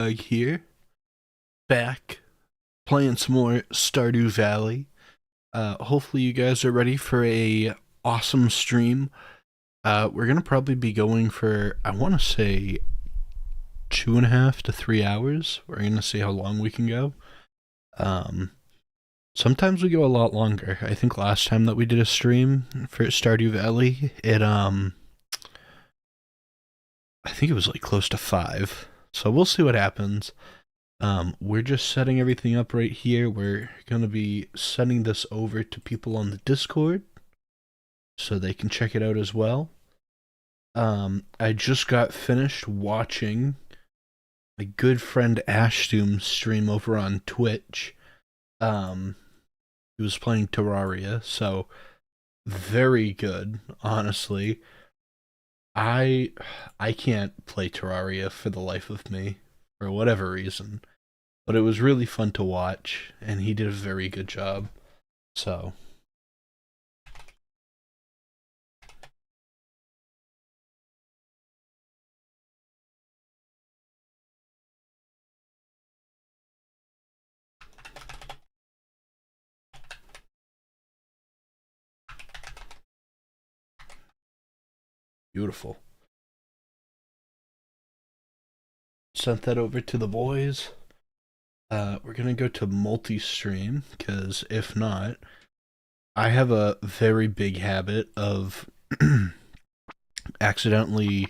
Here, back, playing some more Stardew Valley. Hopefully you guys are ready for a awesome stream. We're gonna probably be going for, I want to say, 2.5 to 3 hours. We're gonna see how long we can go. Um, Sometimes we go a lot longer. I think last time that we did a stream for Stardew Valley, I think it was like close to 5. So we'll see what happens. We're just setting everything up right here. We're going to be sending this over to people on the Discord so they can check it out as well. I just got finished watching my good friend Ashdoom stream over on Twitch. He was playing Terraria, so very good, honestly. I can't play Terraria for the life of me, for whatever reason. But it was really fun to watch, and he did a very good job. So, beautiful. Sent that over to the boys. We're gonna go to multi-stream, because if not, I have a very big habit of accidentally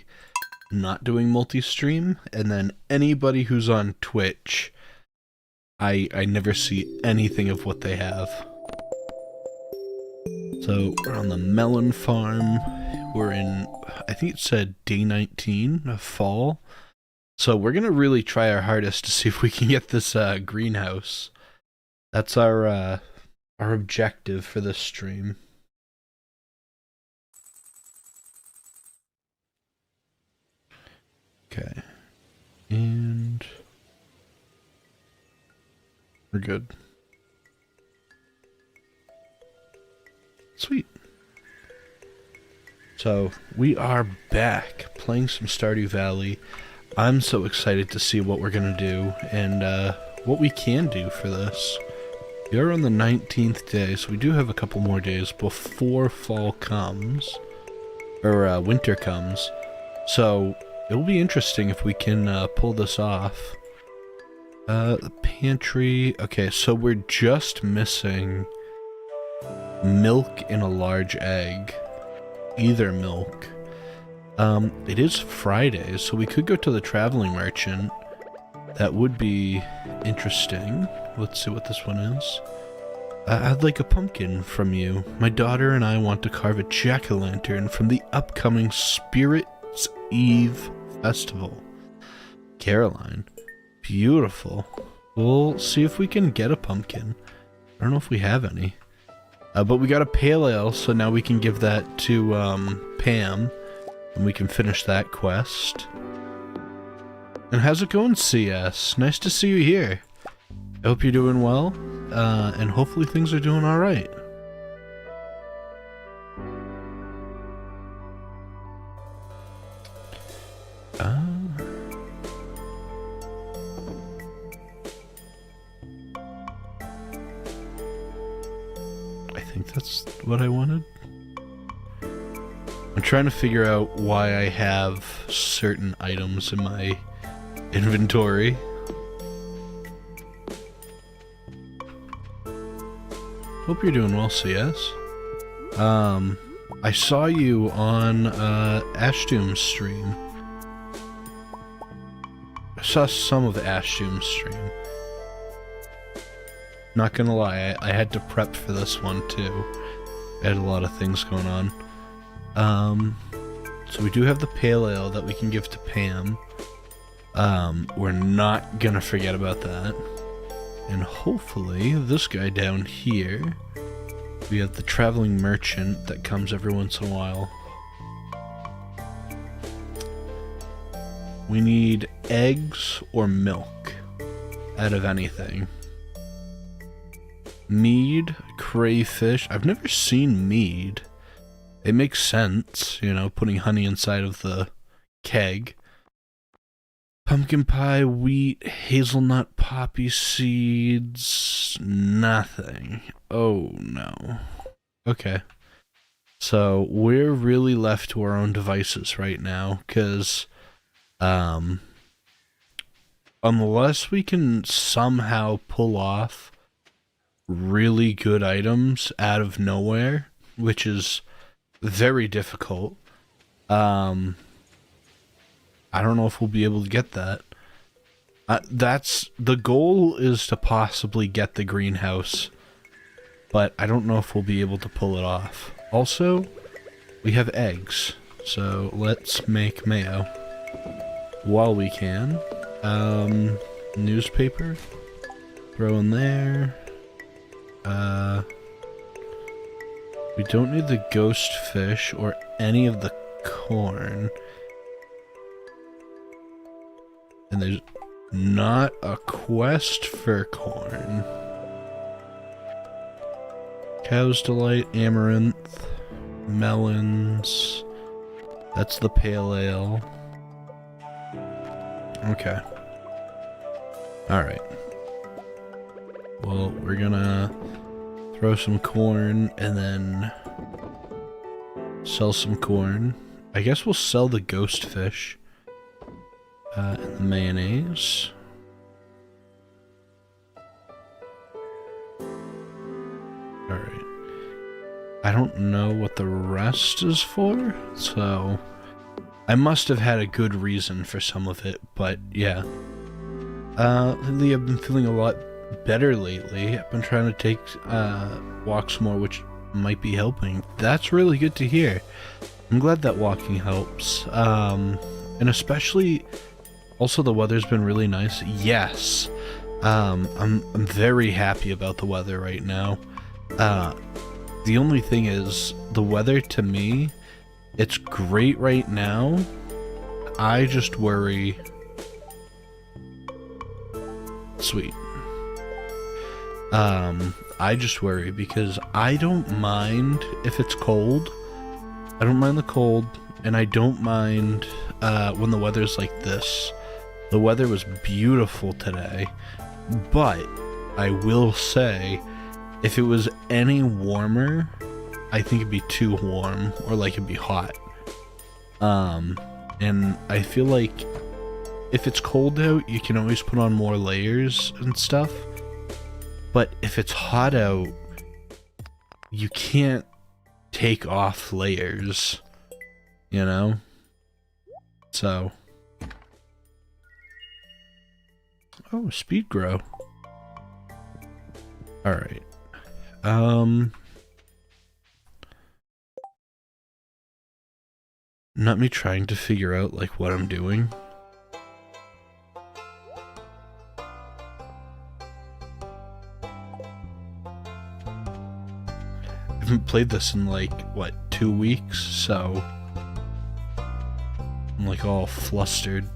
not doing multi-stream, and then anybody who's on Twitch, I never see anything of what they have. So we're on the melon farm. We're in, I think it said day 19 of fall. So we're gonna really try our hardest to see if we can get this greenhouse. That's our objective for this stream. Okay, and we're good. Sweet. So we are back playing some Stardew Valley. I'm so excited to see what we're gonna do and what we can do for this. We are on the 19th day, so we do have a couple more days before fall comes, or winter comes. So it'll be interesting if we can pull this off. The pantry. Okay, so we're just missing milk and a large egg. Either milk. It is Friday, so we could go to the traveling merchant. That would be interesting. Let's see what this one is. I'd like a pumpkin from you. My daughter and I want to carve a jack-o'-lantern from the upcoming Spirits Eve festival. Caroline. Beautiful. We'll see if we can get a pumpkin. I don't know if we have any. But we got a pale ale, so now we can give that to Pam. And we can finish that quest. And how's it going, CS? Nice to see you here. I hope you're doing well, and hopefully things are doing alright. I think that's what I wanted. I'm trying to figure out why I have certain items in my inventory. Hope you're doing well, CS. I saw you on Ashdoom's stream. I saw some of Ashdoom's stream. Not gonna lie, I had to prep for this one too. I had a lot of things going on. So we do have the pale ale that we can give to Pam. We're not gonna forget about that. And hopefully, this guy down here, we have the traveling merchant that comes every once in a while. We need eggs or milk out of anything. Mead, crayfish. I've never seen mead. It makes sense, you know, putting honey inside of the keg. Pumpkin pie, wheat, hazelnut, poppy seeds, nothing. Oh no. Okay. So we're really left to our own devices right now, because unless we can somehow pull off really good items out of nowhere, which is very difficult, I don't know if we'll be able to get that. That's the goal, is to possibly get the greenhouse, but I don't know if we'll be able to pull it off. Also, we have eggs, so let's make mayo while we can. Newspaper, throw in there. We don't need the ghost fish or any of the corn. And there's not a quest for corn. Cow's Delight, amaranth, melons. That's the pale ale. Okay. Alright. Well, we're gonna throw some corn and then sell some corn. I guess we'll sell the ghost fish. And the mayonnaise. Alright. I don't know what the rest is for, so I must have had a good reason for some of it, but yeah. Lately I've been feeling a lot better lately. I've been trying to take walks more, which might be helping. That's really good to hear. I'm glad that walking helps. And especially, also the weather's been really nice. Yes. I'm very happy about the weather right now. The only thing is, the weather to me, it's great right now. I just worry. Sweet. I just worry because I don't mind if it's cold. I don't mind the cold, and I don't mind when the weather's like this. The weather was beautiful today, but I will say, if it was any warmer, I think it'd be too warm, or like it'd be hot. And I feel like if it's cold out, you can always put on more layers and stuff. But if it's hot out, you can't take off layers, you know? So. Oh, speed grow. Alright. Not me trying to figure out, like, what I'm doing. I haven't played this in, like, what, 2 weeks, so I'm, like, all flustered.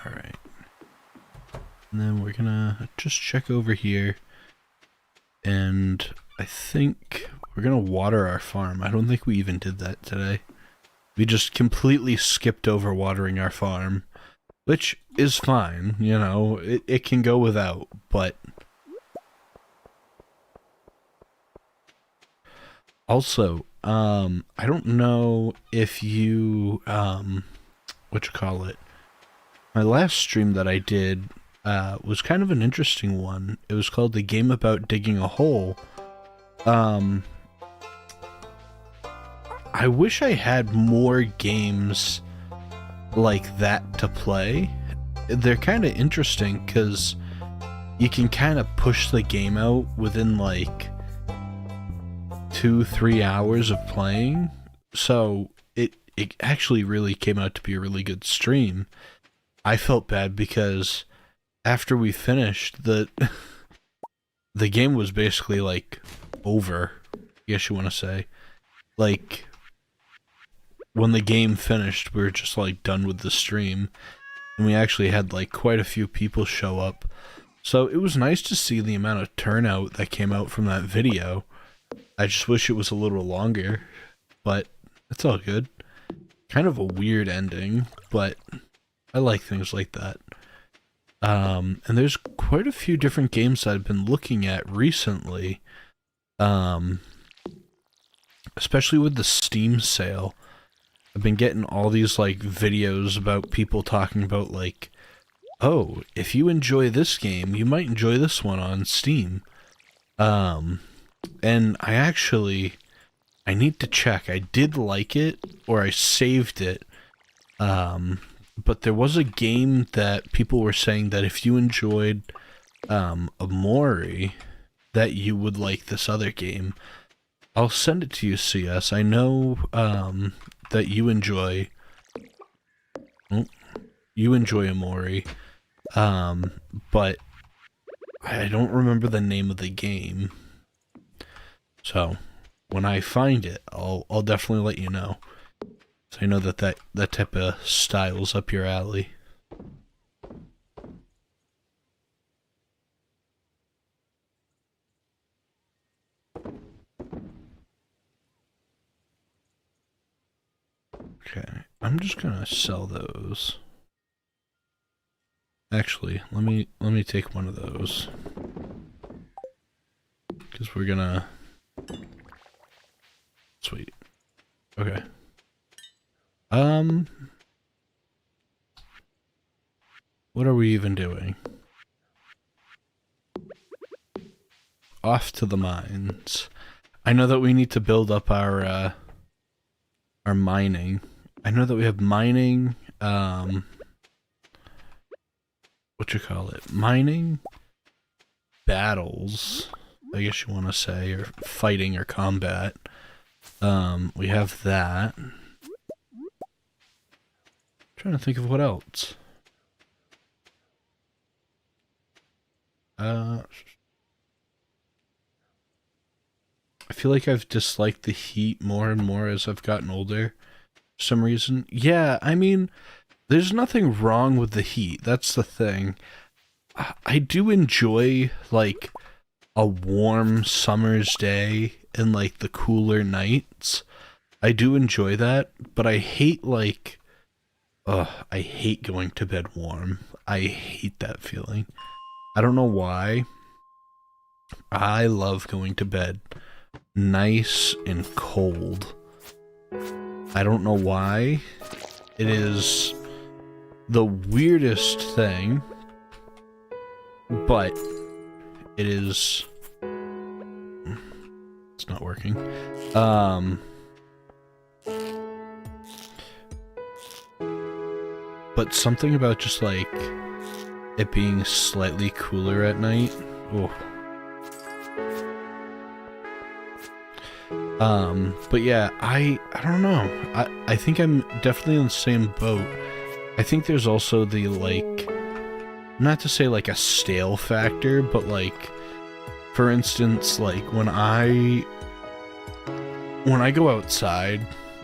Alright. And then we're gonna just check over here. And I think we're gonna water our farm. I don't think we even did that today. We just completely skipped over watering our farm. Which is fine, you know, it can go without, but also, I don't know if you, my last stream that I did, was kind of an interesting one. It was called The Game About Digging a Hole. I wish I had more games like that to play. They're kind of interesting because you can kind of push the game out within like 2-3 hours of playing. So it actually really came out to be a really good stream. I felt bad because after we finished, the game was basically like over, I guess you want to say. Like, when the game finished, we were just like done with the stream. and we actually had like quite a few people show up. So it was nice to see the amount of turnout that came out from that video. I just wish it was a little longer, but it's all good. Kind of a weird ending, but I like things like that. And there's quite a few different games that I've been looking at recently. Especially with the Steam sale. I've been getting all these like videos about people talking about like, oh, if you enjoy this game, you might enjoy this one on Steam. And I need to check. I did like it, or I saved it. But there was a game that people were saying that if you enjoyed Amori, that you would like this other game. I'll send it to you, CS. I know that you enjoy Amori, but I don't remember the name of the game. So when I find it, I'll definitely let you know. So I know that type of style's up your alley. Okay, I'm just gonna sell those. Actually, let me take one of those, because we're gonna. Sweet. Okay. What are we even doing? Off to the mines. I know that we need to build up our mining. I know that we have mining, mining battles, I guess you want to say, or fighting or combat. We have that. I'm trying to think of what else. I feel like I've disliked the heat more and more as I've gotten older. For some reason. Yeah, I mean, there's nothing wrong with the heat. That's the thing. I do enjoy, like, a warm summer's day and, like, the cooler nights. I do enjoy that, but I hate, like... I hate going to bed warm. I hate that feeling. I don't know why. I love going to bed nice and cold. I don't know why. It is the weirdest thing, but it is... It's not working. But something about just like it being slightly cooler at night. Oh. But yeah, I don't know. I think I'm definitely in the same boat. I think there's also the, like, not to say like a stale factor, but like, for instance, like when I go outside,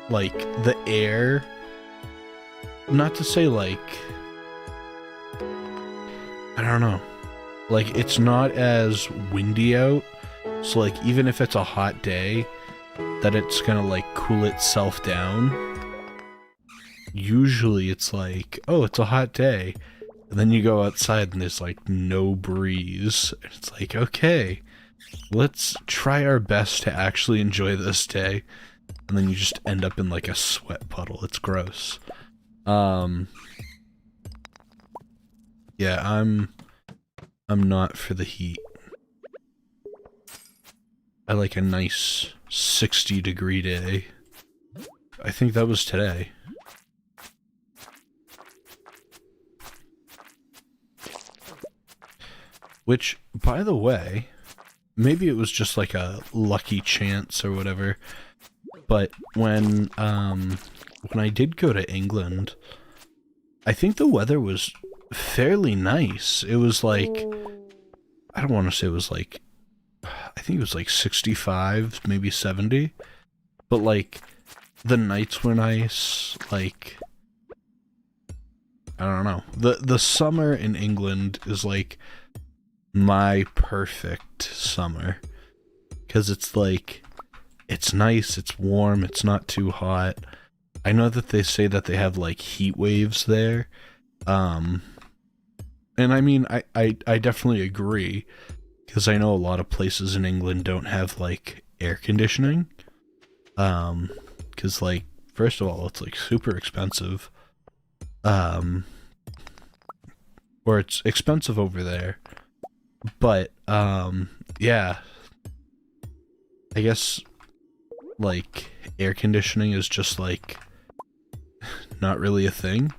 like the air, not to say like, I don't know, like it's not as windy out, so like even if it's a hot day, that it's gonna like cool itself down. Usually it's like, oh, it's a hot day, and then you go outside and there's like no breeze. It's like, okay, let's try our best to actually enjoy this day, and then you just end up in like a sweat puddle. It's gross. Yeah, I'm not for the heat. I like a nice 60-degree day. I think that was today. Which, by the way, maybe it was just like a lucky chance or whatever, but when I did go to England, I think the weather was fairly nice. It was like, I don't want to say it was like, I think it was like 65, maybe 70, but like the nights were nice. Like I don't know. The summer in England is like my perfect summer, because it's like, it's nice, it's warm, it's not too hot. I know that they say that they have like heat waves there. And I mean, I definitely agree, because I know a lot of places in England don't have like air conditioning. Because like, first of all, it's like super expensive. Or it's expensive over there. But yeah, I guess like air conditioning is just like not really a thing.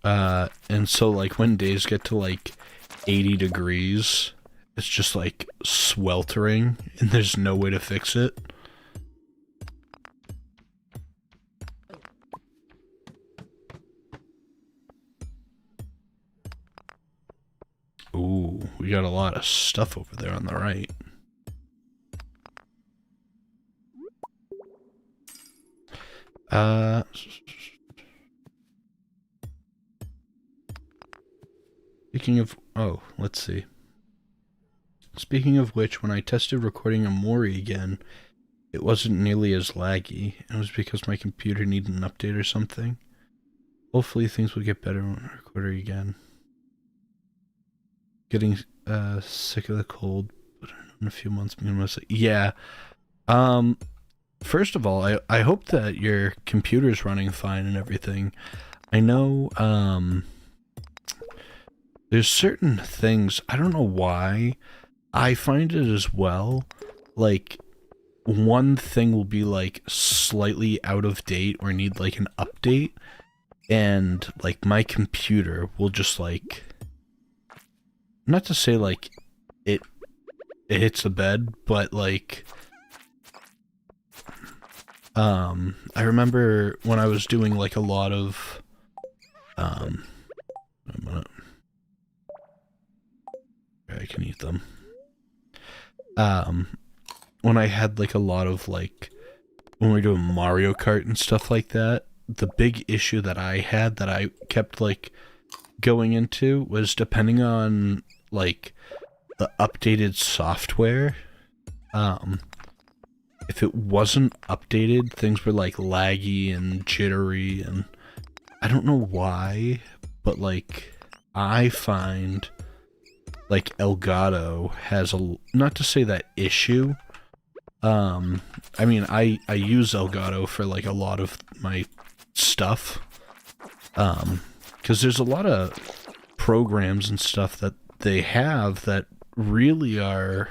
And so like when days get to like 80 degrees, it's just like sweltering and there's no way to fix it. Ooh, we got a lot of stuff over there on the right. Speaking of, oh, let's see. Speaking of which, when I tested recording a Mori again, it wasn't nearly as laggy. It was because my computer needed an update or something. Hopefully things will get better when I record it again. Getting sick of the cold, but in a few months, yeah. First of all, I hope that your computer's running fine and everything. I know, there's certain things, I don't know why, I find it as well, like, one thing will be, like, slightly out of date or need, like, an update, and, like, my computer will just, like, not to say, like, it hits the bed, but, like, I remember when I was doing, like, a lot of, I can eat them. When I had, like, a lot of, like, when we were doing Mario Kart and stuff like that, the big issue that I had that I kept, like, going into was depending on, like, the updated software. If it wasn't updated, things were, like, laggy and jittery, and I don't know why, but, like, I find, like, Elgato has a, not to say that issue, I mean, I use Elgato for, like, a lot of my stuff, because there's a lot of programs and stuff that they have that really are,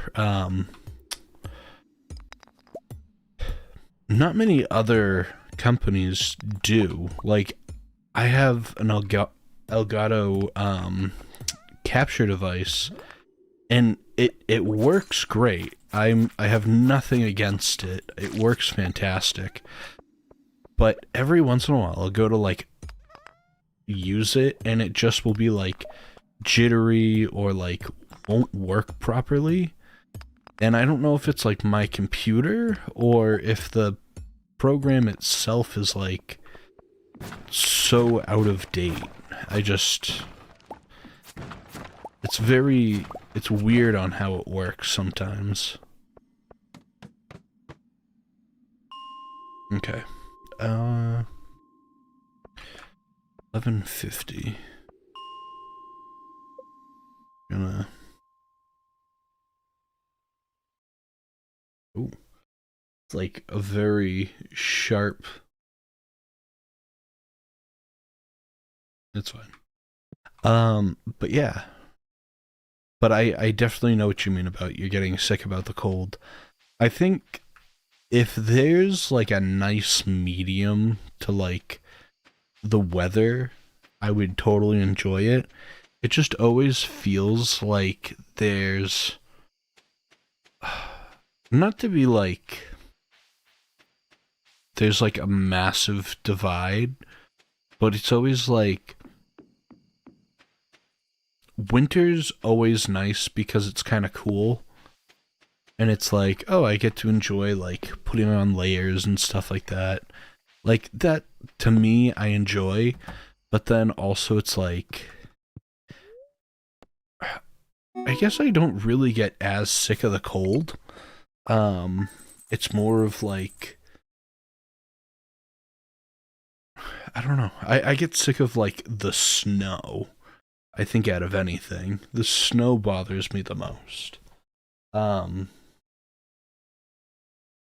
not many other companies do. Like, I have an Elgato, capture device, and it works great. I have nothing against it. It works fantastic. But every once in a while, I'll go to, like, use it, and it just will be, like, jittery or, like, won't work properly. And I don't know if it's, like, my computer or if the program itself is, like, so out of date. It's weird on how it works sometimes. Okay. 1150. Gonna... Ooh. It's like a very sharp... It's fine. But yeah. But I definitely know what you mean about you getting sick about the cold. I think if there's, like, a nice medium to, like, the weather, I would totally enjoy it. It just always feels like there's... Not to be, like... There's, like, a massive divide, but it's always, like... Winter's always nice because it's kind of cool. And it's like, oh, I get to enjoy, like, putting on layers and stuff like that. Like, that to me, I enjoy, but then also it's like, I guess I don't really get as sick of the cold. It's more of like, I don't know. I get sick of like the snow. I think out of anything, the snow bothers me the most. Um,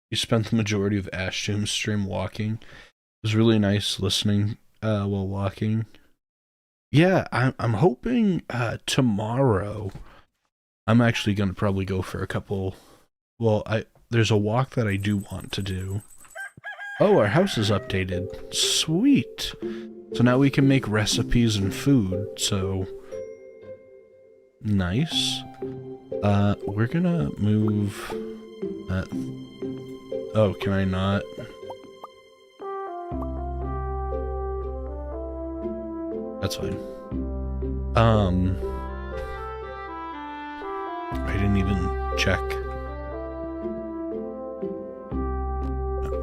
you spent the majority of Ash Doom's stream walking. It was really nice listening while walking. Yeah, I'm hoping tomorrow. I'm actually gonna probably go for a couple. Well, there's a walk that I do want to do. Oh, our house is updated. Sweet. So now we can make recipes and food. So nice. We're gonna move. Oh, can I not? That's fine. I didn't even check.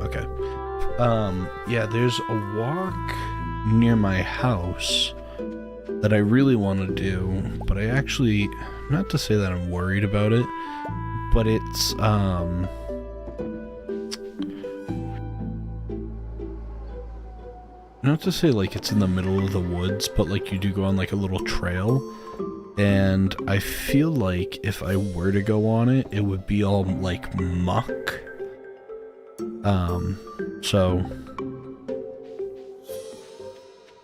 Okay. Yeah, there's a walk near my house that I really want to do, but I actually, not to say that I'm worried about it, but it's, not to say like it's in the middle of the woods, but like you do go on like a little trail, and I feel like if I were to go on it, it would be all like muck. So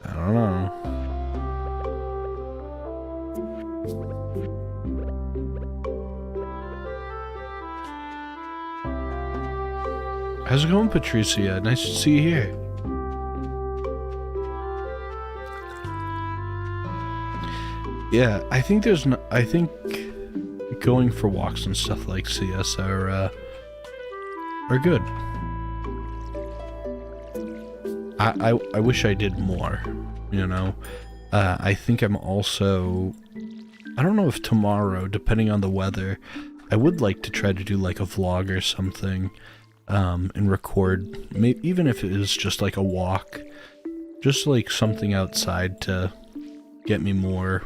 I don't know. How's it going, Patricia? Nice to see you here. Yeah, I think there's no, I think going for walks and stuff like CS are good. I wish I did more, you know. I think I'm also, I don't know if tomorrow, depending on the weather, I would like to try to do like a vlog or something, and record, maybe even if it is just like a walk, just like something outside to get me more,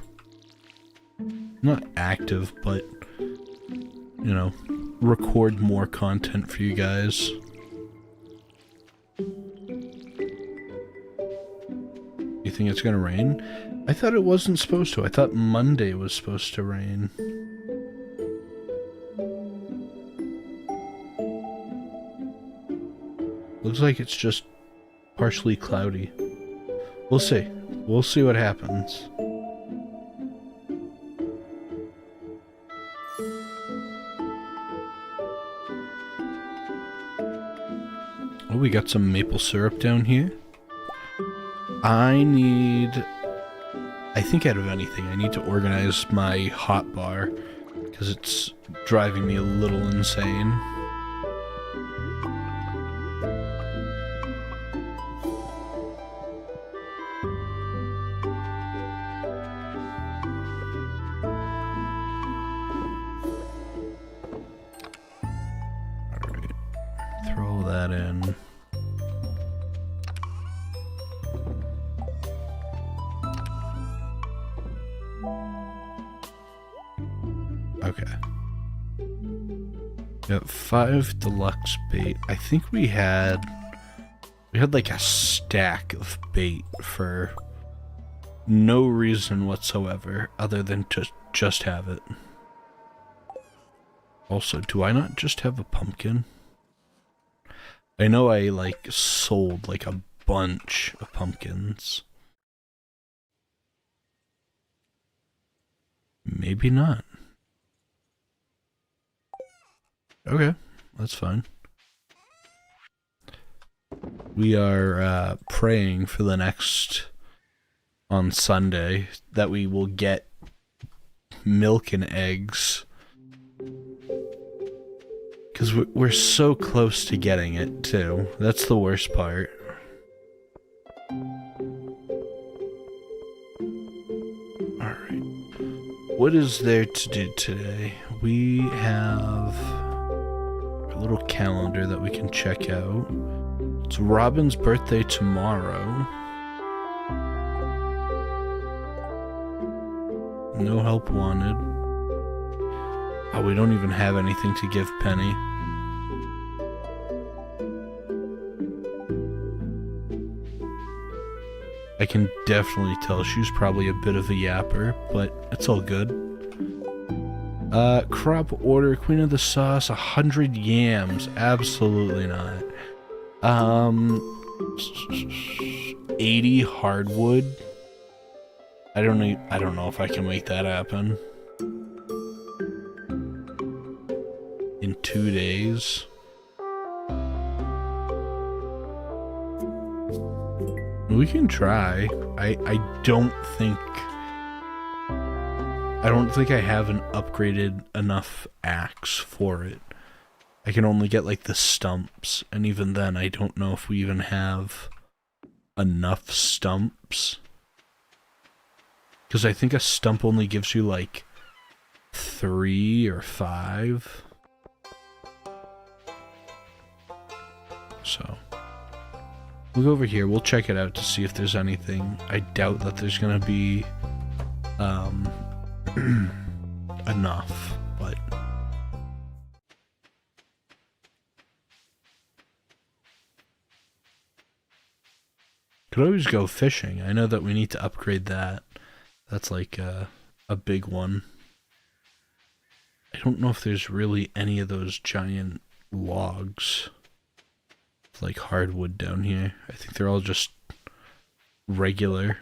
not active, but, you know, record more content for you guys. You think it's gonna rain? I thought it wasn't supposed to. I thought Monday was supposed to rain. Looks like it's just partially cloudy. We'll see. We'll see what happens. Oh, we got some maple syrup down here. I think out of anything, I need to organize my hot bar, because it's driving me a little insane. Alright, throw that in. Okay. Got 5 deluxe bait. I think we had like a stack of bait for no reason whatsoever other than to just have it. Also, do I not just have a pumpkin? I know I like sold like a bunch of pumpkins. Maybe not. Okay, that's fine. We are praying for the next, on Sunday, that we will get milk and eggs. Because we're so close to getting it, too. That's the worst part. Alright. What is there to do today? We have a little calendar that we can check out. It's Robin's birthday tomorrow. No help wanted. Oh, we don't even have anything to give Penny. I can definitely tell she's probably a bit of a yapper, but it's all good. Crop order, Queen of the Sauce, 100 yams. Absolutely not. 80 hardwood. I don't know if I can make that happen. In 2 days. We can try. I don't think I have an upgraded enough axe for it. I can only get like the stumps, and even then I don't know if we even have enough stumps. Because I think a stump only gives you like 3 or 5. So we'll go over here, we'll check it out to see if there's anything. I doubt that there's gonna be enough, but could always go fishing. I know that we need to upgrade that. That's like a big one. I don't know if there's really any of those giant logs like hardwood down here. I think they're all just regular.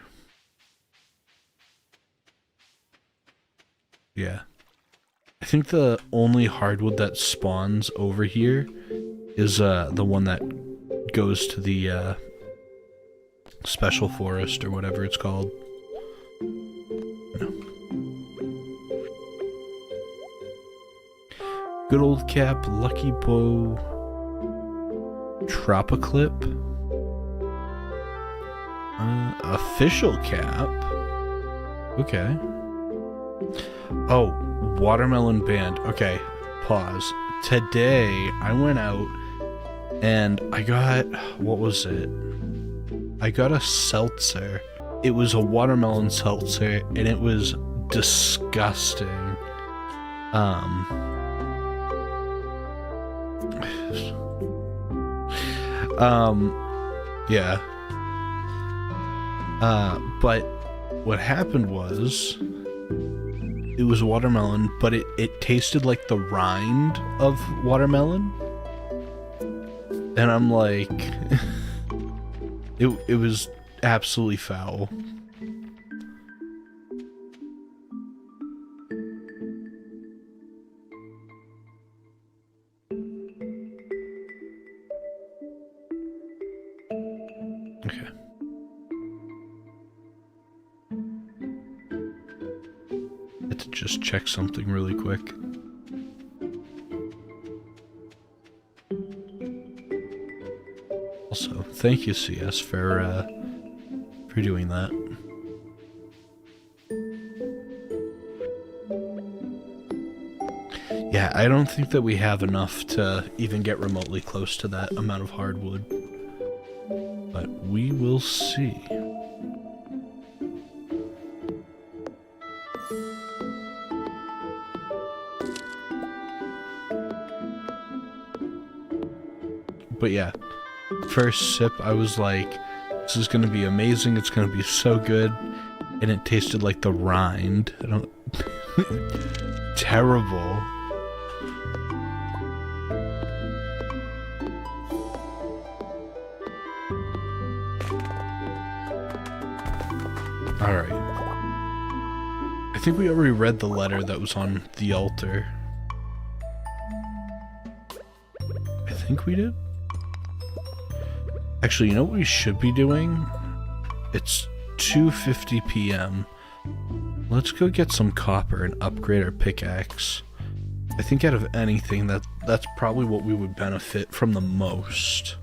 Yeah. I think the only hardwood that spawns over here is the one that goes to the special forest or whatever it's called. No. Good old cap, lucky bow, tropiclip, official cap. Okay. Oh, watermelon band. Okay, pause. Today I went out and I got, what was it? I got a seltzer. It was a watermelon seltzer and it was disgusting. Yeah. But what happened was, it was watermelon, but it tasted like the rind of watermelon. And I'm like, it was absolutely foul. Okay. I had to just check something really quick. Also, thank you, CS, for doing that. Yeah, I don't think that we have enough to even get remotely close to that amount of hardwood. But we will see. But yeah, first sip I was like, this is gonna be amazing, it's gonna be so good, and it tasted like the rind. I don't terrible. Alright. I think we already read the letter that was on the altar. I think we did? Actually, you know what we should be doing? It's 2:50 p.m. Let's go get some copper and upgrade our pickaxe. I think out of anything, that's probably what we would benefit from the most.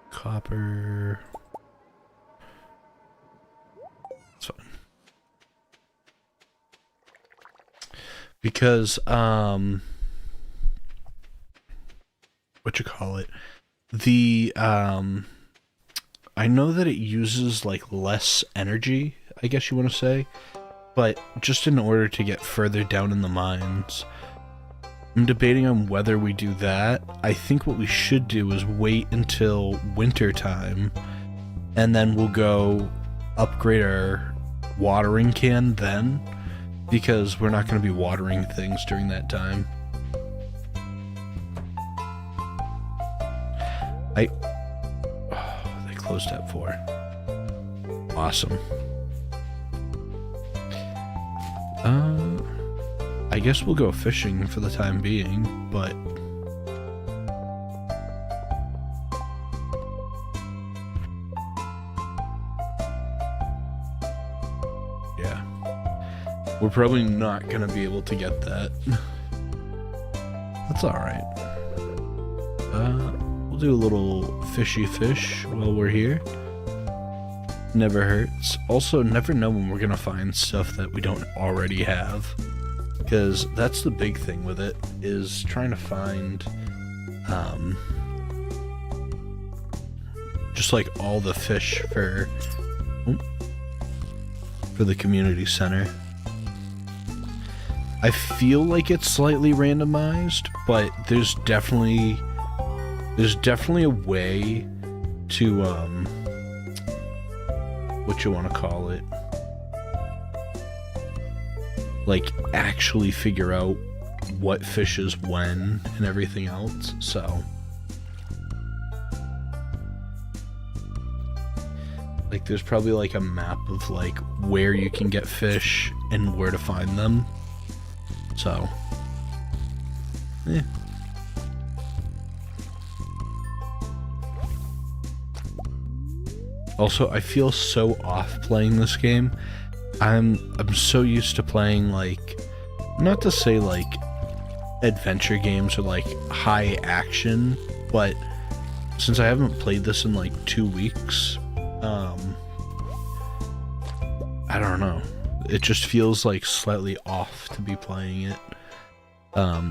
Copper. It's fine. because what you call it? The I know that it uses like less energy, I guess you want to say, but just in order to get further down in the mines, I'm debating on whether we do that. I think what we should do is wait until winter time, and then we'll go upgrade our watering can then, because we're not going to be watering things during that time. They closed at 4. Awesome. I guess we'll go fishing for the time being, but yeah, we're probably not gonna be able to get that. That's alright. We'll do a little fishy fish while we're here. Never hurts. Also, never know when we're gonna find stuff that we don't already have, because that's the big thing with it, is trying to find just like all the fish for the community center. I feel like it's slightly randomized, but there's definitely a way to what you want to call it, like actually figure out what fishes when and everything else. So like there's probably like a map of like where you can get fish and where to find them. So yeah. Also, I feel so off playing this game. I'm so used to playing, like, not to say like adventure games or like high action, but since I haven't played this in like 2 weeks, I don't know. It just feels like slightly off to be playing it.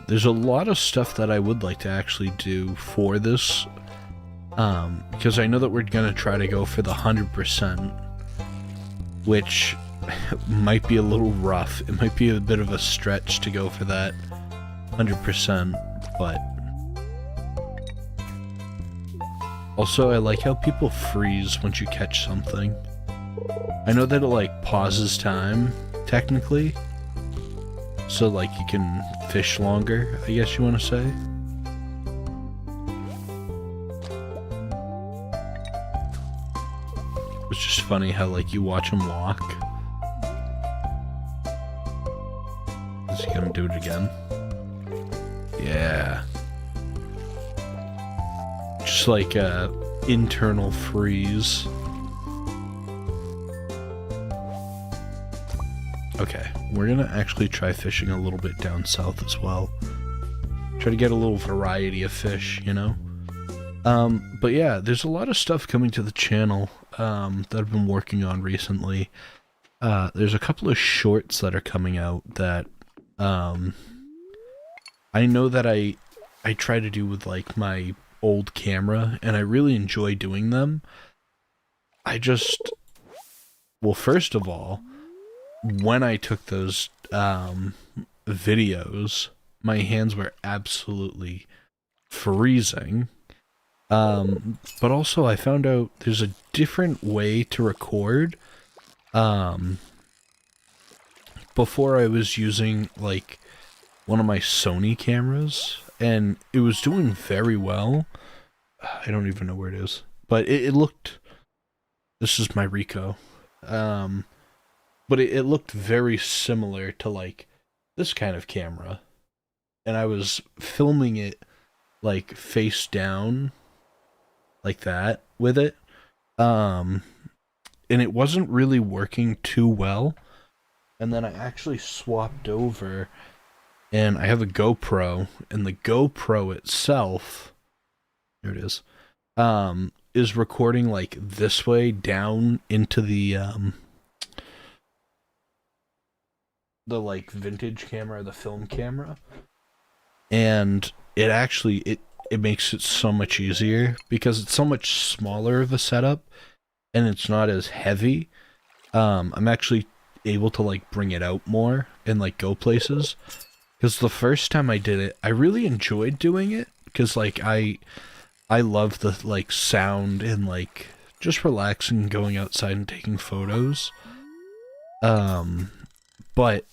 There's a lot of stuff that I would like to actually do for this, because I know that we're gonna try to go for the 100%, which might be a little rough. It might be a bit of a stretch to go for that 100%, but also I like how people freeze once you catch something. I know that it like pauses time, technically, so like you can fish longer, I guess you want to say. It's just funny how like you watch him walk. Is he gonna do it again? Yeah. Just like a internal freeze. Okay, we're gonna actually try fishing a little bit down south as well. Try to get a little variety of fish, you know? But yeah, there's a lot of stuff coming to the channel that I've been working on recently. There's a couple of shorts that are coming out that I know that I try to do with like my old camera, and I really enjoy doing them. Well, first of all, when I took those videos, my hands were absolutely freezing. But also I found out there's a different way to record. Before I was using like one of my Sony cameras, and it was doing very well. I don't even know where it is, but it looked, this is my Ricoh. But it looked very similar to like this kind of camera, and I was filming it like face down like that with it, and it wasn't really working too well. And then I actually swapped over, and I have a GoPro, and the GoPro itself, there it is recording like this way down into the the like vintage camera, the film camera, and it makes it so much easier because it's so much smaller of a setup and it's not as heavy. I'm actually able to like bring it out more and like go places. Because the first time I did it, I really enjoyed doing it because like I love the like sound and like just relaxing, going outside and taking photos. But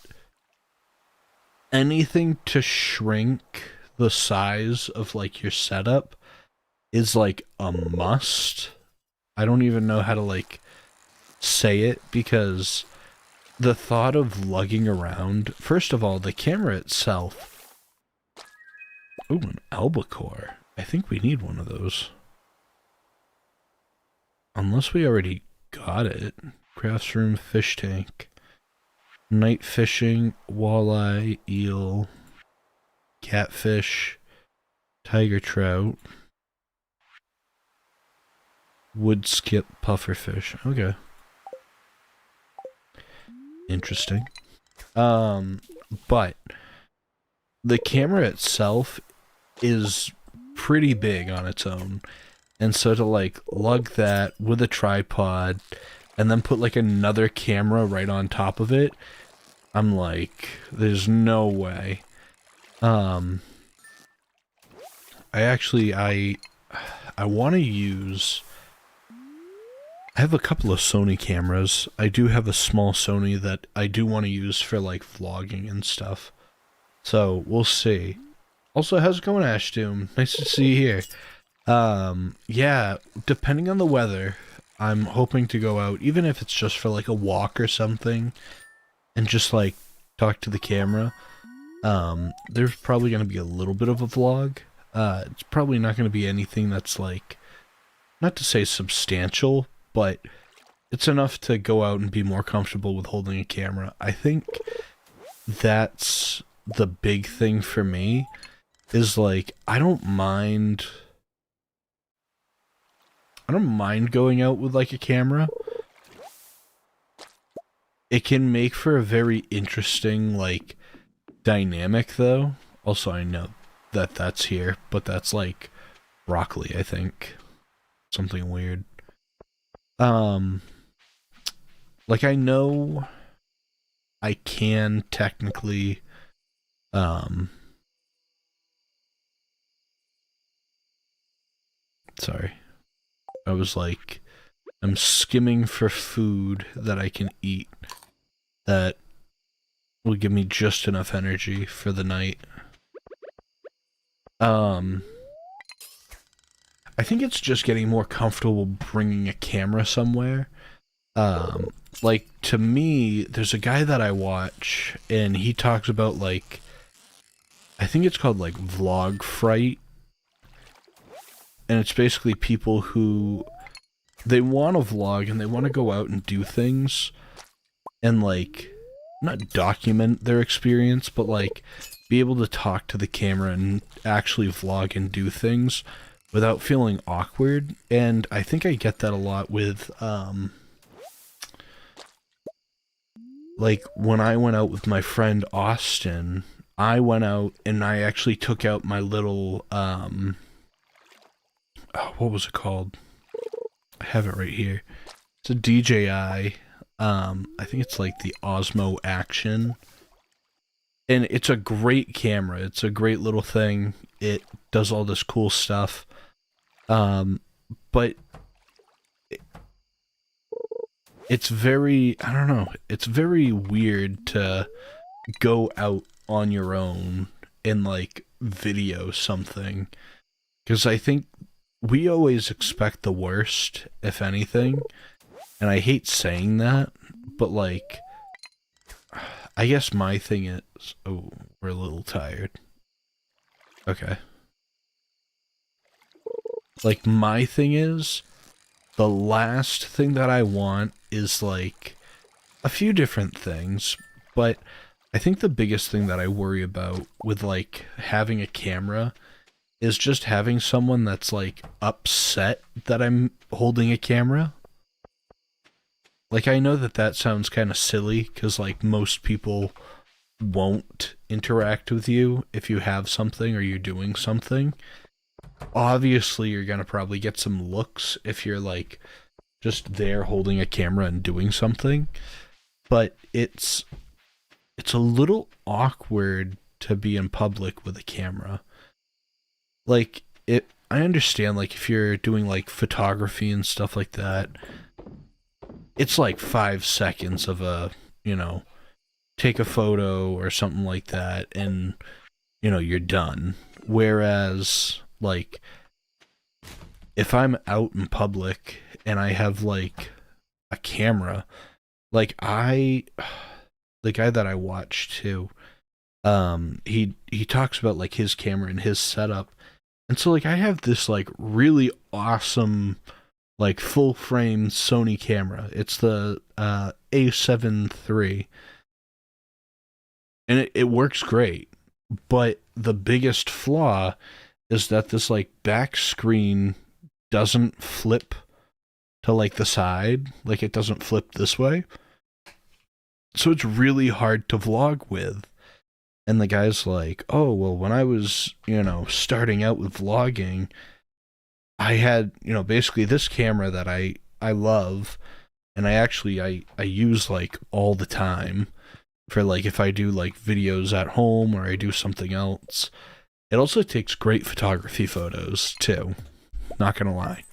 anything to shrink the size of like your setup is like a must. I don't even know how to like say it because the thought of lugging around, first of all, the camera itself. Ooh, an albacore. I think we need one of those. Unless we already got it. Crafts room, fish tank. Night fishing, walleye, eel, catfish, tiger trout, wood skip, pufferfish. Okay. Interesting. But the camera itself is pretty big on its own. And so to like lug that with a tripod and then put like another camera right on top of it, I'm like, there's no way. I want to use, I have a couple of Sony cameras. I do have a small Sony that I do want to use for like vlogging and stuff. So we'll see. Also, how's it going, Ash Doom? Nice to see you here. Yeah, depending on the weather, I'm hoping to go out, even if it's just for like a walk or something, and just like talk to the camera. There's probably going to be a little bit of a vlog. It's probably not going to be anything that's like, not to say substantial, but it's enough to go out and be more comfortable with holding a camera. I think that's the big thing for me, is like, I don't mind going out with like a camera. It can make for a very interesting like dynamic though. Also, I know that that's here, but that's like broccoli, I think. Something weird. Like I know I can technically sorry. I was like, I'm skimming for food that I can eat that will give me just enough energy for the night. I think it's just getting more comfortable bringing a camera somewhere. Like, to me, there's a guy that I watch, and he talks about, like, I think it's called, like, vlog fright. And it's basically people who, they want to vlog, and they want to go out and do things, and, like, not document their experience, but, like, be able to talk to the camera and actually vlog and do things without feeling awkward. And I think I get that a lot with, like, when I went out with my friend Austin, I went out and I actually took out my little, oh, what was it called? I have it right here. It's a DJI. I think it's like the Osmo Action. And it's a great camera. It's a great little thing. It does all this cool stuff. But it's very, I don't know, it's very weird to go out on your own and like video something. Because I think we always expect the worst, if anything. And I hate saying that, but like, I guess my thing is, oh, we're a little tired. Okay. Like, my thing is, the last thing that I want is, like, a few different things, but I think the biggest thing that I worry about with, like, having a camera is just having someone that's, like, upset that I'm holding a camera. Like, I know that that sounds kind of silly, because, like, most people won't interact with you if you have something or you're doing something. Obviously, you're gonna probably get some looks if you're like just there holding a camera and doing something, but it's a little awkward to be in public with a camera. Like it I understand like if you're doing like photography and stuff like that, it's like 5 seconds of a, you know, take a photo or something like that and you're done. Whereas like if I'm out in public and I have like a camera, like the guy that I watch too, he talks about like his camera and his setup. And so like I have this like really awesome like full frame Sony camera. It's the A7 III. And it works great. But the biggest flaw is that this like back screen doesn't flip to like the side. Like it doesn't flip this way. So it's really hard to vlog with. And the guy's like, oh, well, when I was, starting out with vlogging, I had, basically this camera that I love, and I use like all the time for like if I do like videos at home or I do something else. It also takes great photography photos too. Not gonna lie.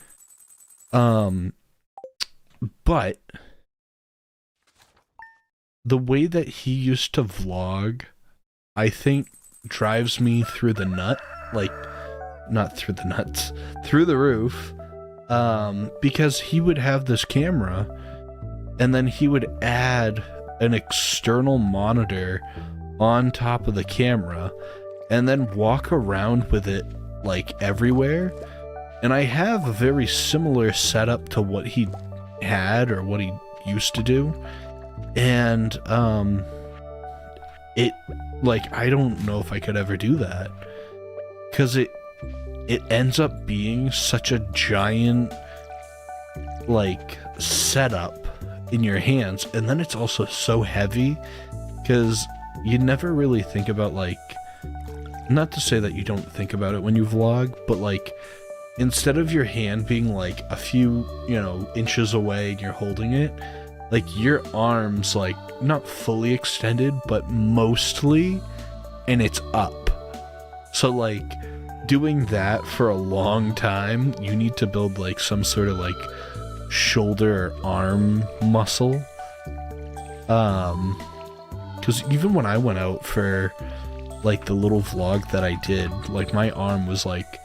But the way that he used to vlog, I think drives me through the nut, like not through the nuts, through the roof, because he would have this camera and then he would add an external monitor on top of the camera and then walk around with it like everywhere. And I have a very similar setup to what he had or what he used to do. And it like I don't know if I could ever do that, because it ends up being such a giant like setup in your hands, and then it's also so heavy because you never really think about, like, not to say that you don't think about it when you vlog, but like instead of your hand being like a few inches away and you're holding it, like your arms like not fully extended but mostly, and it's up. So like doing that for a long time, you need to build like some sort of like shoulder or arm muscle. Because even when I went out for like the little vlog that I did, like my arm was like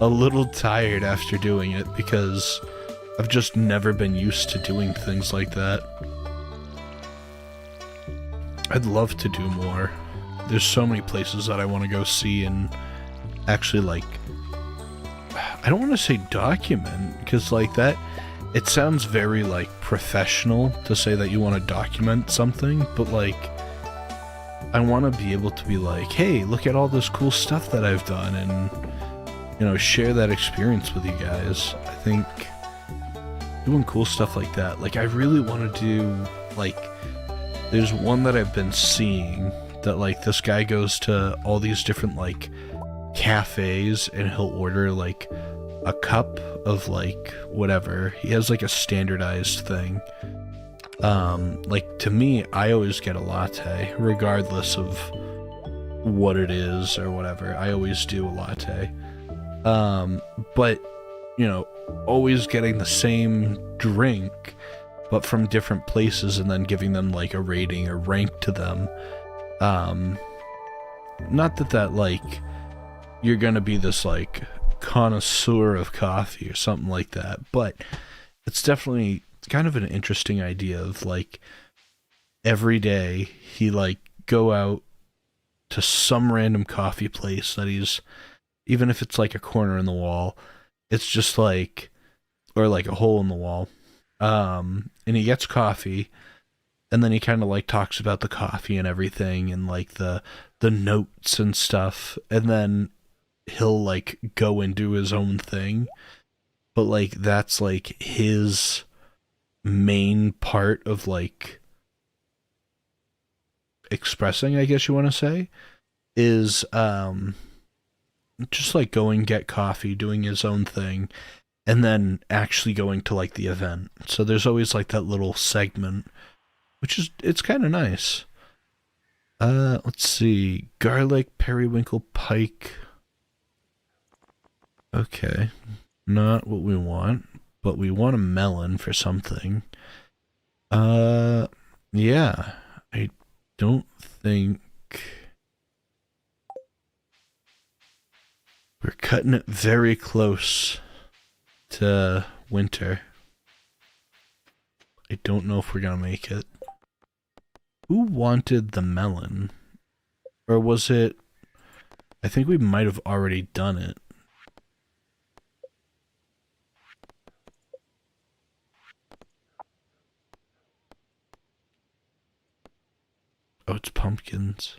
a little tired after doing it because I've just never been used to doing things like that. I'd love to do more. There's so many places that I want to go see and actually, like, I don't want to say document, because like that, it sounds very like professional to say that you want to document something, but like I want to be able to be like, hey, look at all this cool stuff that I've done, and share that experience with you guys. I think doing cool stuff like that, like I really want to do, like, there's one that I've been seeing that like this guy goes to all these different like cafes and he'll order like a cup of like whatever. He has like a standardized thing. Like to me, I always get a latte regardless of what it is or whatever. I always do a latte. But always getting the same drink but from different places and then giving them like a rating or rank to them. Not that like you're gonna be this like connoisseur of coffee or something like that, but it's definitely kind of an interesting idea of like every day he like go out to some random coffee place that he's, even if it's like a corner in the wall, it's just like, or like a hole in the wall, and he gets coffee, and then he kind of like talks about the coffee and everything and like the notes and stuff, and then he'll like go and do his own thing. But like that's like his main part of like expressing, I guess you want to say, is just like going get coffee, doing his own thing, and then actually going to like the event. So there's always like that little segment, which is it's kind of nice. Let's see, garlic, periwinkle, pike. Okay, not what we want, but we want a melon for something. Yeah, I don't think we're cutting it very close to winter. I don't know if we're gonna make it. Who wanted the melon? Or was it... I think we might have already done it. Oh, it's pumpkins.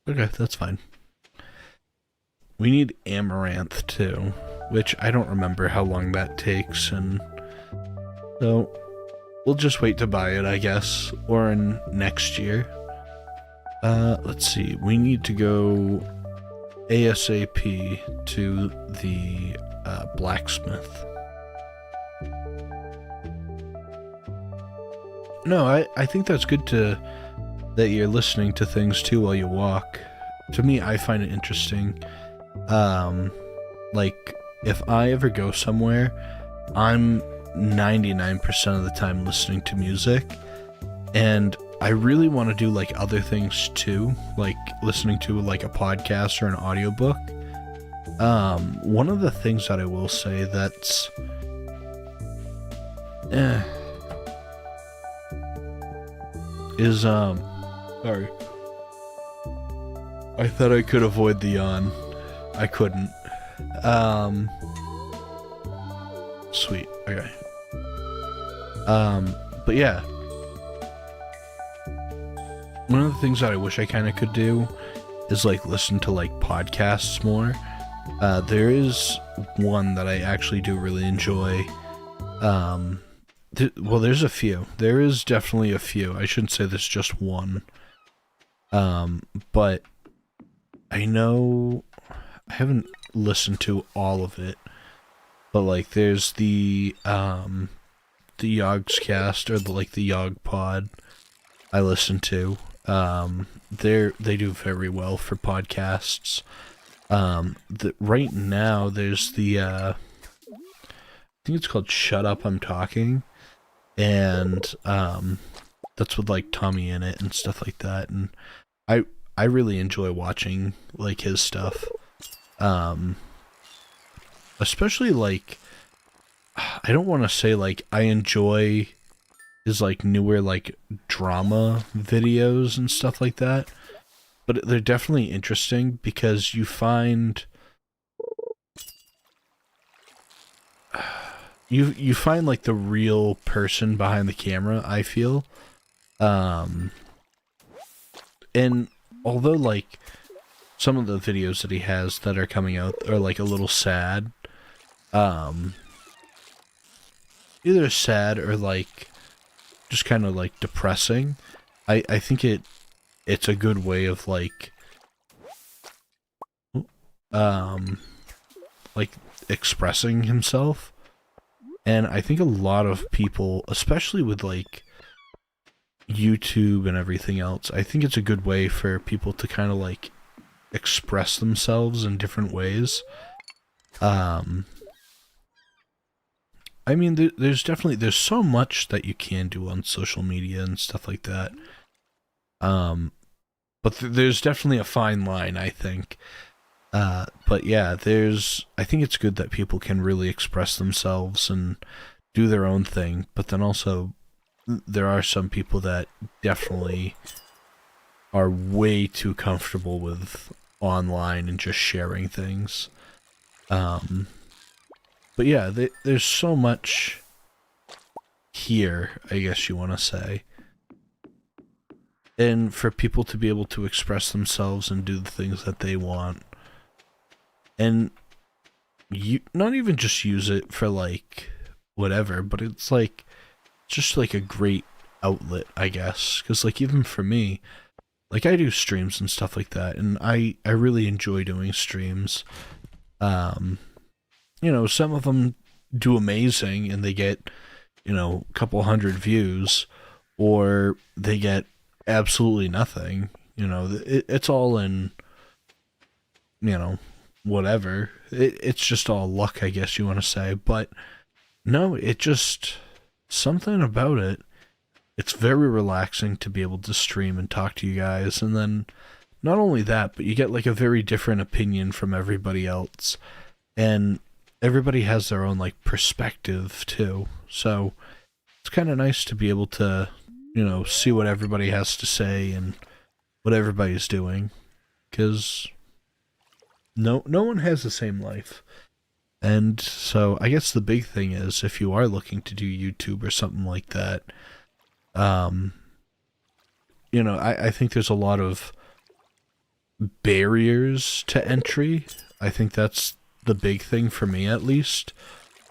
Okay, that's fine. We need amaranth too, which I don't remember how long that takes, and so we'll just wait to buy it, I guess, or in next year. Let's see, we need to go ASAP to the blacksmith. No, I think that's good that you're listening to things too while you walk. To me, I find it interesting. Like, if I ever go somewhere, I'm 99% of the time listening to music, and I really want to do like other things too, like listening to like a podcast or an audiobook. One of the things that I will say that's is sorry. I thought I could avoid the yawn. I couldn't. Sweet. Okay. But yeah. One of the things that I wish I kind of could do is like listen to like podcasts more. There is one that I actually do really enjoy. Well, there's a few. There is definitely a few. I shouldn't say there's just one. But I know I haven't listened to all of it. But like there's the Yogscast or the Yog Pod I listen to. They do very well for podcasts. Right now there's I think it's called Shut Up, I'm Talking. And that's with like Tommy in it and stuff like that, and I really enjoy watching like his stuff, especially like I don't want to say like I enjoy his like newer like drama videos and stuff like that, but they're definitely interesting because you find you find like the real person behind the camera, I feel. And although like some of the videos that he has that are coming out are like a little sad, either sad or like just kind of like depressing, I think it's a good way of like expressing himself. And I think a lot of people, especially with like YouTube and everything else, I think it's a good way for people to kind of like express themselves in different ways. I mean, there's so much that you can do on social media and stuff like that. But there's definitely a fine line, I think. But yeah, I think it's good that people can really express themselves and do their own thing, but then also there are some people that definitely are way too comfortable with online and just sharing things. But yeah, there's so much here, I guess you want to say. And for people to be able to express themselves and do the things that they want. And you not even just use it for like whatever, but it's like just like a great outlet, I guess. Because, like, even for me, like, I do streams and stuff like that, and I really enjoy doing streams. Um, some of them do amazing, and they get, a couple hundred views, or they get absolutely nothing. It's all in, you know, whatever. It's just all luck, I guess you want to say. But no, it just, something about it. It's very relaxing to be able to stream and talk to you guys. And then not only that, but you get like a very different opinion from everybody else. And everybody has their own like perspective too. So it's kind of nice to be able to, see what everybody has to say and what everybody's doing. Because no one has the same life. And so I guess the big thing is if you are looking to do YouTube or something like that, I think there's a lot of barriers to entry. I think that's the big thing for me, at least,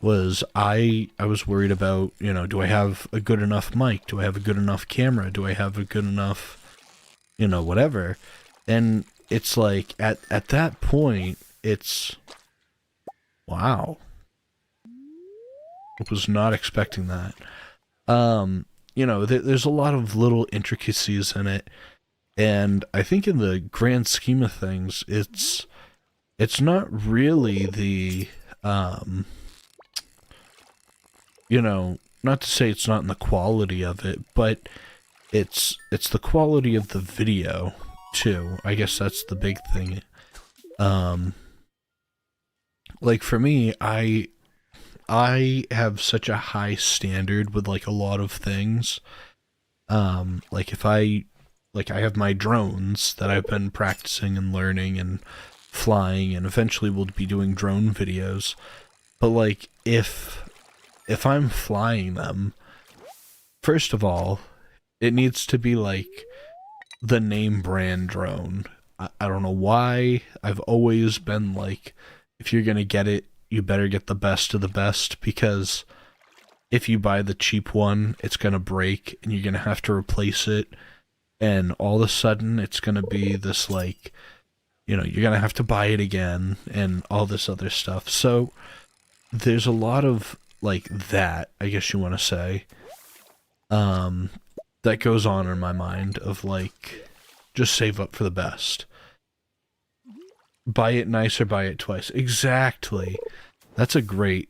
was I was worried about, do I have a good enough mic? Do I have a good enough camera? Do I have a good enough, whatever? And it's like, at that point, it's, wow. I was not expecting that. There's a lot of little intricacies in it, and I think in the grand scheme of things, it's not really the, not to say it's not in the quality of it, but it's the quality of the video too. I guess that's the big thing. Like for me, I have such a high standard with like a lot of things. Like if I have my drones that I've been practicing and learning and flying, and eventually we'll be doing drone videos. But like if I'm flying them, first of all, it needs to be like the name brand drone. I don't know why. I've always been like, if you're gonna get it, you better get the best of the best, because if you buy the cheap one, it's gonna break and you're gonna have to replace it, and all of a sudden it's gonna be this like, you're gonna have to buy it again and all this other stuff. So there's a lot of like that, I guess you want to say, that goes on in my mind of like, just save up for the best. Buy it nice or buy it twice. Exactly. That's a great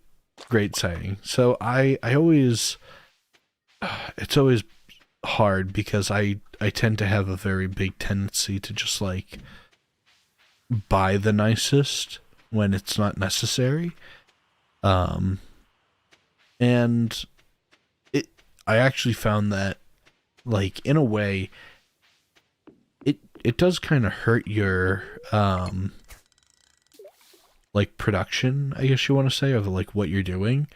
saying. So I always, it's always hard because I tend to have a very big tendency to just like buy the nicest when it's not necessary. And I actually found that, like, in a way, it does kind of hurt your, like, production, I guess you want to say, of, like, what you're doing,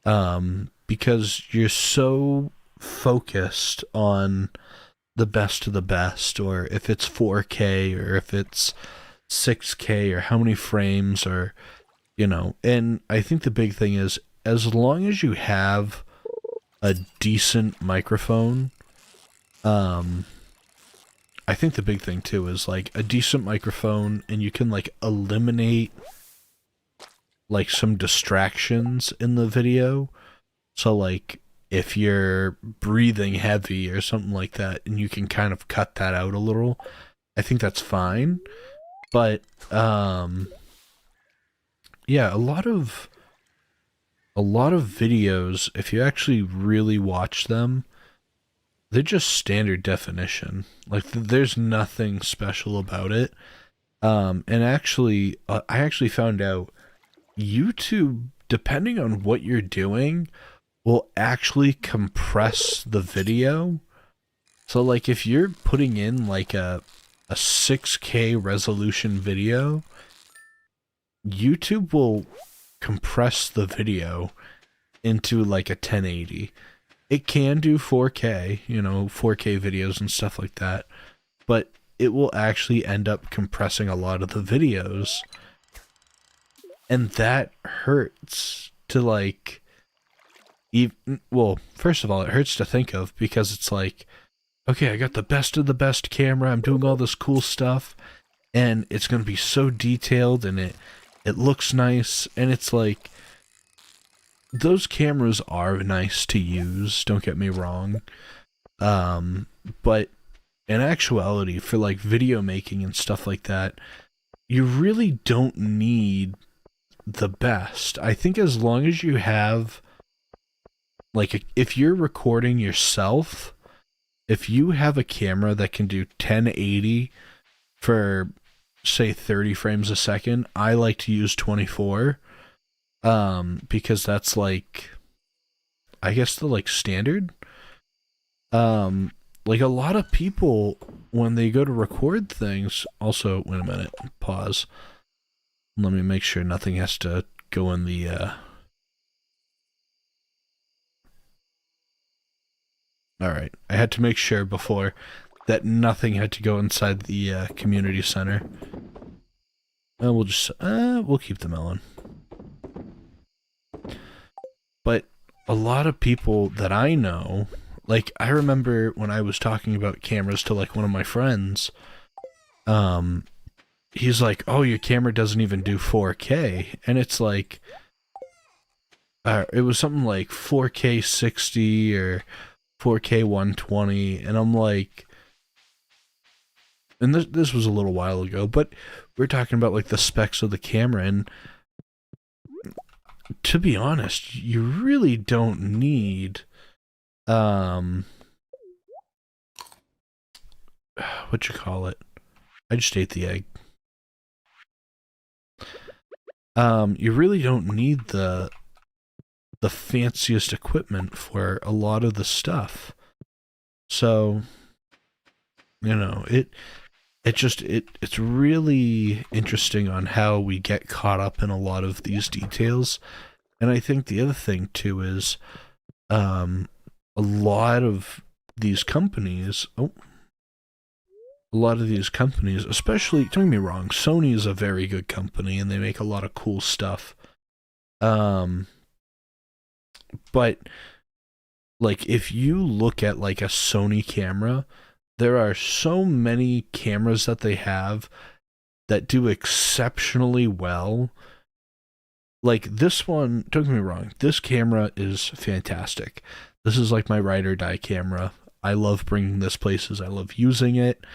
because you're so focused on the best of the best, or if it's 4K, or if it's 6K, or how many frames, or, and I think the big thing is, as long as you have a decent microphone, I think the big thing too is like a decent microphone, and you can like eliminate like some distractions in the video. So like if you're breathing heavy or something like that, and you can kind of cut that out a little, I think that's fine. But yeah, a lot of videos, if you actually really watch them, they're just standard definition. Like, there's nothing special about it. And actually, I actually found out YouTube, depending on what you're doing, will actually compress the video. So, like, if you're putting in, like, a 6K resolution video, YouTube will compress the video into, like, a 1080. It can do 4K, 4K videos and stuff like that, but it will actually end up compressing a lot of the videos, and that hurts to, like, Well, first of all, it hurts to think of because it's like, okay, I got the best of the best camera. I'm doing all this cool stuff, and it's going to be so detailed, and it looks nice, and it's like those cameras are nice to use. Don't get me wrong, but in actuality, for like video making and stuff like that, you really don't need the best. I think as long as you have, like, if you're recording yourself, if you have a camera that can do 1080 for, say, 30 frames a second, I like to use 24, because that's like, I guess the like standard. Like a lot of people when they go to record things. Also, wait a minute, pause. Let me make sure nothing has to go in the. All right, I had to make sure before that nothing had to go inside the community center. We'll just we'll keep the melon. But a lot of people that I know, like I remember when I was talking about cameras to like one of my friends, he's like, "Oh, your camera doesn't even do 4K," and it's like, it was something like 4K 60 or 4K 120, and I'm like, and this was a little while ago, but we're talking about like the specs of the camera, and to be honest, you really don't need what you call it? I just ate the egg. You really don't need the fanciest equipment for a lot of the stuff. So, you know, it's really interesting on how we get caught up in a lot of these details. And I think the other thing too is a lot of these companies, especially, don't get me wrong, Sony is a very good company and they make a lot of cool stuff. But like if you look at like a Sony camera, there are so many cameras that they have that do exceptionally well. Like this one, don't get me wrong, this camera is fantastic. This is like my ride or die camera. I love bringing this places. I love using it.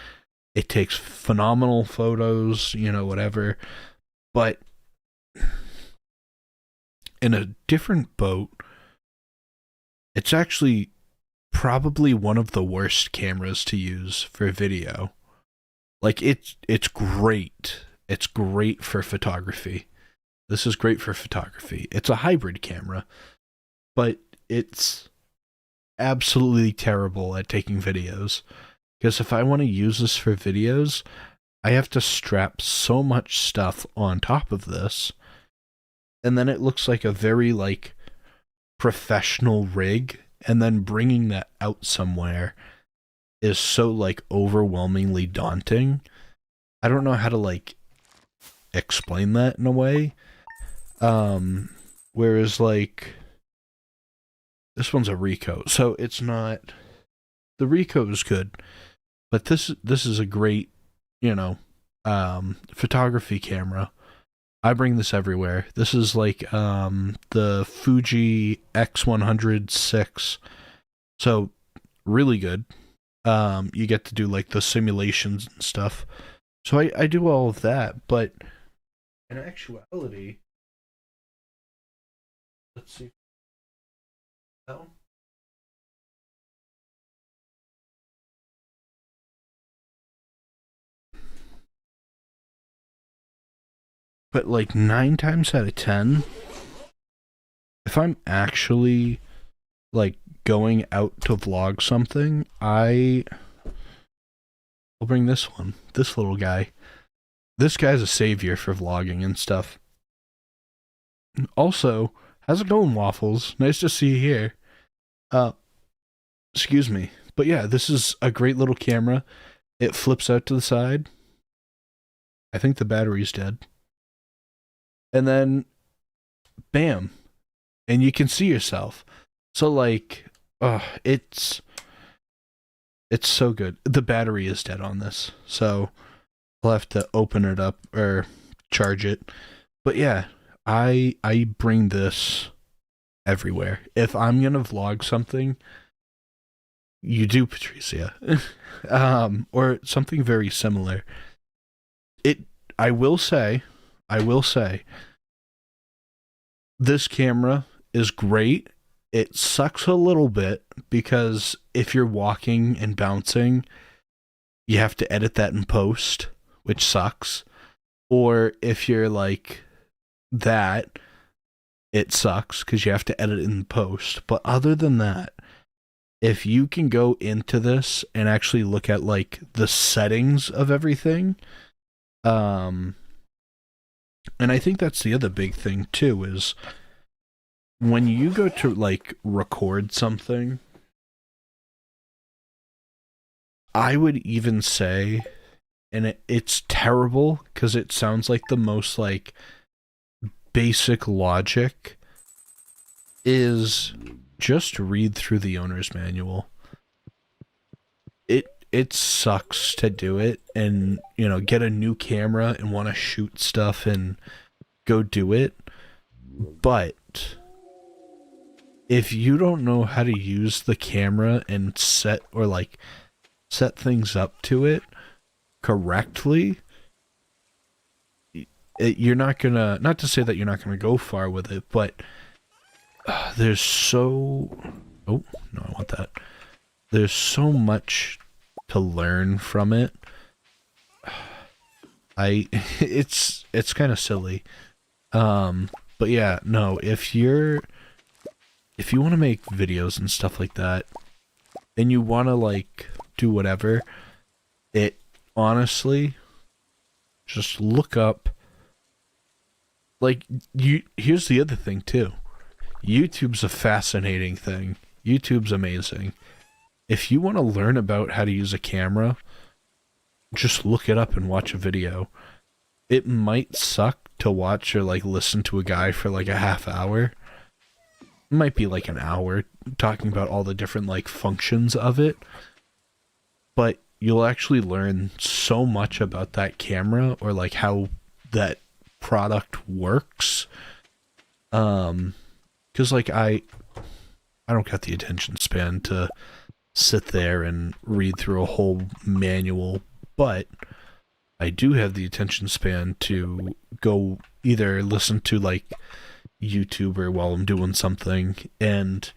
It takes phenomenal photos, you know, whatever. But in a different boat, it's actually probably one of the worst cameras to use for video. Like it's great. It's great for photography. This is great for photography. It's a hybrid camera, but it's absolutely terrible at taking videos. Because if I want to use this for videos, I have to strap so much stuff on top of this, and then it looks like a very like professional rig, and then bringing that out somewhere is so like overwhelmingly daunting. I don't know how to like explain that in a way. Whereas like this one's a Ricoh, so it's not, the Ricoh is good, but this is a great, you know, photography camera. I bring this everywhere. This is like the Fuji X100 so really good. You get to do like the simulations and stuff. So I do all of that, but in actuality, let's see. That one? But like 9 times out of 10, if I'm actually like going out to vlog something, I'll bring this one, this little guy. This guy's a savior for vlogging and stuff. Also, how's it going, Waffles? Nice to see you here. Uh, excuse me. But yeah, this is a great little camera. It flips out to the side. I think the battery's dead. And then, bam. And you can see yourself. So like, it's so good. The battery is dead on this, so I'll have to open it up or charge it. But yeah, I bring this everywhere. If I'm gonna vlog something, you do, Patricia, or something very similar. It. I will say, I will say, this camera is great. It sucks a little bit because if you're walking and bouncing, you have to edit that in post, which sucks. Or if you're like that, it sucks because you have to edit in post. But other than that, if you can go into this and actually look at like the settings of everything, um, and I think that's the other big thing too is when you go to like record something, I would even say, and it's terrible because it sounds like the most like basic logic, is just read through the owner's manual. It sucks to do it and, you know, get a new camera and want to shoot stuff and go do it. But if you don't know how to use the camera and set things up to it correctly, you're not gonna, not to say that you're not gonna go far with it, but there's so, oh no, I want that. There's so much to learn from it. It's kind of silly. But yeah, no, if you want to make videos and stuff like that, and you want to like do whatever, it honestly, just look up, like, here's the other thing too. YouTube's a fascinating thing. YouTube's amazing. If you want to learn about how to use a camera, just look it up and watch a video. It might suck to watch or like listen to a guy for like a half hour. It might be like an hour talking about all the different like functions of it. But you'll actually learn so much about that camera or like how that product works. 'Cause like I don't got the attention span to sit there and read through a whole manual, but I do have the attention span to go either listen to like YouTuber while I'm doing something and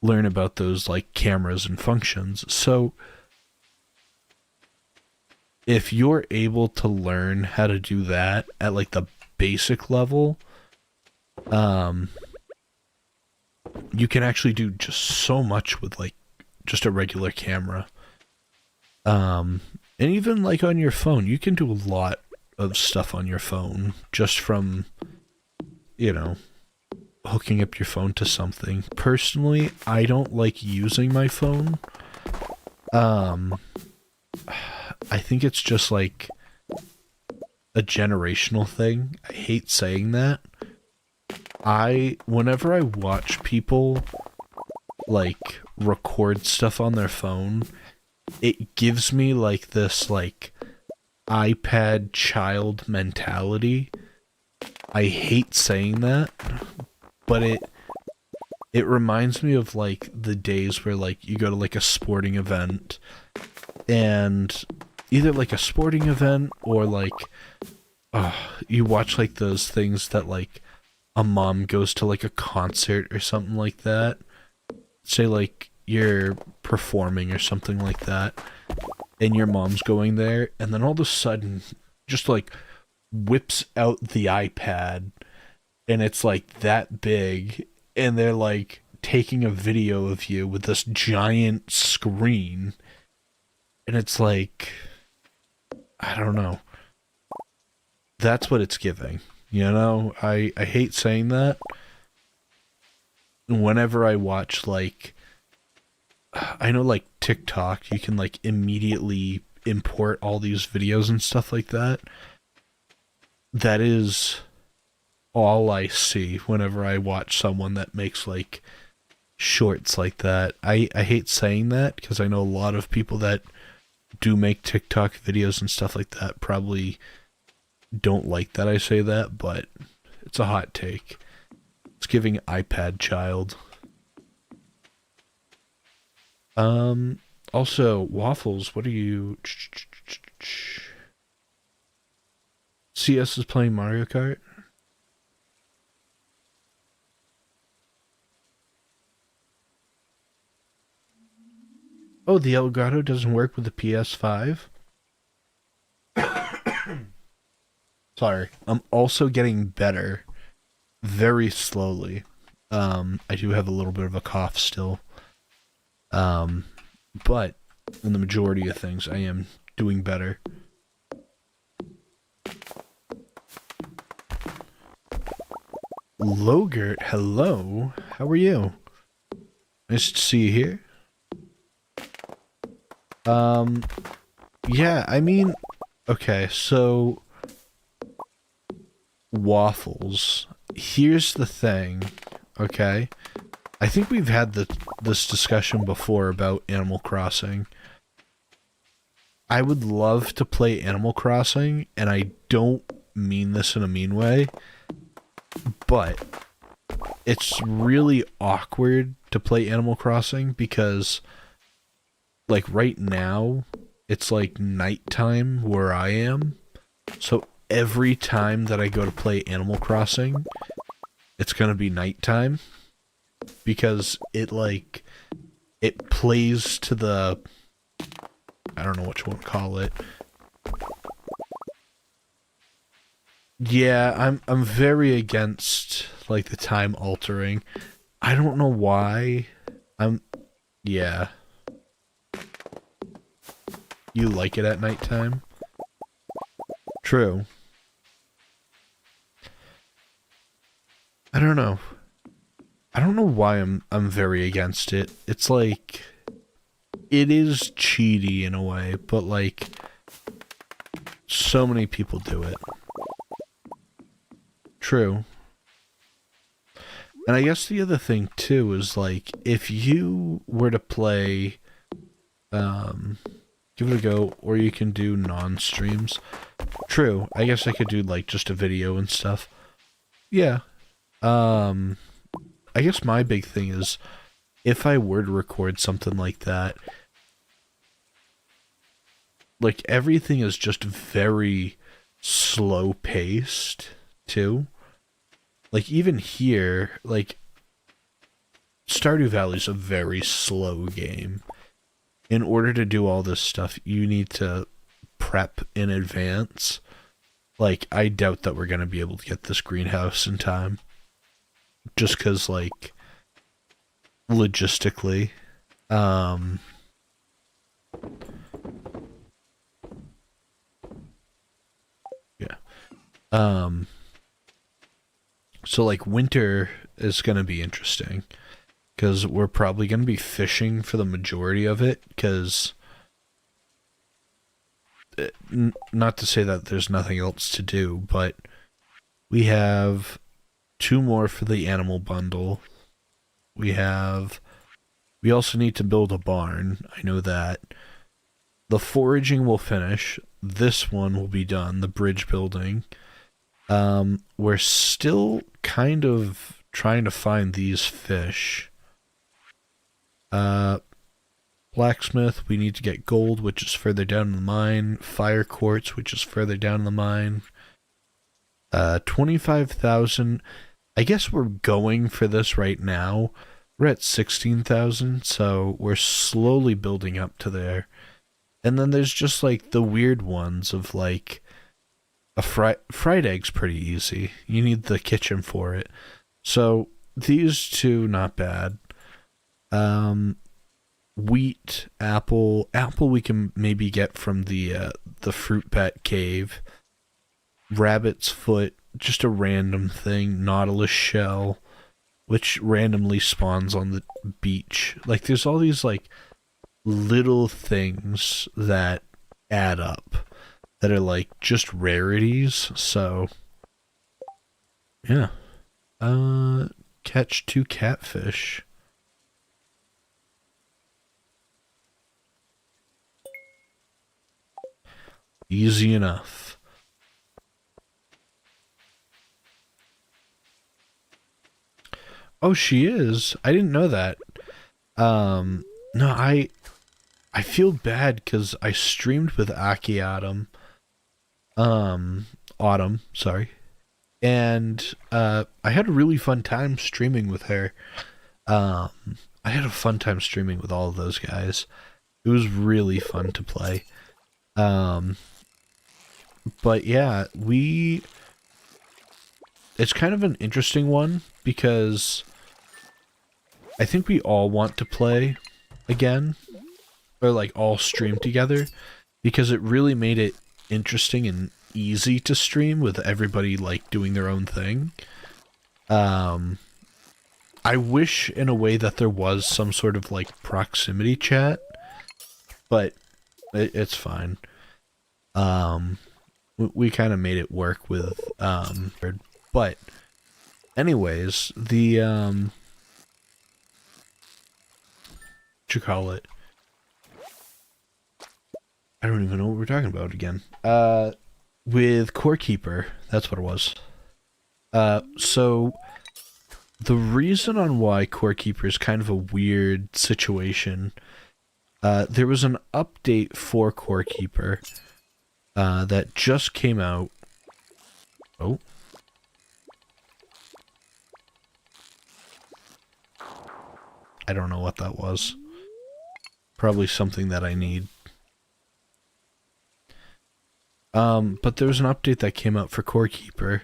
learn about those like cameras and functions. So if you're able to learn how to do that at like the basic level, you can actually do just so much with like just a regular camera. And even like on your phone, you can do a lot of stuff on your phone just from, you know, hooking up your phone to something. Personally, I don't like using my phone. I think it's just like a generational thing. I hate saying that. Whenever I watch people like record stuff on their phone, it gives me like this like iPad child mentality. I hate saying that, but it reminds me of like the days where like you go to like a sporting event, and either like a sporting event or like you watch like those things that like a mom goes to like a concert or something like that. Say like you're performing or something like that, and your mom's going there, and then all of a sudden just like whips out the iPad, and it's like that big, and they're like taking a video of you with this giant screen, and it's like, I don't know. That's what it's giving. You know, I hate saying that. Whenever I watch, like, I know, like, TikTok, you can, like, immediately import all these videos and stuff like that. That is all I see whenever I watch someone that makes, like, shorts like that. I hate saying that because I know a lot of people that do make TikTok videos and stuff like that probably don't like that I say that, but it's a hot take. It's giving iPad child. Also, Waffles, what are you... CS is playing Mario Kart? Oh, the Elgato doesn't work with the PS5? Sorry. I'm also getting better very slowly. I do have a little bit of a cough still. But in the majority of things, I am doing better. Logert, hello. How are you? Nice to see you here. Yeah, I mean, okay, so Waffles. Here's the thing, okay? I think we've had this discussion before about Animal Crossing. I would love to play Animal Crossing, and I don't mean this in a mean way, but it's really awkward to play Animal Crossing because, like, right now, it's like nighttime where I am. So every time that I go to play Animal Crossing, it's gonna be nighttime. Because it plays to the... I don't know what you want to call it. Yeah, I'm very against, like, the time altering. I don't know why. Yeah. You like it at nighttime? True. I don't know. I don't know why I'm very against it. It's like... It is cheaty in a way, but, like... So many people do it. True. And I guess the other thing, too, is, like, if you were to play... give it a go, or you can do non-streams. True. I guess I could do, like, just a video and stuff. Yeah. I guess my big thing is, if I were to record something like that, like, everything is just very slow-paced, too. Like, even here, like, Stardew Valley's a very slow game. In order to do all this stuff, you need to prep in advance. Like, I doubt that we're going to be able to get this greenhouse in time. Just because, like, logistically, yeah. So, like, winter is going to be interesting. Because we're probably going to be fishing for the majority of it. Because, not to say that there's nothing else to do, but we have 2 more for the animal bundle. We also need to build a barn. I know that. The foraging will finish. This one will be done. The bridge building. We're still kind of trying to find these fish. Blacksmith, we need to get gold, which is further down in the mine. Fire quartz, which is further down in the mine. 25,000. I guess we're going for this right now. We're at 16,000, so we're slowly building up to there. And then there's just, like, the weird ones of, like, a fried egg's pretty easy. You need the kitchen for it. So, these 2, not bad. Wheat, apple we can maybe get from the fruit bat cave. Rabbit's foot, just a random thing. Nautilus shell, which randomly spawns on the beach. Like, there's all these, like, little things that add up that are, like, just rarities. So, yeah. Catch 2 catfish. Easy enough. Oh, she is? I didn't know that. No, I feel bad because I streamed with Aki Autumn, sorry. And, I had a really fun time streaming with her. I had a fun time streaming with all of those guys. It was really fun to play. But yeah, it's kind of an interesting one because I think we all want to play again, or like all stream together, because it really made it interesting and easy to stream with everybody like doing their own thing. I wish in a way that there was some sort of like proximity chat, but it's fine. We kind of made it work with, but anyways, the, what you call it? I don't even know what we're talking about again. With Core Keeper, that's what it was. So the reason on why Core Keeper is kind of a weird situation, there was an update for Core Keeper, that just came out. Oh. I don't know what that was. Probably something that I need. But there was an update that came out for Core Keeper.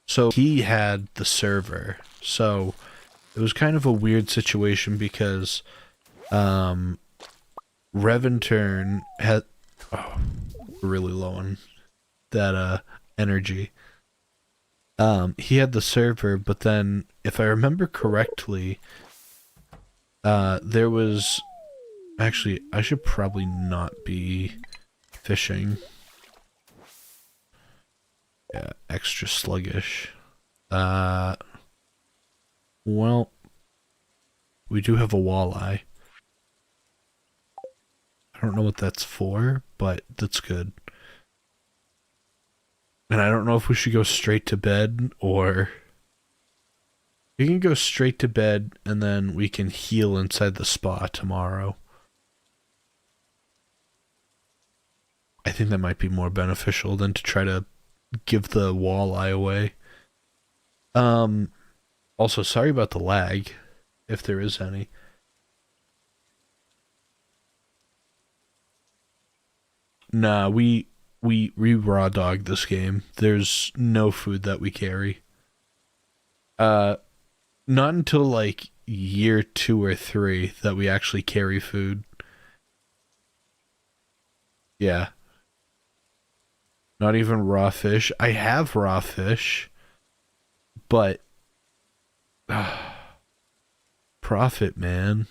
So he had the server. So it was kind of a weird situation because Reventern had really low on that energy. He had the server, but then if I remember correctly, there was actually I should probably not be fishing. Yeah, extra sluggish. Well, we do have a walleye. I don't know what that's for, but that's good. And I don't know if we should go straight to bed or... We can go straight to bed and then we can heal inside the spa tomorrow. I think that might be more beneficial than to try to give the walleye away. Also, sorry about the lag, if there is any. Nah, we raw dog this game. There's no food that we carry. Not until like year 2 or 3 that we actually carry food. Yeah. Not even raw fish. I have raw fish, but profit, man.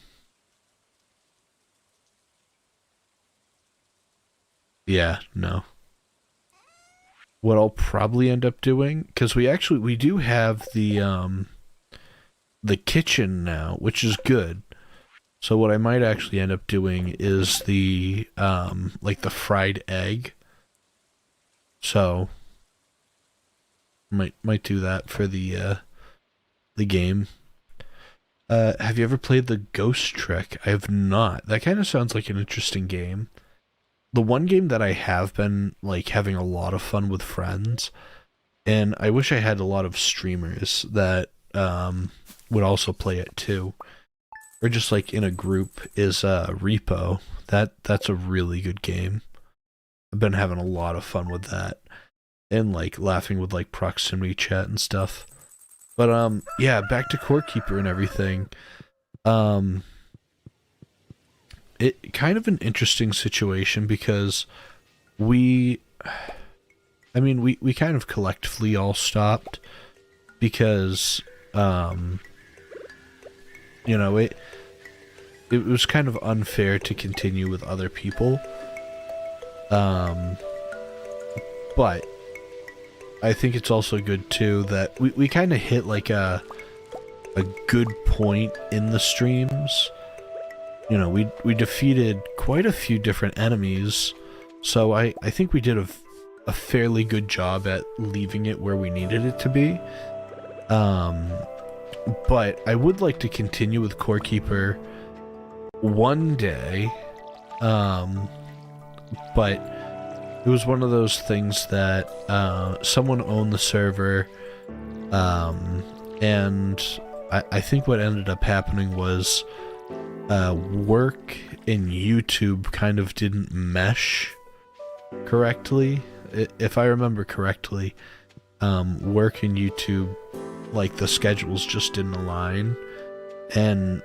Yeah, no. What I'll probably end up doing, because we do have the kitchen now, which is good. So what I might actually end up doing is the like the fried egg. So might do that for the game. Have you ever played the Ghost Trick? I have not. That kind of sounds like an interesting game. The one game that I have been like having a lot of fun with friends, and I wish I had a lot of streamers that would also play it too, or just like in a group, is Repo. That's a really good game. I've been having a lot of fun with that, and like laughing with like proximity chat and stuff. But yeah, back to Core Keeper and everything. It kind of an interesting situation because we kind of collectively all stopped because you know, it was kind of unfair to continue with other people. But I think it's also good too that we kind of hit like a good point in the streams. You know, we defeated quite a few different enemies. So I think we did a fairly good job at leaving it where we needed it to be. But I would like to continue with Core Keeper one day. But it was one of those things that someone owned the server, and I think what ended up happening was work and YouTube kind of didn't mesh correctly. If I remember correctly, work and YouTube, like, the schedules just didn't align. And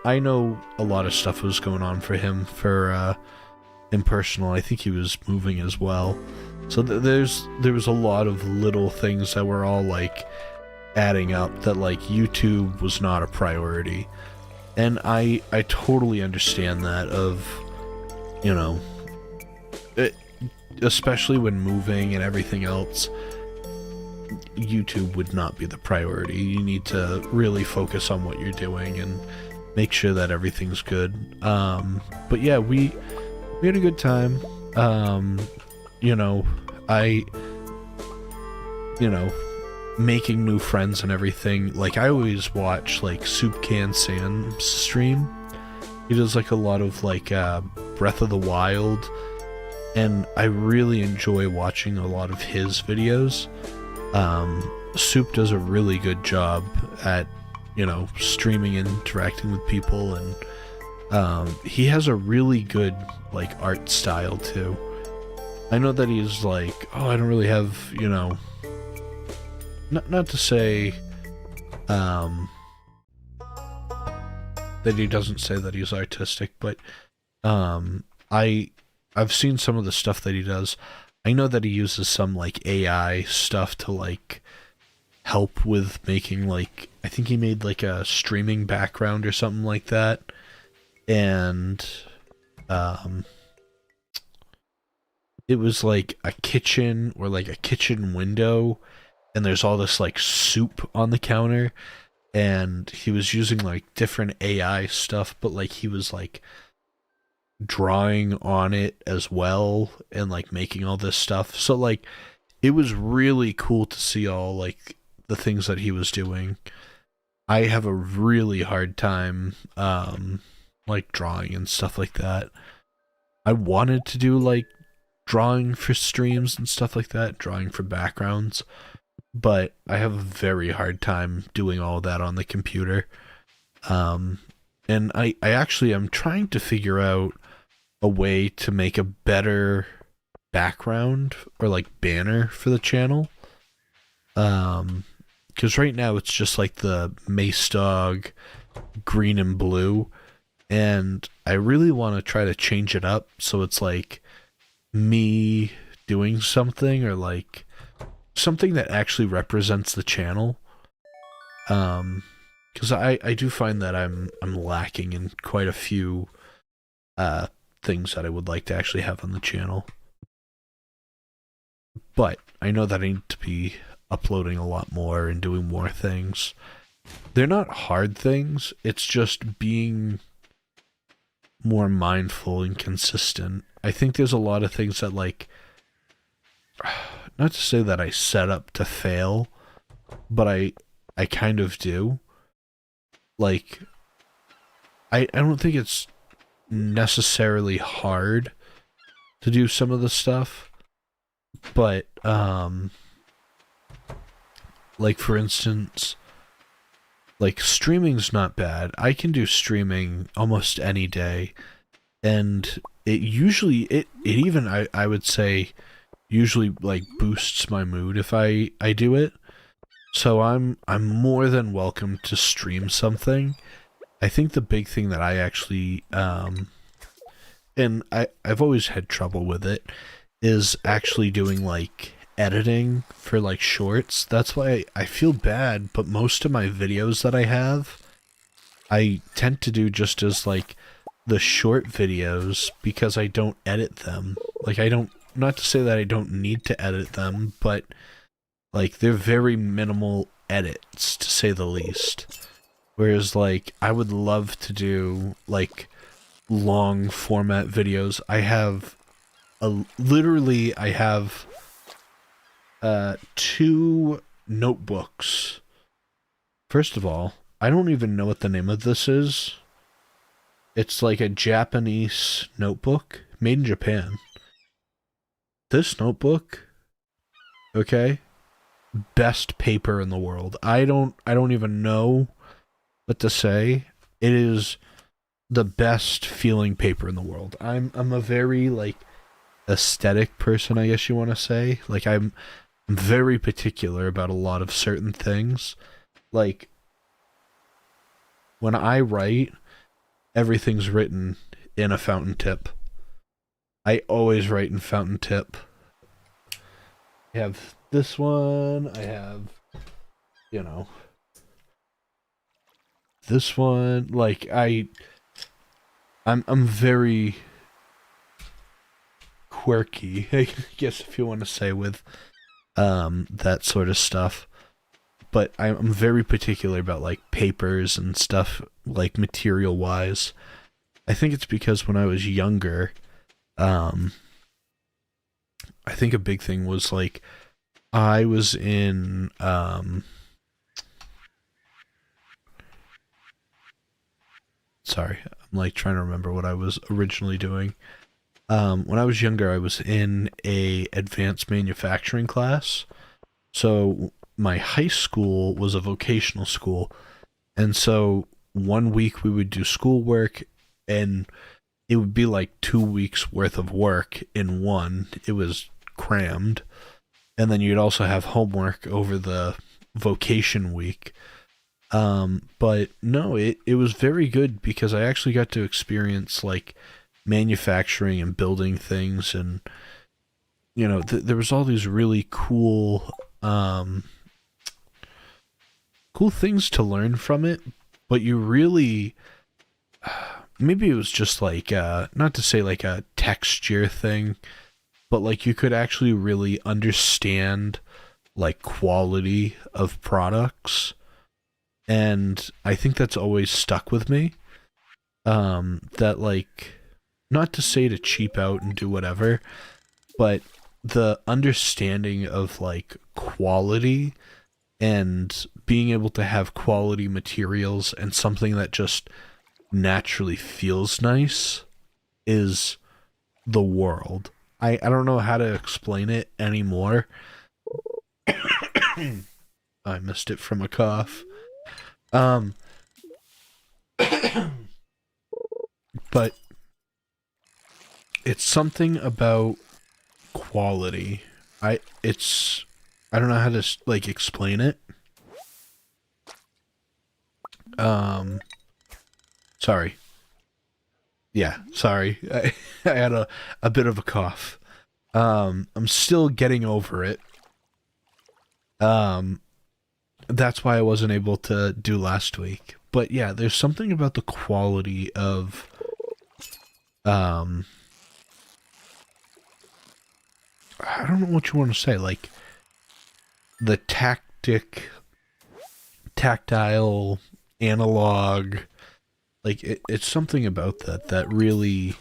I know a lot of stuff was going on for him for impersonal. I think he was moving as well. So there was a lot of little things that were all like adding up that, like, YouTube was not a priority. And I totally understand that, of, you know, especially when moving and everything else, YouTube would not be the priority. You need to really focus on what you're doing and make sure that everything's good. But yeah, we had a good time. You know, making new friends and everything. Like, I always watch, like, Soup Can Sam's stream. He does, like, a lot of, like, Breath of the Wild, and I really enjoy watching a lot of his videos. Soup does a really good job at, you know, streaming and interacting with people, and he has a really good, like, art style too. I know that he's like, oh, I don't really have, you know, not to say that he doesn't say that he's artistic, but I've seen some of the stuff that he does. I know that he uses some, like, AI stuff to, like, help with making, like, I think he made, like, a streaming background or something like that. And it was like a kitchen, or like a kitchen window, and there's all this, like, soup on the counter, and he was using, like, different AI stuff, but, like, he was, like, drawing on it as well, and, like, making all this stuff. So, like, it was really cool to see all, like, the things that he was doing. I have a really hard time like, drawing and stuff like that. I wanted to do, like, drawing for streams and stuff like that, drawing for backgrounds, but I have a very hard time doing all that on the computer. And I actually am trying to figure out a way to make a better background, or, like, banner for the channel. Because right now it's just, like, the Mace Dog green and blue, and I really want to try to change it up so it's, like, me doing something, or, like, something that actually represents the channel. Because I do find that I'm lacking in quite a few things that I would like to actually have on the channel. But I know that I need to be uploading a lot more and doing more things. They're not hard things, it's just being more mindful and consistent. I think there's a lot of things that, like, not to say that I set up to fail, but I kind of do. Like, I don't think it's necessarily hard to do some of the stuff, but like, for instance, like, streaming's not bad. I can do streaming almost any day, and it usually, I would say, usually, like, boosts my mood if I do it. So I'm more than welcome to stream something. I think the big thing that I actually and I've always had trouble with it, is actually doing, like, editing for, like, shorts. That's why I feel bad, but most of my videos that I have, I tend to do just as, like, the short videos, because I don't edit them. Like, I don't, not to say that I don't need to edit them, but, like, they're very minimal edits, to say the least. Whereas, like, I would love to do, like, long format videos. I have literally I have two notebooks. First of all, I don't even know what the name of this is. It's like a Japanese notebook made in Japan. This notebook, okay, best paper in the world. I don't even know what to say. It is the best feeling paper in the world. I'm a very like aesthetic person, I guess you want to say. Like I'm very particular about a lot of certain things. Like when I write, everything's written in a fountain tip. I always write in fountain tip. I have this one. I have, you know, this one. Like I'm very quirky, I guess if you want to say, with that sort of stuff. But I'm very particular about like papers and stuff, like material wise. I think it's because when I was younger, um, I think a big thing was like I was in sorry, I'm like trying to remember what I was originally doing. When I was younger, I was in a advanced manufacturing class. So my high school was a vocational school, and so one week we would do schoolwork, and it would be like 2 weeks worth of work in one. It was crammed, and then you'd also have homework over the vocation week. But no, it was very good because I actually got to experience like manufacturing and building things, and there was all these really cool things to learn from it. But you really, maybe it was just like not to say like a texture thing, but like you could actually really understand like quality of products, and I think that's always stuck with me. That like, not to say to cheap out and do whatever, but the understanding of like quality and being able to have quality materials and something that just naturally feels nice is the world. I don't know how to explain it anymore. I missed it from a cough. Um, but it's something about quality. I don't know how to like explain it. Sorry. Yeah, sorry. I had a bit of a cough. I'm still getting over it. Um, that's why I wasn't able to do last week. But yeah, there's something about the quality of um I don't know what you want to say, like the tactile, analog, like it's something about that really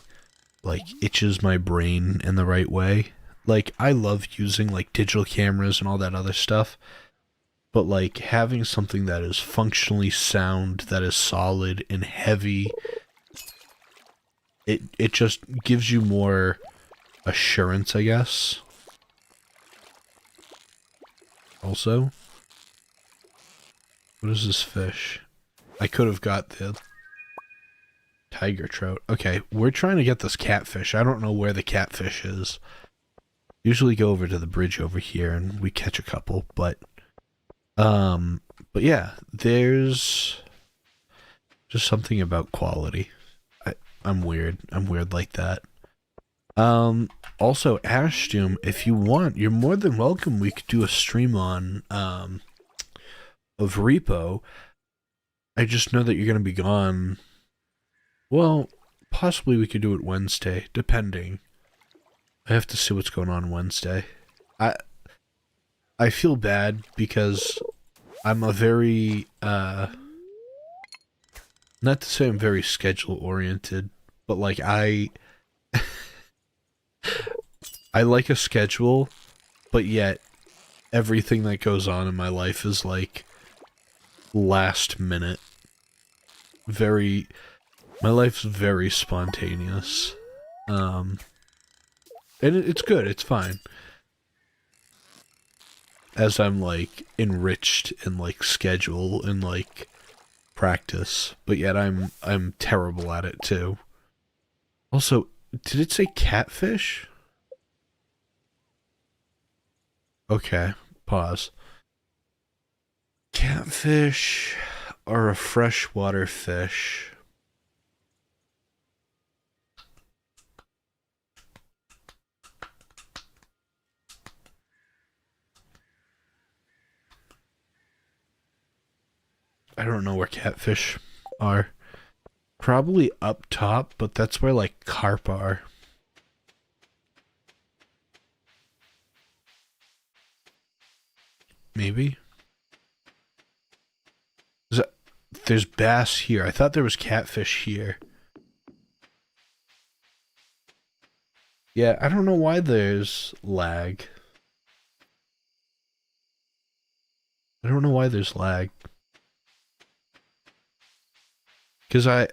like itches my brain in the right way. Like I love using like digital cameras and all that other stuff, but like having something that is functionally sound, that is solid and heavy, it just gives you more assurance, I guess. Also, what is this fish? I could have got the tiger trout. Okay, we're trying to get this catfish. I don't know where the catfish is. Usually go over to the bridge over here and we catch a couple, but yeah, there's just something about quality. I'm weird. I'm weird like that. Also, Ashdoom, if you want, you're more than welcome. We could do a stream on, of Repo. I just know that you're going to be gone. Well, possibly we could do it Wednesday, depending. I have to see what's going on Wednesday. I feel bad because I'm a very, not to say I'm very schedule oriented, but like I like a schedule, but yet everything that goes on in my life is like last minute. My life's very spontaneous. And it's good, it's fine. As I'm like enriched in like schedule and like practice, but yet I'm terrible at it too. Also, did it say catfish? Okay, pause. Catfish are a freshwater fish. I don't know where catfish are. Probably up top, but that's where like carp are. Maybe? There's bass here. I thought there was catfish here. Yeah, I don't know why there's lag. I don't know why there's lag. Because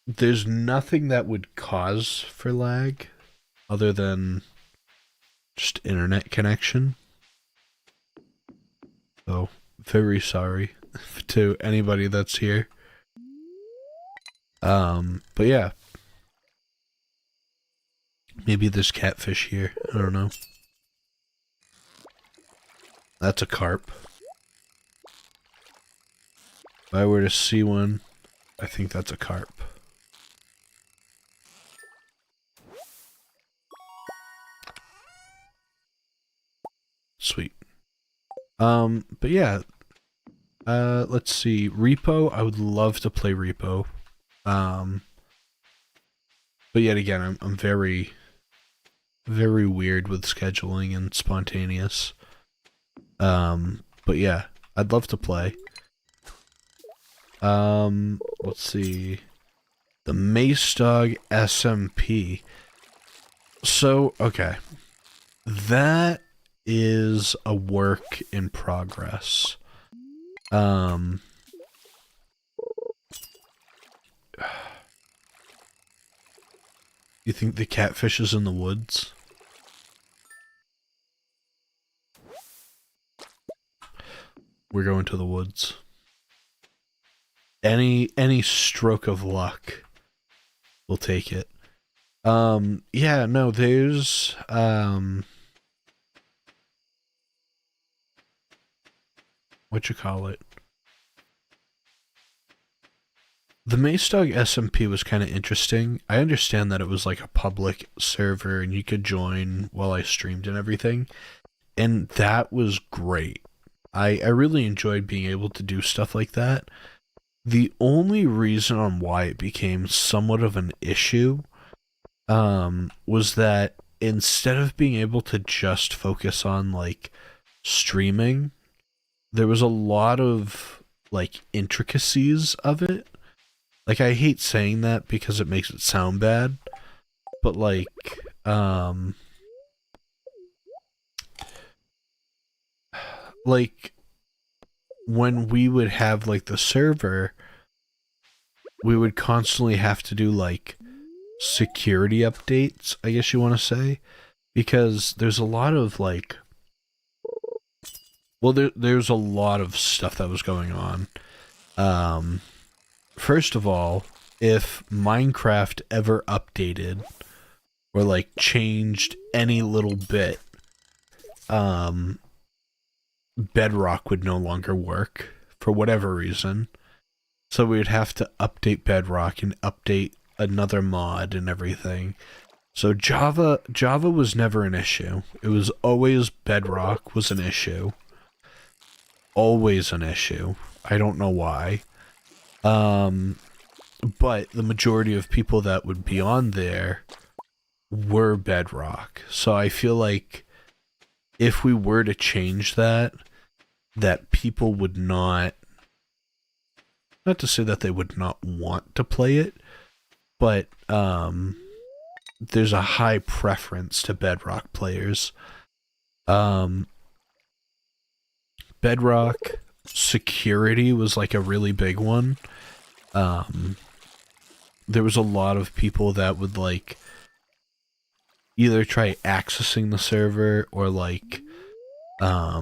there's nothing that would cause for lag other than just internet connection. So, very sorry to anybody that's here. But yeah. Maybe there's catfish here. I don't know. That's a carp. If I were to see one, I think that's a carp. Sweet. But yeah. Let's see. Repo, I would love to play Repo. But yet again, I'm very, very weird with scheduling and spontaneous. But yeah, I'd love to play. Let's see. The Mace Dog SMP. So, okay. That is a work in progress. You think the catfish is in the woods? We're going to the woods. Any stroke of luck, we'll take it. Yeah, no, there's, what you call it? The Mace Dog SMP was kind of interesting. I understand that it was like a public server and you could join while I streamed and everything. And that was great. I really enjoyed being able to do stuff like that. The only reason on why it became somewhat of an issue was that instead of being able to just focus on like streaming, there was a lot of like intricacies of it. Like, I hate saying that because it makes it sound bad, but like, like when we would have like the server, we would constantly have to do like security updates, I guess you want to say, because there's a lot of like, well, there's a lot of stuff that was going on. First of all, if Minecraft ever updated or like changed any little bit, Bedrock would no longer work for whatever reason. So we would have to update Bedrock and update another mod and everything. So Java was never an issue. It was always Bedrock was an issue. Always an issue. I don't know why. But the majority of people that would be on there were Bedrock. So I feel like if we were to change that people would not to say that they would not want to play it, but there's a high preference to Bedrock players. Um, Bedrock security was like a really big one. There was a lot of people that would like either try accessing the server or like I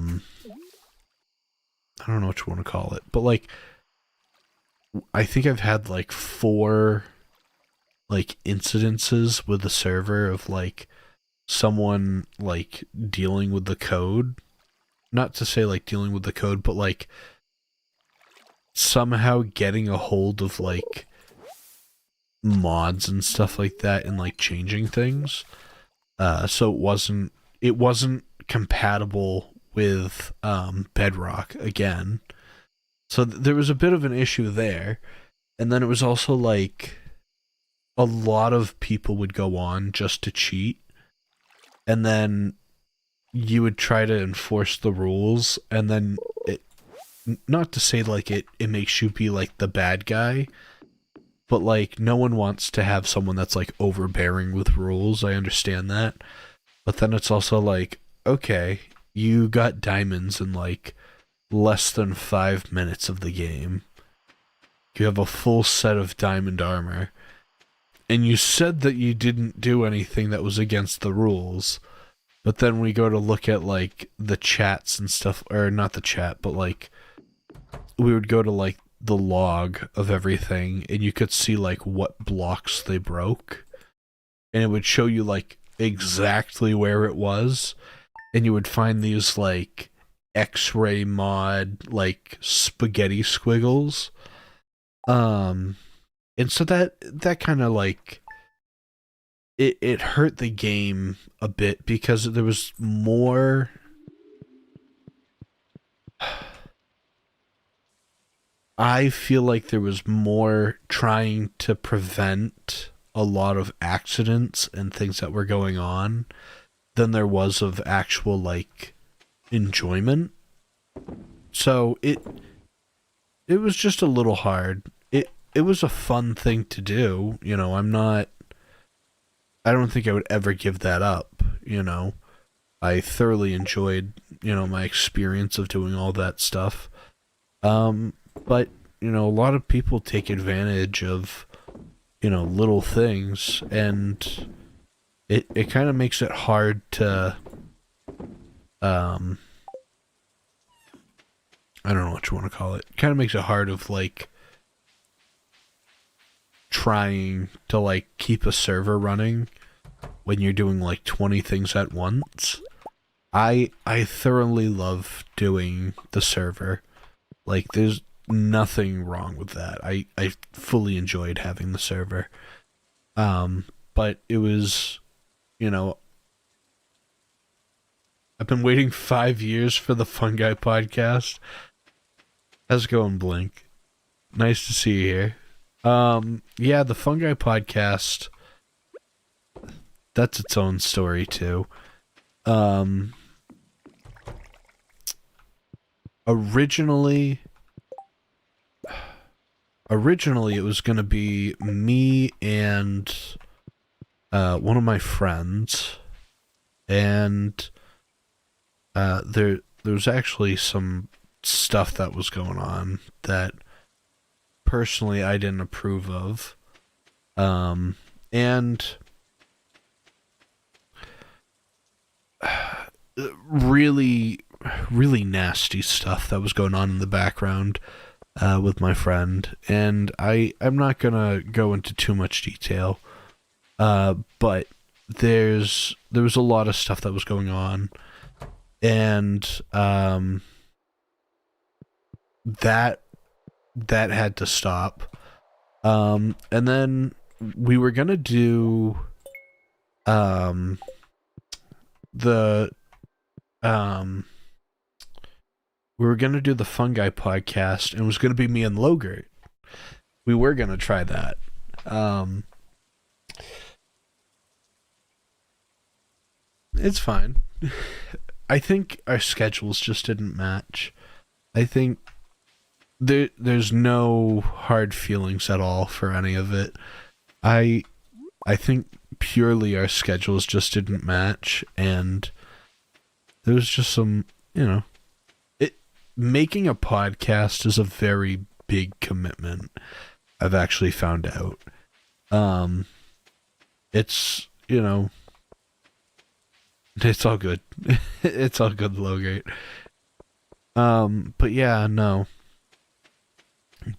don't know what you want to call it, but like I think I've had like 4 like incidences with the server of like someone like dealing with the code. Not to say like dealing with the code, but like somehow getting a hold of like mods and stuff like that and like changing things. So it wasn't compatible with Bedrock again. So there was a bit of an issue there. And then it was also like a lot of people would go on just to cheat. And then you would try to enforce the rules, and then it, not to say like it makes you be like the bad guy, but like no one wants to have someone that's like overbearing with rules. I understand that. But then it's also like, okay, you got diamonds in like less than 5 minutes of the game. You have a full set of diamond armor. And you said that you didn't do anything that was against the rules. But then we go to look at like the chats and stuff, or not the chat, but like we would go to like the log of everything, and you could see like what blocks they broke. And it would show you like exactly where it was. And you would find these like X-ray mod like spaghetti squiggles. And so that kind of like it hurt the game a bit because there was more. I feel like there was more trying to prevent a lot of accidents and things that were going on than there was of actual like enjoyment. So it was just a little hard. It was a fun thing to do, you know. I don't think I would ever give that up, you know. I thoroughly enjoyed, you know, my experience of doing all that stuff. But, you know, a lot of people take advantage of, you know, little things, and it kind of makes it hard to, I don't know what you want to call it. Kind of makes it hard of, like, trying to, like, keep a server running when you're doing, like, 20 things at once. I thoroughly love doing the server. Like, there's nothing wrong with that. I fully enjoyed having the server. But it was, you know, I've been waiting 5 years for the Fungi podcast. How's it going, Blink? Nice to see you here. Yeah, the Fungi podcast, that's its own story too. Originally it was going to be me and one of my friends, and there was actually some stuff that was going on that personally I didn't approve of, and really nasty stuff that was going on in the background with my friend, and I'm not gonna go into too much detail, but there was a lot of stuff that was going on, and that had to stop, and then we were gonna do the we were gonna do the Fungi podcast, and it was gonna be me and Logert. We were gonna try that. It's fine. I think our schedules just didn't match. I think there's no hard feelings at all for any of it. I think purely our schedules just didn't match, and there was just some, you know, it making a podcast is a very big commitment. I've actually found out. It's, you know, it's all good. It's all good, Logate. But yeah, no.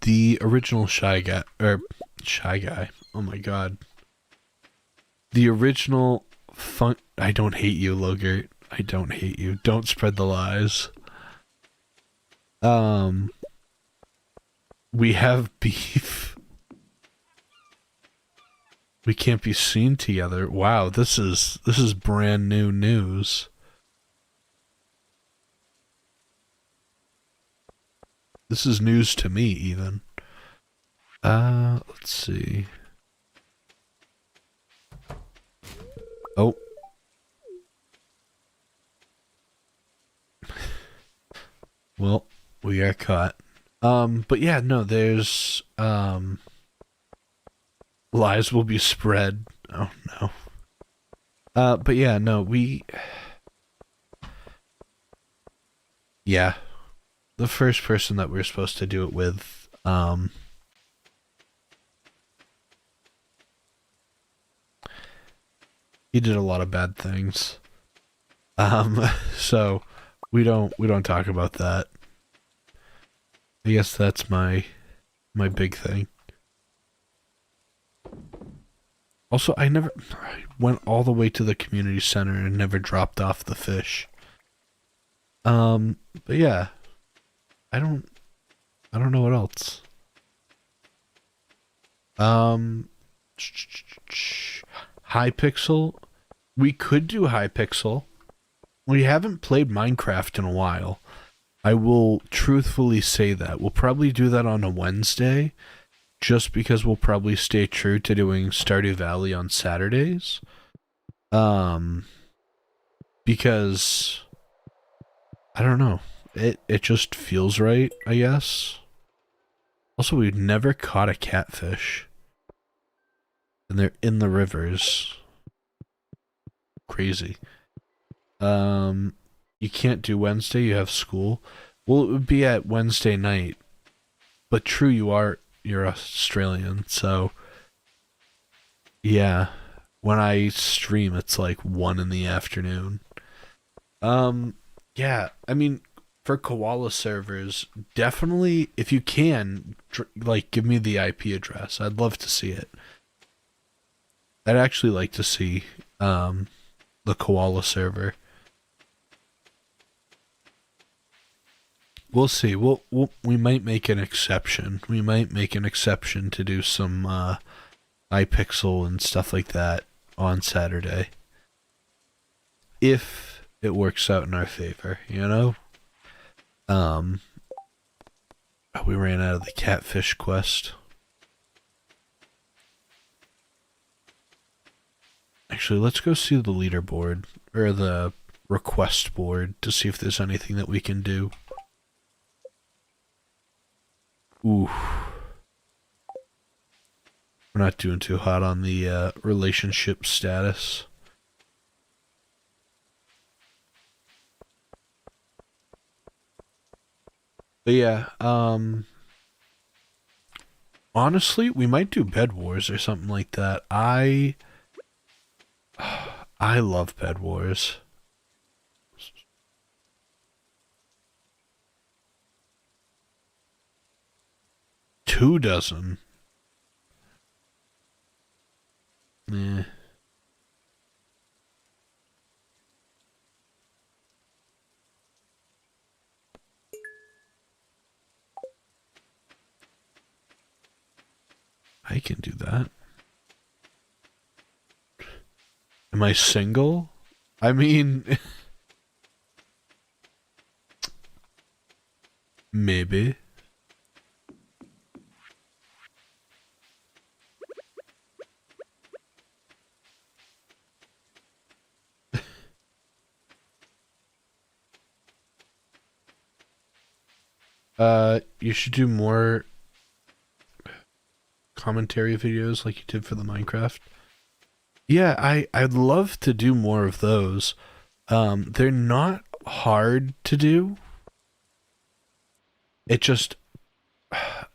The original Shy Guy. Oh my god. The original I don't hate you, Logate. I don't hate you. Don't spread the lies. We have beef. We can't be seen together. Wow, this is brand new news. This is news to me, even. Let's see. Oh. Well, we got caught. But yeah, no, there's, lies will be spread. Oh, no. But yeah, no, yeah. The first person that we were supposed to do it with, he did a lot of bad things. So we don't talk about that. I guess that's my big thing. Also, I went all the way to the community center and never dropped off the fish. But yeah, I don't know what else. Hypixel. We could do Hypixel. We haven't played Minecraft in a while. I will truthfully say that. We'll probably do that on a Wednesday, just because we'll probably stay true to doing Stardew Valley on Saturdays. Because I don't know. It just feels right, I guess. Also, we've never caught a catfish. And they're in the rivers. Crazy. You can't do Wednesday, you have school. Well, it would be at Wednesday night. But true, you're Australian, so yeah. When I stream, it's like 1 in the afternoon. Yeah, I mean, for koala servers, definitely, if you can, like, give me the IP address. I'd love to see it. I'd actually like to see, the koala server. We'll see. We might make an exception. We might make an exception to do some, iPixel and stuff like that on Saturday. If it works out in our favor, you know? We ran out of the catfish quest. Actually, let's go see the leaderboard, or the request board, to see if there's anything that we can do. Ooh. We're not doing too hot on the relationship status. But yeah, honestly, we might do Bed Wars or something like that. I love Bed Wars. Two dozen. Eh. I can do that. Am I single? I mean, maybe. You should do more commentary videos like you did for the Minecraft. Yeah, I'd love to do more of those. They're not hard to do. It just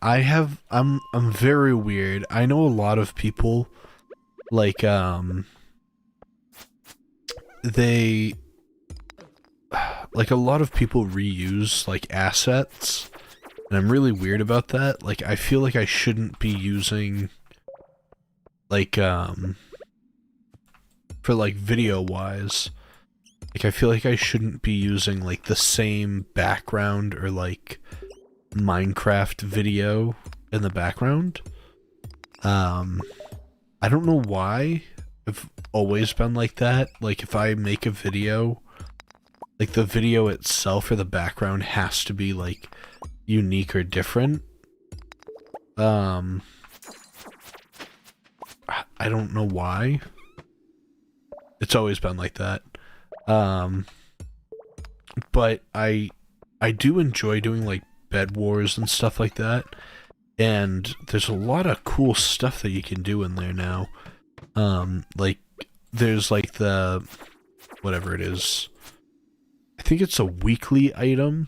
I'm very weird. I know a lot of people like they like a lot of people reuse like assets, and I'm really weird about that. Like I feel like I shouldn't be using like for like video wise. Like I feel like I shouldn't be using like the same background or like Minecraft video in the background. Um I don't know why. I've always been like that. Like if I make a video, like the video itself or the background has to be like unique or different. Um I don't know why. It's always been like that. Um but I do enjoy doing like bed wars and stuff like that. And there's a lot of cool stuff that you can do in there now. Like there's like the whatever it is. I think it's a weekly item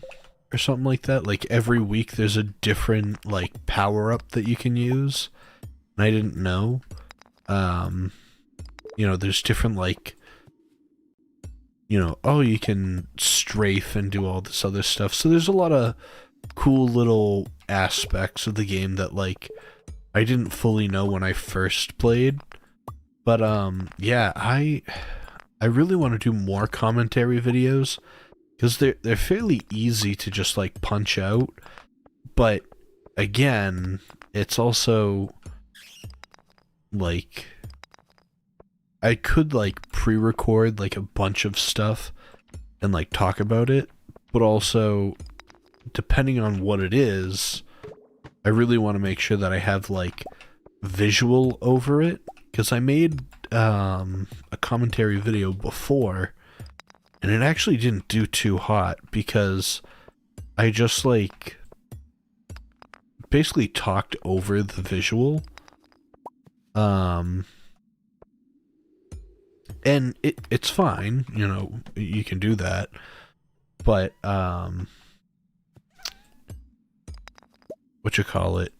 or something like that. Like every week there's a different like power up that you can use. And I didn't know. Um, there's different like oh, you can strafe and do all this other stuff. So there's a lot of cool little aspects of the game that like I didn't fully know when I first played. But yeah, I really want to do more commentary videos because they're fairly easy to just like punch out. But again, it's also like I could like pre-record like a bunch of stuff and like talk about it, but also depending on what it is, I really want to make sure that I have like visual over it because I made a commentary video before and it actually didn't do too hot because I just like basically talked over the visual. And it's fine, you can do that. But what you call it?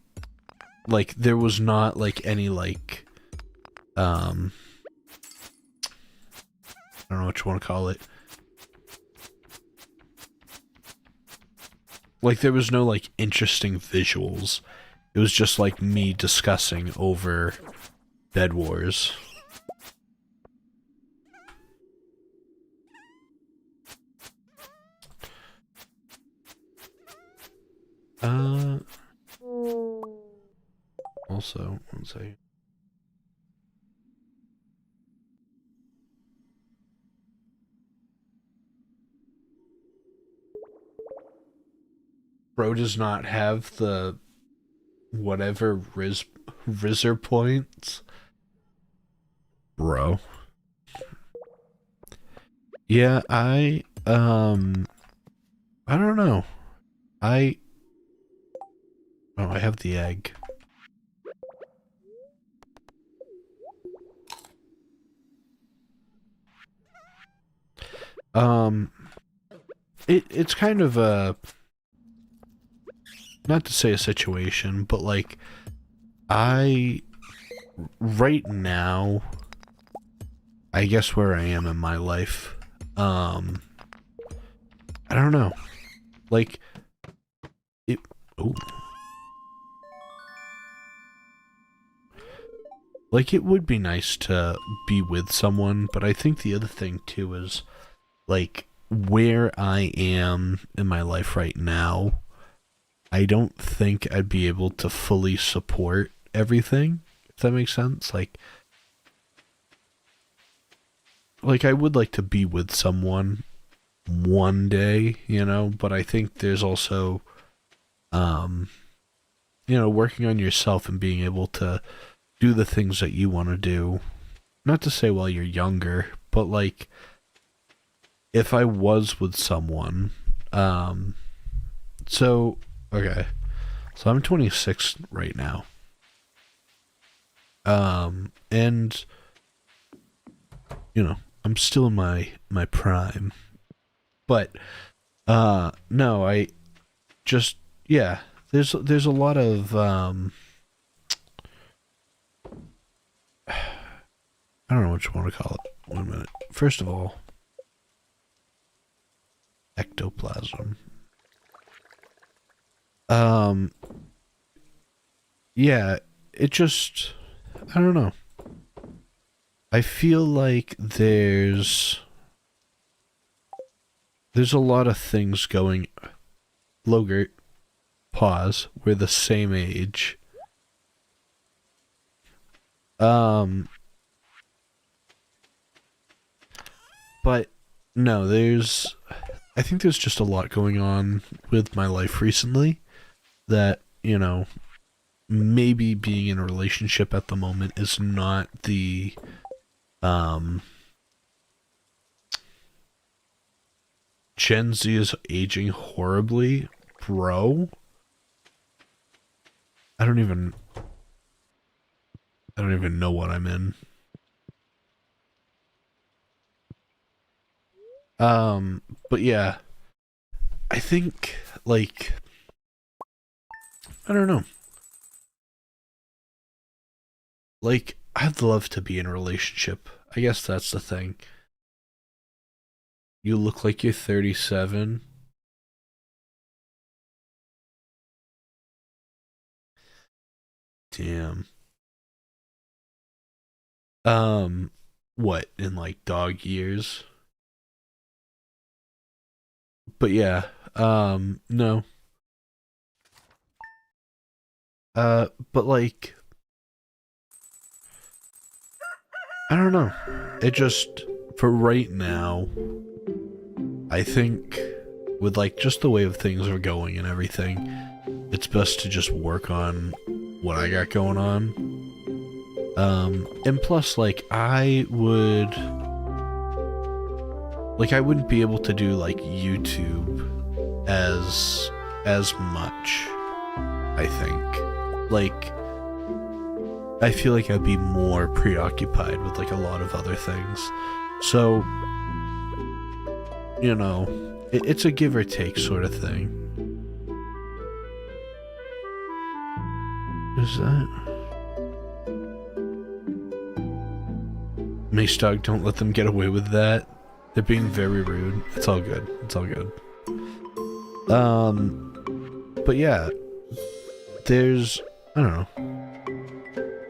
Like there was not like any like I don't know what you want to call it. Like there was no like interesting visuals. It was just like me discussing over Bed Wars. Also, let's see. Bro does not have the whatever Rizzer points. Bro. Yeah, I don't know. I have the egg. It's kind of a, not to say a situation, but like right now, I guess where I am in my life, I don't know. Like it oh. Like it would be nice to be with someone, but I think the other thing too is like where I am in my life right now, I don't think I'd be able to fully support everything, if that makes sense. Like I would like to be with someone one day, but I think there's also working on yourself and being able to do the things that you want to do. Not to say while you're younger, but like if I was with someone, so okay. So I'm 26 right now. And you know, I'm still in my prime. But no, I just yeah, there's a lot of I don't know what you want to call it. One minute. First of all, ectoplasm. Yeah, it just I don't know. I feel like there's a lot of things going. Logert, pause. We're the same age. But no, I think there's just a lot going on with my life recently that, you know, maybe being in a relationship at the moment is not the Gen Z is aging horribly, bro. I don't even know what I'm in. But yeah, I think, like, I don't know. Like, I'd love to be in a relationship. I guess that's the thing. You look like you're 37. Damn. What, in like dog years? But yeah, no. But like, I don't know. It just, for right now, I think with like just the way of things are going and everything, it's best to just work on what I got going on. And plus, like, I wouldn't be able to do like YouTube as much, I think. Like, I feel like I'd be more preoccupied with like a lot of other things. So, you know, it's a give or take sort of thing. Is that? Mace Dog, don't let them get away with that. They're being very rude. It's all good. It's all good. But yeah, there's, I don't know.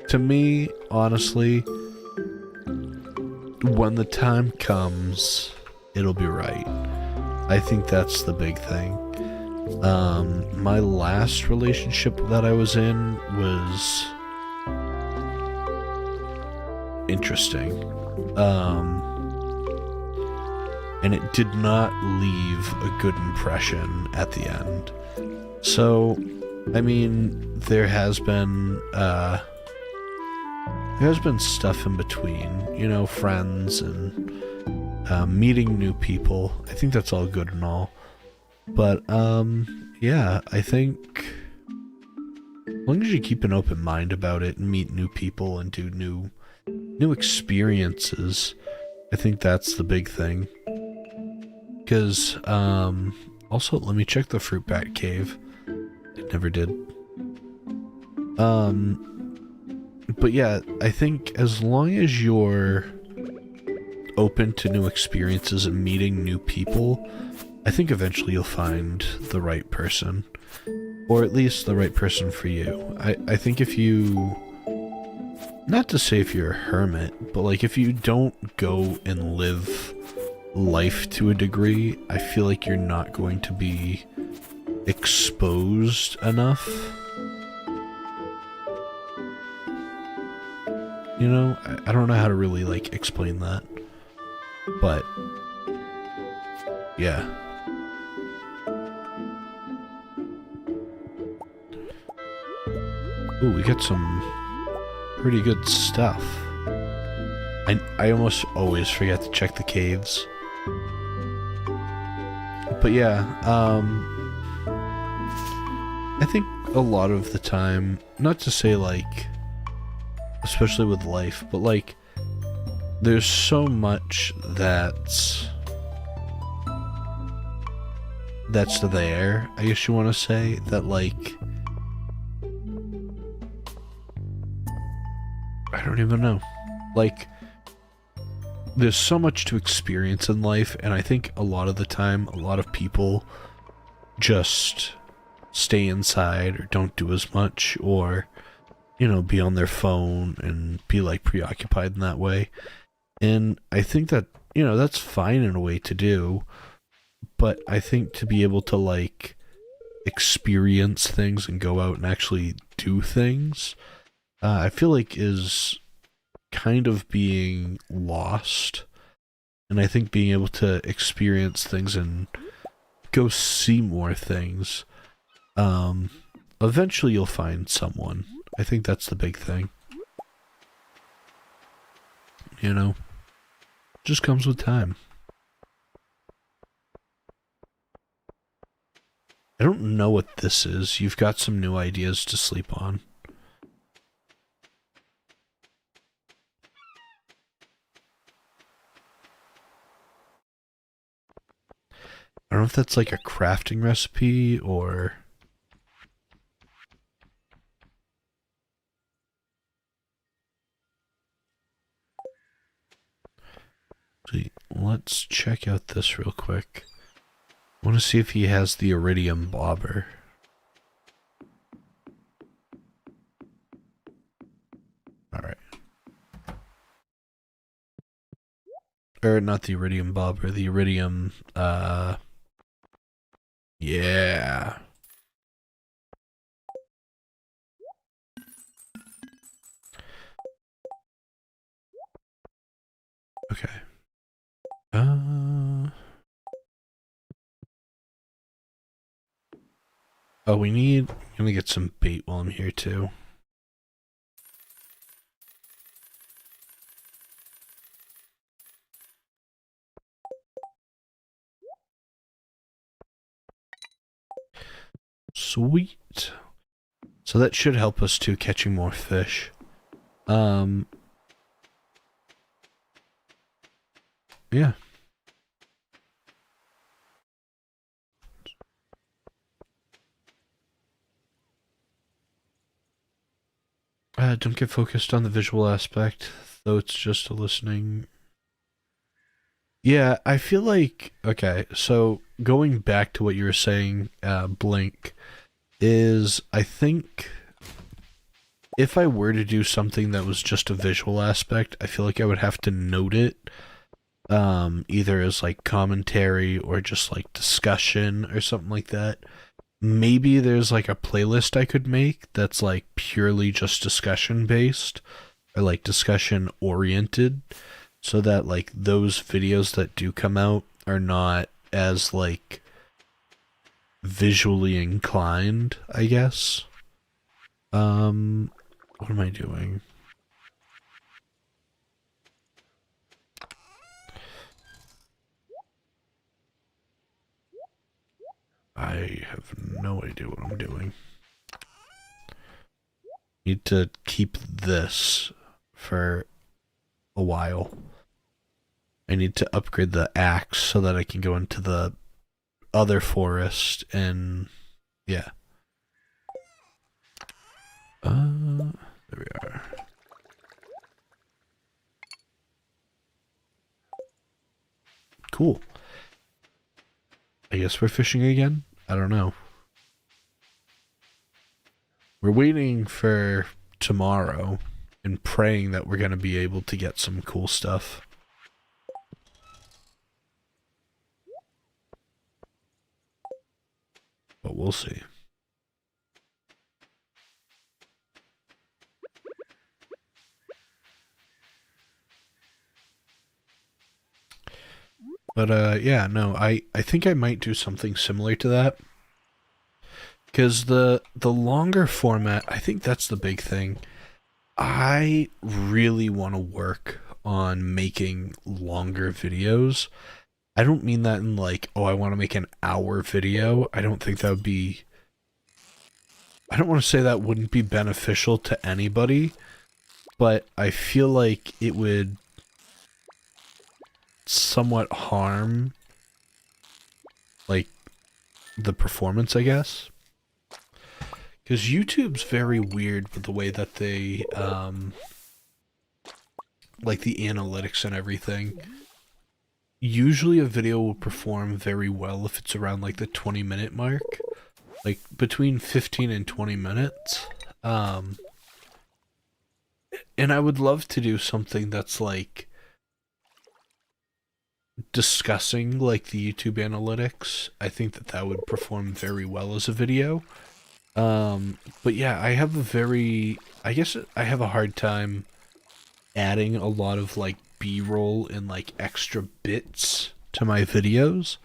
To me, honestly, when the time comes, it'll be right. I think that's the big thing. My last relationship that I was in was interesting. And it did not leave a good impression at the end. So, I mean, there has been stuff in between, you know, friends and meeting new people. I think that's all good and all. But, yeah, I think as long as you keep an open mind about it and meet new people and do new experiences, I think that's the big thing. Because, also, let me check the fruit bat cave. It never did. But yeah, I think as long as you're open to new experiences and meeting new people, I think eventually you'll find the right person. Or at least the right person for you. I think if you... Not to say if you're a hermit, but like if you don't go and live life to a degree, I feel like you're not going to be exposed enough. You know, I don't know how to really like explain that, but yeah. Ooh, we got some pretty good stuff. I almost always forget to check the caves. But yeah, I think a lot of the time, not to say like, especially with life, but like, there's so much that's there, I guess you want to say, that, like, I don't even know. Like, there's so much to experience in life, and I think a lot of the time, a lot of people just stay inside or don't do as much, or, you know, be on their phone and be, like, preoccupied in that way. And I think that, you know, that's fine in a way to do, but I think to be able to, like, experience things and go out and actually do things, I feel like is kind of being lost. And I think being able to experience things and go see more things, eventually you'll find someone. I think that's the big thing. You know? Just comes with time. I don't know what this is. You've got some new ideas to sleep on. I don't know if that's like a crafting recipe or... Let's check out this real quick. I want to see if he has the iridium bobber. Alright. Or not the iridium bobber, the iridium, yeah. Okay. Oh, I'm gonna get some bait while I'm here too. Sweet. So that should help us too, catching more fish. Yeah. Don't get focused on the visual aspect, though it's just a listening. Yeah, I feel like, okay, so going back to what you were saying, Blink, is I think if I were to do something that was just a visual aspect, I feel like I would have to note it, either as like commentary or just like discussion or something like that. Maybe there's like a playlist I could make that's like purely just discussion based or like discussion oriented, so that like those videos that do come out are not as like visually inclined, I guess. What am I doing? I have no idea what I'm doing. Need to keep this for a while. I need to upgrade the axe so that I can go into the other forest and yeah. There we are. Cool. I guess we're fishing again? I don't know. We're waiting for tomorrow and praying that we're going to be able to get some cool stuff. But we'll see. But yeah, no, I think I might do something similar to that. Because the longer format, I think that's the big thing. I really want to work on making longer videos. I don't mean that in like, oh, I want to make an hour video. I don't think that would be... I don't want to say that wouldn't be beneficial to anybody, but I feel like it would somewhat harm, like, the performance, I guess. Because YouTube's very weird with the way that they, like the analytics and everything. Usually a video will perform very well if it's around like the 20-minute mark. Like between 15 and 20 minutes. And I would love to do something that's like discussing like the YouTube analytics. I think that that would perform very well as a video. But yeah, I guess I have a hard time adding a lot of like B-roll and like extra bits to my videos.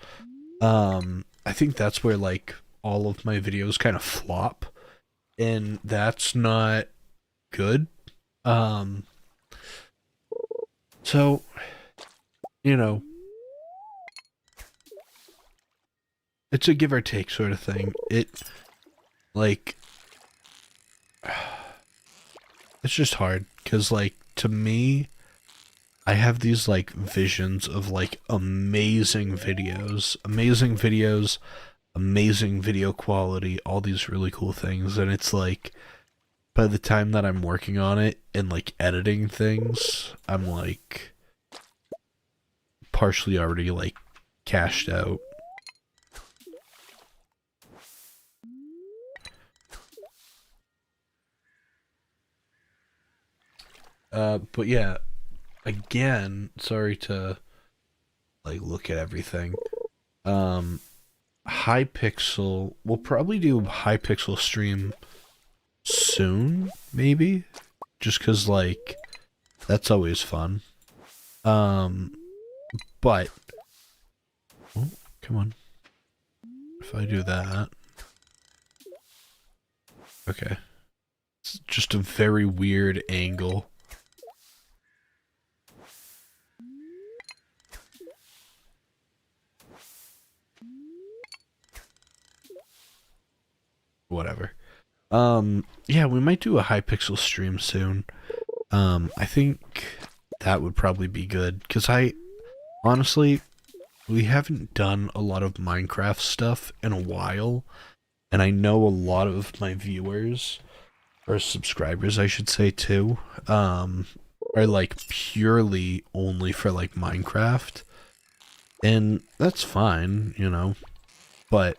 I think that's where like all of my videos kind of flop, and that's not good. Um, so, you know, it's a give or take sort of thing. Like, it's just hard, because, like, to me, I have these, like, visions of, like, amazing videos, amazing video quality, all these really cool things, and it's like, by the time that I'm working on it and, like, editing things, I'm, like, partially already, like, cashed out. But yeah, again, sorry to, like, look at everything. Hypixel, we'll probably do Hypixel stream soon, maybe? Just because, like, that's always fun. But, oh, come on. If I do that. Okay. It's just a very weird angle. Whatever. Yeah, we might do a Hypixel stream soon. I think that would probably be good, because honestly, we haven't done a lot of Minecraft stuff in a while, and I know a lot of my viewers, or subscribers I should say too, are like purely only for like Minecraft, and that's fine, you know, but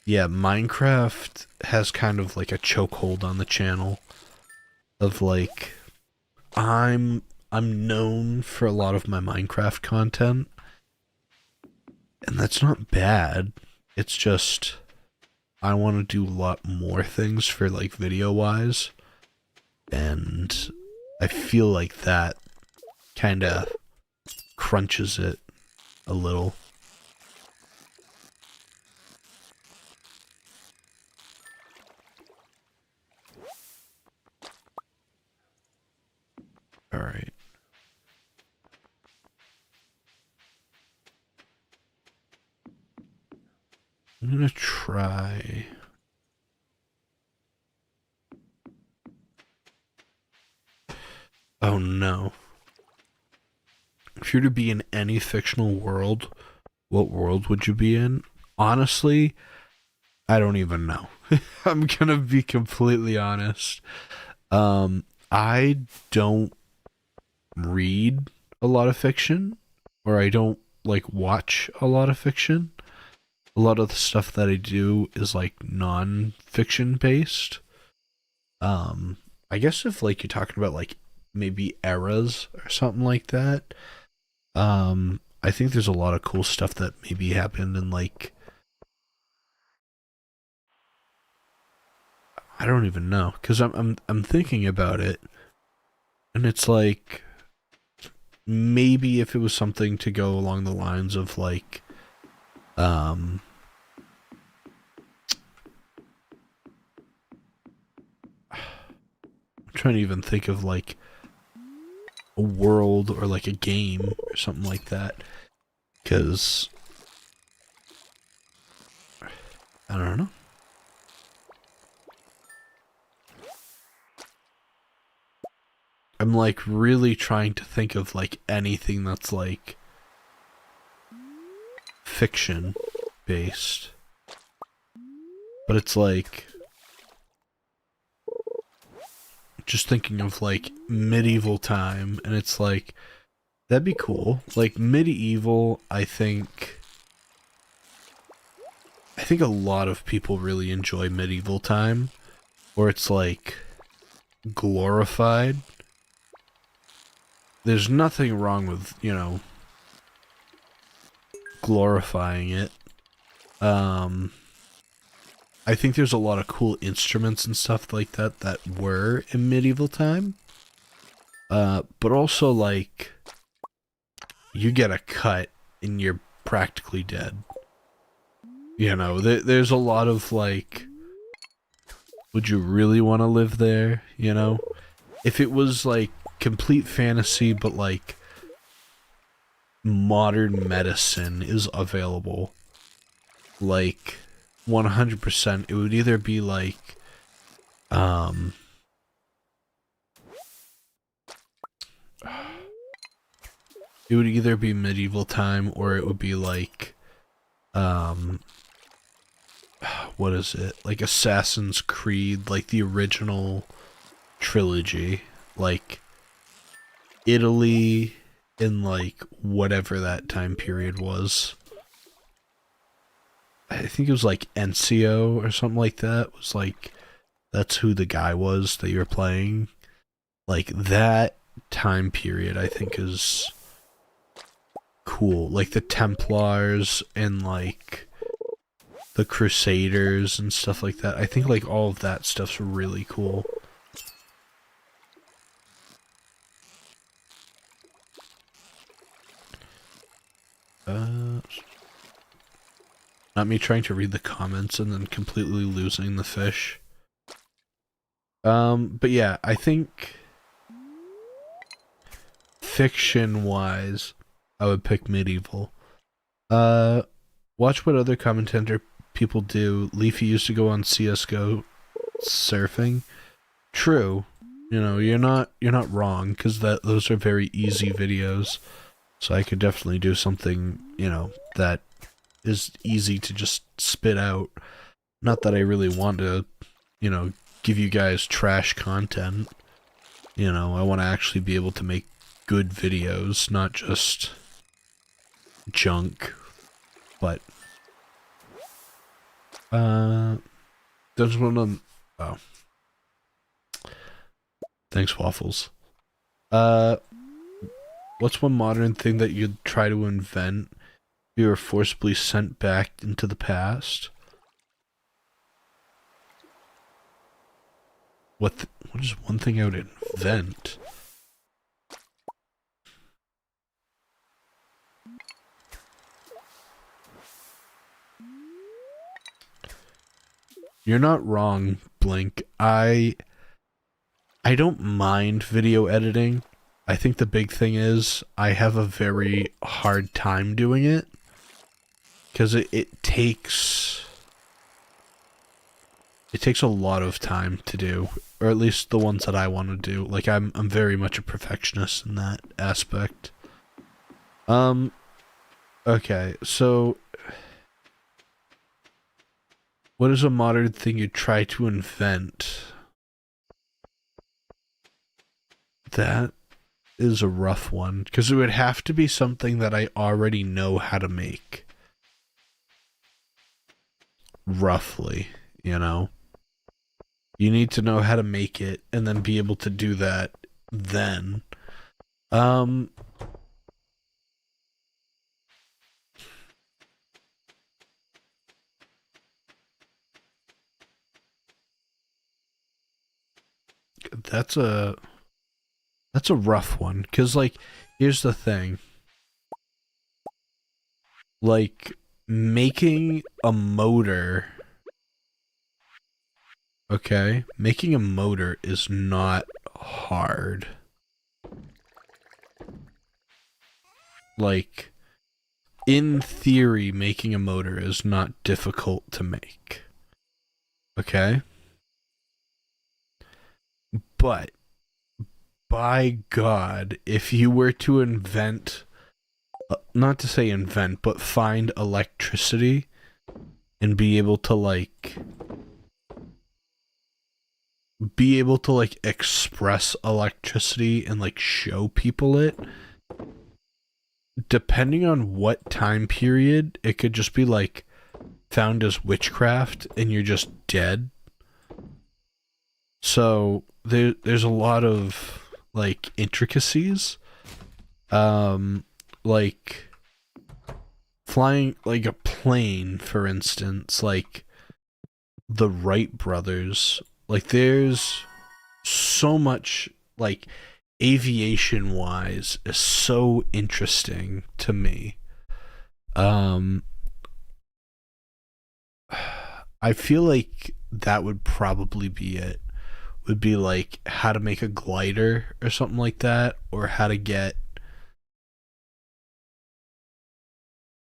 yeah, Minecraft has kind of like a chokehold on the channel of like, I'm known for a lot of my Minecraft content, and that's not bad. It's just I want to do a lot more things for like video wise, and I feel like that kind of crunches it a little. All right. I'm gonna try. Oh no. If you were to be in any fictional world, what world would you be in? Honestly, I don't even know. I'm gonna be completely honest. I don't read a lot of fiction, or I don't like watch a lot of fiction. A lot of the stuff that I do is like non-fiction based. I guess if like you're talking about like maybe eras or something like that, I think there's a lot of cool stuff that maybe happened in like, I don't even know, because I'm thinking about it, and it's like maybe if it was something to go along the lines of like, I'm trying to even think of like a world or like a game or something like that, because I don't know. I'm like really trying to think of like anything that's like fiction based. But it's like just thinking of like medieval time, and it's like that'd be cool. Like medieval, I think a lot of people really enjoy medieval time, where it's like glorified. There's nothing wrong with, you know, glorifying it. I think there's a lot of cool instruments and stuff like that that were in medieval time. But also, like, you get a cut and you're practically dead. You know, there's a lot of, like, would you really want to live there, you know? If it was, like, complete fantasy, but, like, modern medicine is available, like, 100%, it would either be, like, it would either be medieval time, or it would be, like, what is it? Like Assassin's Creed, like the original trilogy, like Italy in like whatever that time period was. I think it was like Enzio or something like that. Was like that's who the guy was that you're playing. Like that time period I think is cool. Like the Templars and like the Crusaders and stuff like that. I think like all of that stuff's really cool. Not me trying to read the comments and then completely losing the fish. But yeah, I think fiction-wise, I would pick medieval. Watch what other commentator people do. Leafy used to go on CS:GO surfing. True. You know, you're not wrong, because those are very easy videos. So I could definitely do something, you know, that is easy to just spit out. Not that I really want to, you know, give you guys trash content. You know, I want to actually be able to make good videos, not just junk. But there's one on. Oh, thanks, Waffles. What's one modern thing that you'd try to invent if you were forcibly sent back into the past? What is one thing I would invent? You're not wrong, Blink. I don't mind video editing. I think the big thing is I have a very hard time doing it. Because it takes a lot of time to do. Or at least the ones that I want to do. Like I'm very much a perfectionist in that aspect. Okay, so what is a modern thing you try to invent? That is a rough one, because it would have to be something that I already know how to make. Roughly, you know? You need to know how to make it, and then be able to do that then. That's a rough one, because, like, here's the thing. Like, making a motor... Okay, making a motor is not hard. Like, in theory, making a motor is not difficult to make. Okay? But by God, if you were to invent, not to say invent, but find electricity and be able to express electricity and like show people it, depending on what time period, it could just be like found as witchcraft and you're just dead. So there's a lot of like intricacies, like flying like a plane, for instance, like the Wright brothers. Like there's so much like aviation wise is so interesting to me. Um I feel like that would probably be it. Would be like how to make a glider or something like that, or how to get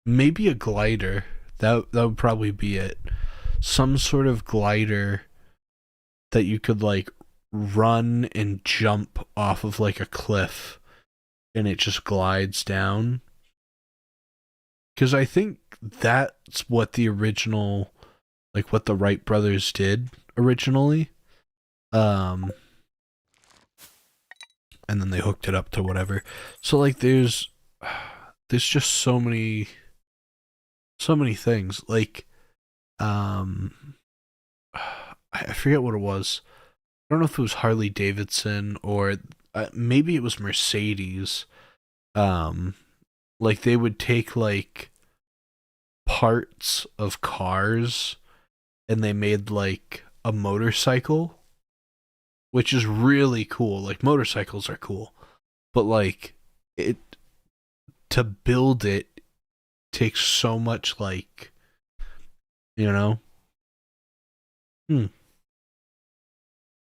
maybe a glider. That would probably be it. Some sort of glider that you could like run and jump off of like a cliff and it just glides down. Because I think that's what the original, like what the Wright brothers did originally. Um, and then they hooked it up to whatever. So like there's just so many things. Like I forget what it was. I don't know if it was Harley Davidson or maybe it was Mercedes. Um, like they would take like parts of cars and they made like a motorcycle, which is really cool. Like motorcycles are cool, but like it to build it takes so much like, you know. Hmm.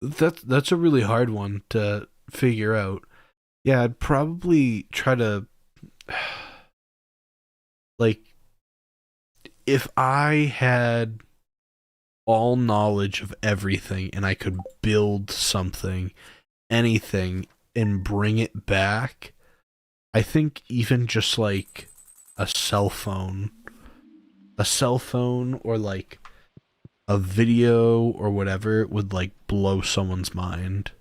That's a really hard one to figure out. Yeah, I'd probably try to like if I had all knowledge of everything and I could build something, anything, and bring it back, I think even just like a cell phone, or like a video or whatever would like blow someone's mind.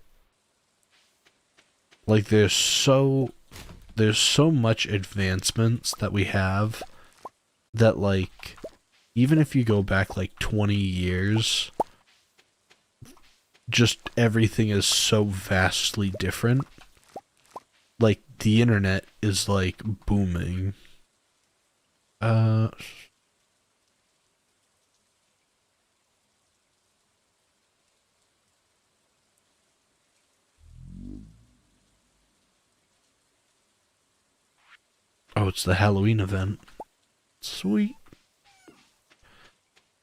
Like there's so much advancements that we have that like even if you go back like 20 years, just everything is so vastly different. Like the internet is like booming. Uh oh, it's the Halloween event. Sweet.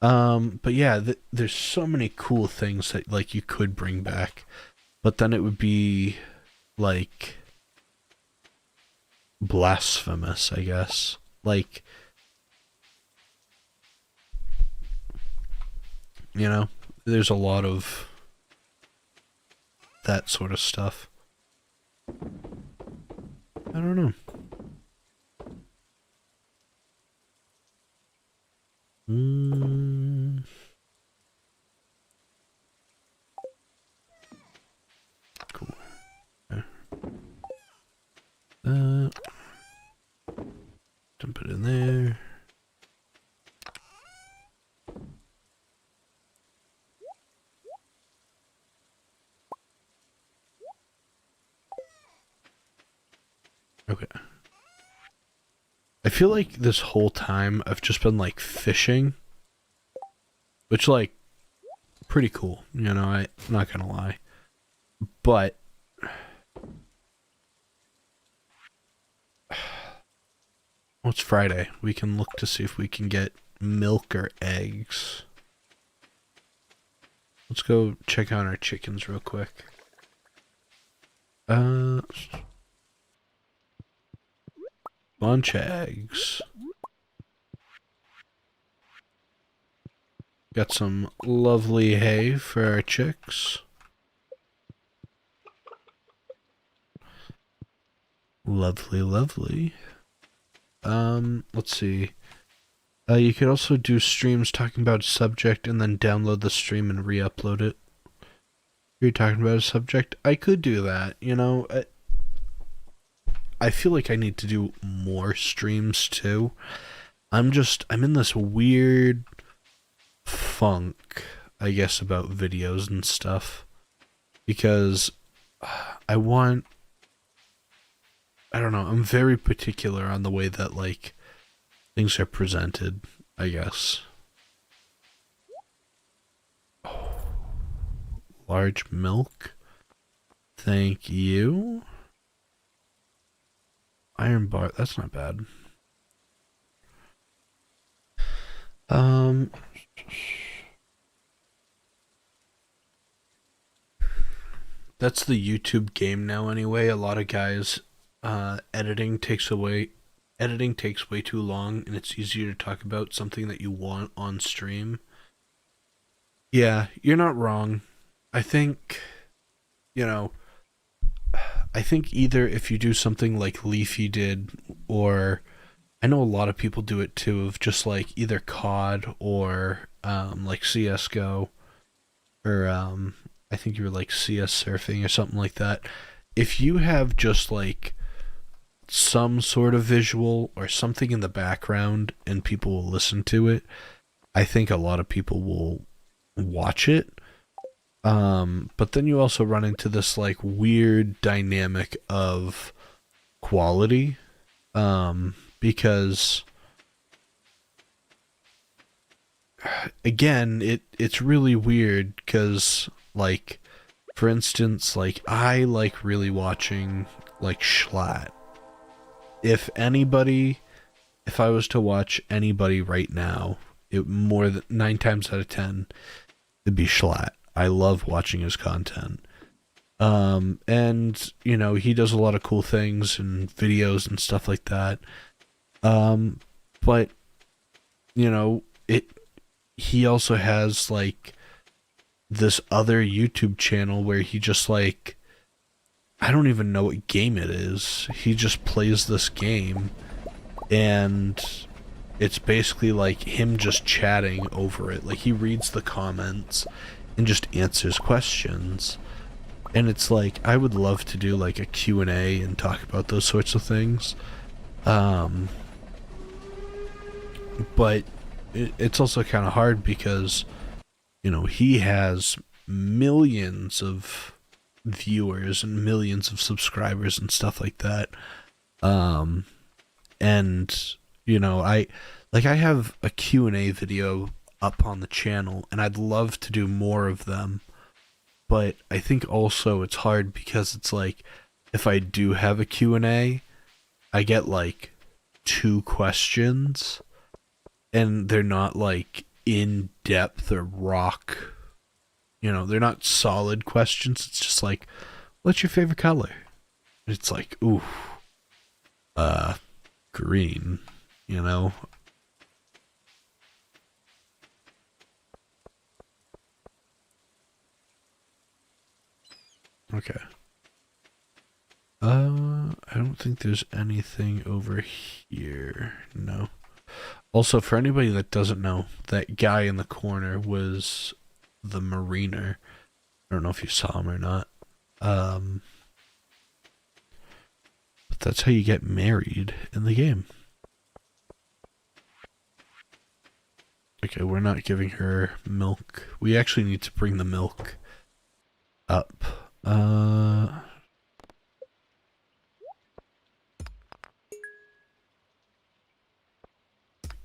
But yeah, there's so many cool things that like you could bring back, but then it would be like blasphemous, I guess. Like, you know, there's a lot of that sort of stuff. I don't know. Mm, cool. Uh, dump it in there. Okay. I feel like this whole time I've just been like fishing, which like pretty cool, you know, I'm not gonna lie. But well, it's Friday. We can look to see if we can get milk or eggs. Let's go check on our chickens real quick. Bunch of eggs. Got some lovely hay for our chicks. Lovely, lovely. Let's see. You could also do streams talking about a subject and then download the stream and re-upload it. You're talking about a subject? I could do that, you know. I feel like I need to do more streams too. I'm in this weird funk, I guess, about videos and stuff. Because I don't know, I'm very particular on the way that, like, things are presented, I guess. Oh, large milk. Thank you. Iron bar, that's not bad. That's the YouTube game now anyway. A lot of guys, editing takes way too long, and it's easier to talk about something that you want on stream. Yeah, you're not wrong. I think, you know, either if you do something like Leafy did, or I know a lot of people do it too, of just like either COD or like CSGO, or I think you were like CS surfing or something like that. If you have just like some sort of visual or something in the background and people will listen to it, I think a lot of people will watch it. But then you also run into this like weird dynamic of quality, because again, it's really weird because, like, for instance, like, I like really watching like Schlatt. If I was to watch anybody right now, more than 9 times out of 10, it'd be Schlatt. I love watching his content. And, you know, he does a lot of cool things and videos and stuff like that. But, you know, he also has, like, this other YouTube channel where he just, like, I don't even know what game it is. He just plays this game, and it's basically like him just chatting over it. Like, he reads the comments and just answers questions. And it's like, I would love to do like a Q&A and talk about those sorts of things. But it's also kind of hard because, you know, he has millions of viewers and millions of subscribers and stuff like that. And, you know, I have a Q&A video up on the channel, and I'd love to do more of them. But I think also it's hard because it's like, if I do have a Q&A, I get like 2 questions, and they're not like in depth or rock, you know, they're not solid questions. It's just like, what's your favorite color? It's like, ooh, green, you know. Okay. I don't think there's anything over here. No. Also, for anybody that doesn't know, that guy in the corner was the mariner. I don't know if you saw him or not. But that's how you get married in the game. Okay, we're not giving her milk. We actually need to bring the milk up.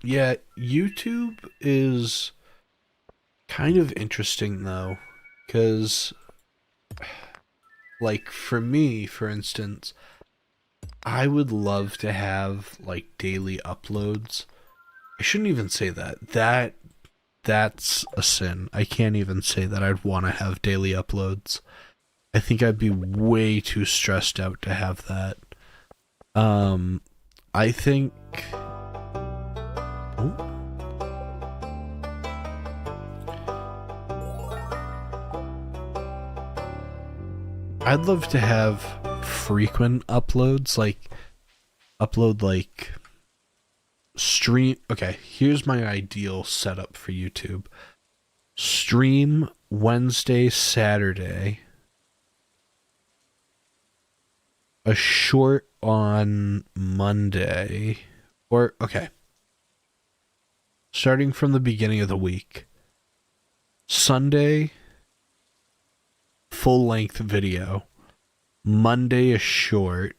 Yeah, YouTube is kind of interesting though, because, like, for me, for instance, I would love to have like daily uploads. I shouldn't even say that. That's a sin. I can't even say that I'd want to have daily uploads. I think I'd be way too stressed out to have that. I think... Oh. I'd love to have frequent uploads, like upload like stream. Okay, here's my ideal setup for YouTube. Stream Wednesday, Saturday. A short on Monday. Or, okay. Starting from the beginning of the week. Sunday, full-length video. Monday, a short.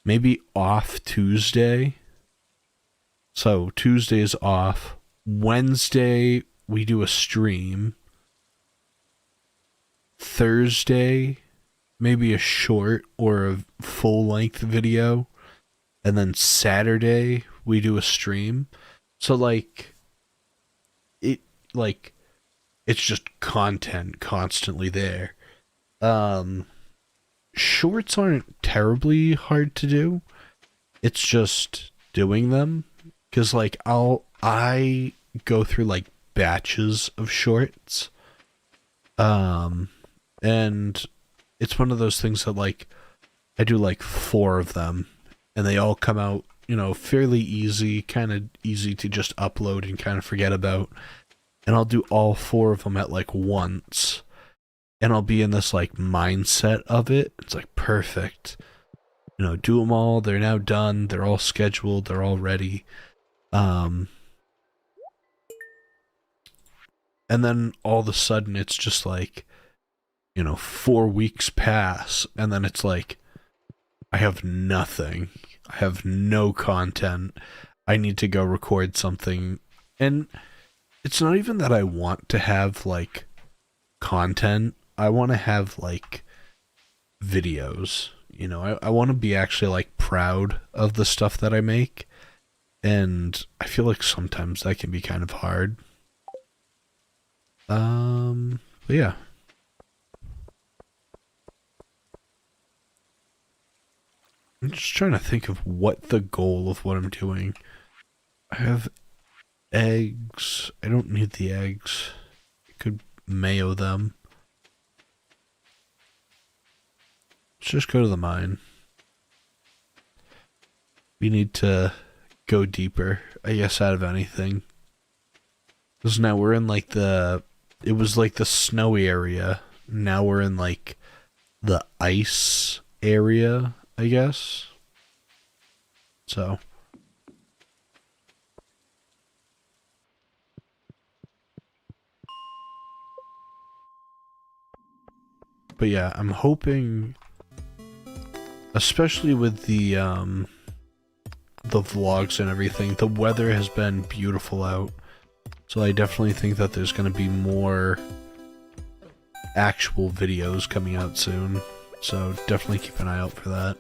Maybe off Tuesday. So, Tuesday is off. Wednesday, we do a stream. Thursday, maybe a short or a full-length video. And then Saturday, we do a stream. So, like, it's just content constantly there. Shorts aren't terribly hard to do. It's just doing them. Because, like, I go through, like, batches of shorts. And it's one of those things that, like, I do, like, 4 of them. And they all come out, you know, fairly easy, kind of easy to just upload and kind of forget about. And I'll do all 4 of them at, like, once. And I'll be in this, like, mindset of it. It's, like, perfect. You know, do them all. They're now done. They're all scheduled. They're all ready. And then all of a sudden it's just like, you know, 4 weeks pass. And then it's like, I have nothing. I have no content. I need to go record something. And it's not even that I want to have, like, content. I want to have, like, videos. You know, I want to be actually, like, proud of the stuff that I make. And I feel like sometimes that can be kind of hard. But yeah. I'm just trying to think of what the goal of what I'm doing. I have eggs. I don't need the eggs. I could mayo them. Let's just go to the mine. We need to go deeper, I guess, out of anything. Because now we're in, like, it was, like, the snowy area. Now we're in, like, the ice area, I guess. So. But yeah, I'm hoping, especially with the vlogs and everything, the weather has been beautiful out. So I definitely think that there's going to be more actual videos coming out soon. So definitely keep an eye out for that.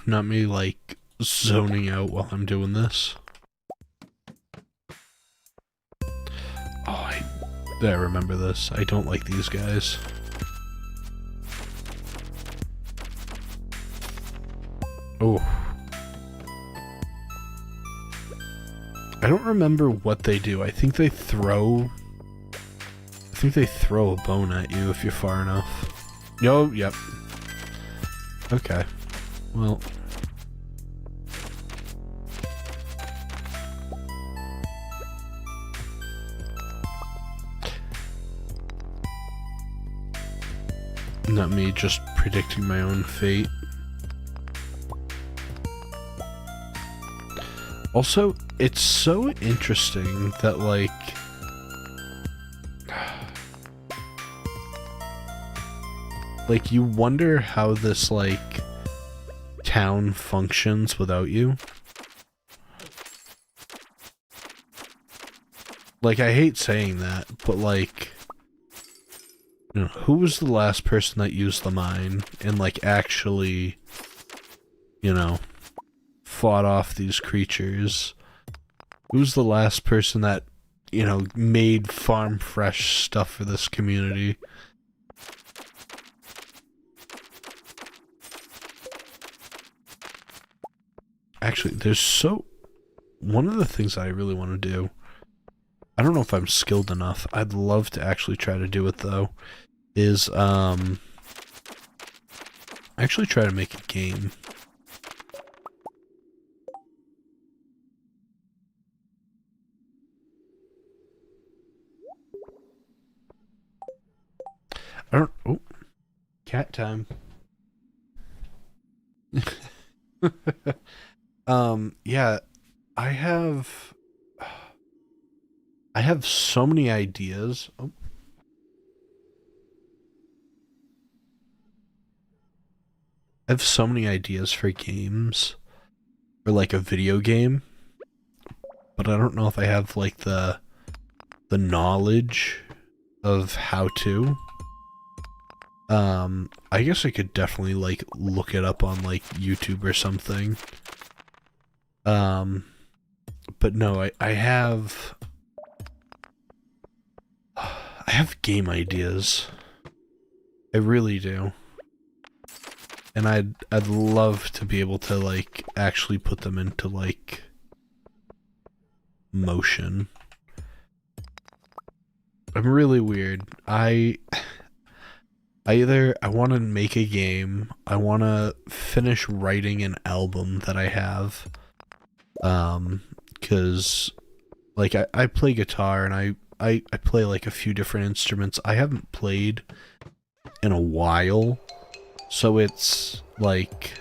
Not me, like, zoning out while I'm doing this. Oh, I remember this. I don't like these guys. Oh. I don't remember what they do. I think they throw a bone at you if you're far enough. Yo, yep. Okay. Well. Not me just predicting my own fate. Also, it's so interesting that, like, you wonder how this, like, town functions without you. Like, I hate saying that, but, like, you know, who was the last person that used the mine and, like, actually, you know, fought off these creatures? Who's the last person that, you know, made farm fresh stuff for this community? Actually, one of the things that I really want to do, I don't know if I'm skilled enough. I'd love to actually try to do it though, is actually try to make a game. Oh, cat time. Yeah, I have so many ideas. Oh. I have so many ideas for games, or like a video game, but I don't know if I have like the knowledge of how to. I guess I could definitely like look it up on like YouTube or something. But no, I have game ideas. I really do. And I'd love to be able to like actually put them into like motion. I'm really weird. I want to make a game, I want to finish writing an album that I have. Cause like I play guitar and I play like a few different instruments. I haven't played in a while, so it's like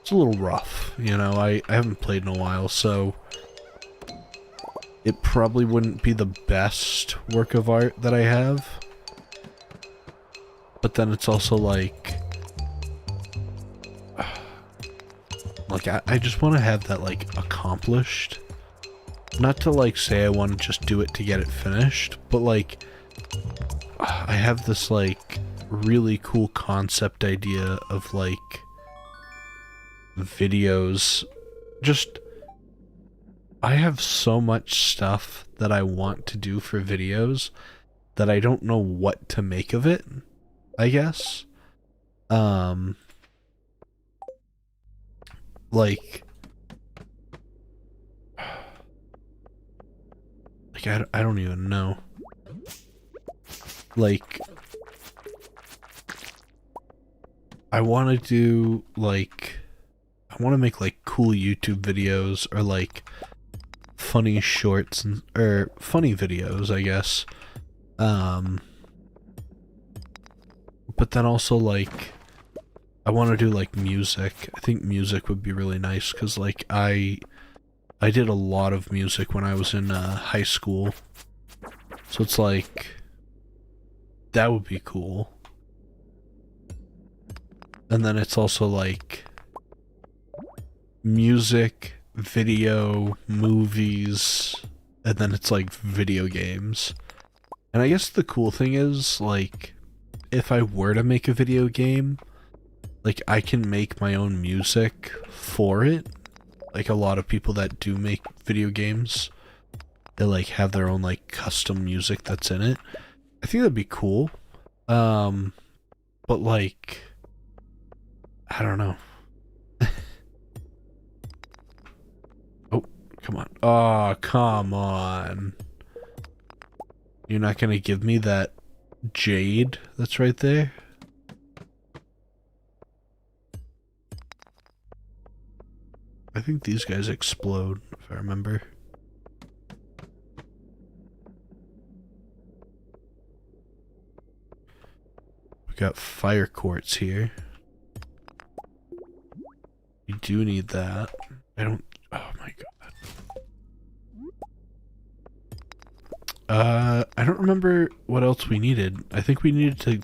it's a little rough, you know. I haven't played in a while, so it probably wouldn't be the best work of art that I have. But then it's also like I just want to have that like accomplished. Not to like say I want to just do it to get it finished, but like I have this like really cool concept idea of like videos. Just I have so much stuff that I want to do for videos that I don't know what to make of it, I guess. Like I don't even know. Like I want to do like I want to make like cool YouTube videos or like funny shorts or funny videos, I guess. But then also like I want to do like music. I think music would be really nice because like I did a lot of music when I was in high school, so it's like that would be cool. And then it's also like music, video, movies, and then it's like video games. And I guess the cool thing is like if I were to make a video game, like I can make my own music for it. Like a lot of people that do make video games, they like have their own like custom music that's in it. I think that'd be cool. But like I don't know. Oh, come on. Oh, come on. You're not gonna give me that jade that's right there? I think these guys explode, if I remember. We got fire quartz here. We do need that. Oh my god. I don't remember what else we needed. I think we needed to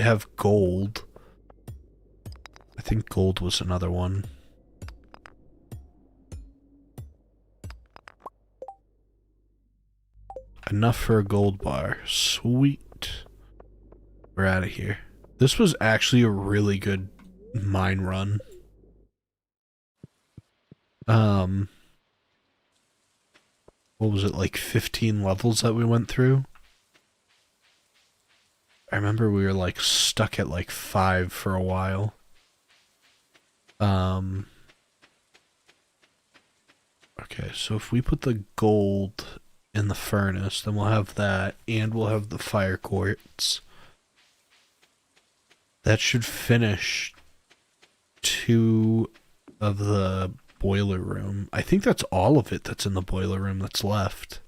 have gold. I think gold was another one. Enough for a gold bar. Sweet. We're out of here. This was actually a really good mine run. What was it, like 15 levels that we went through? I remember we were like stuck at like 5 for a while. Okay, so if we put the gold in the furnace, then we'll have that, and we'll have the fire quartz. That should finish 2 of the boiler room. I think that's all of it that's in the boiler room that's left.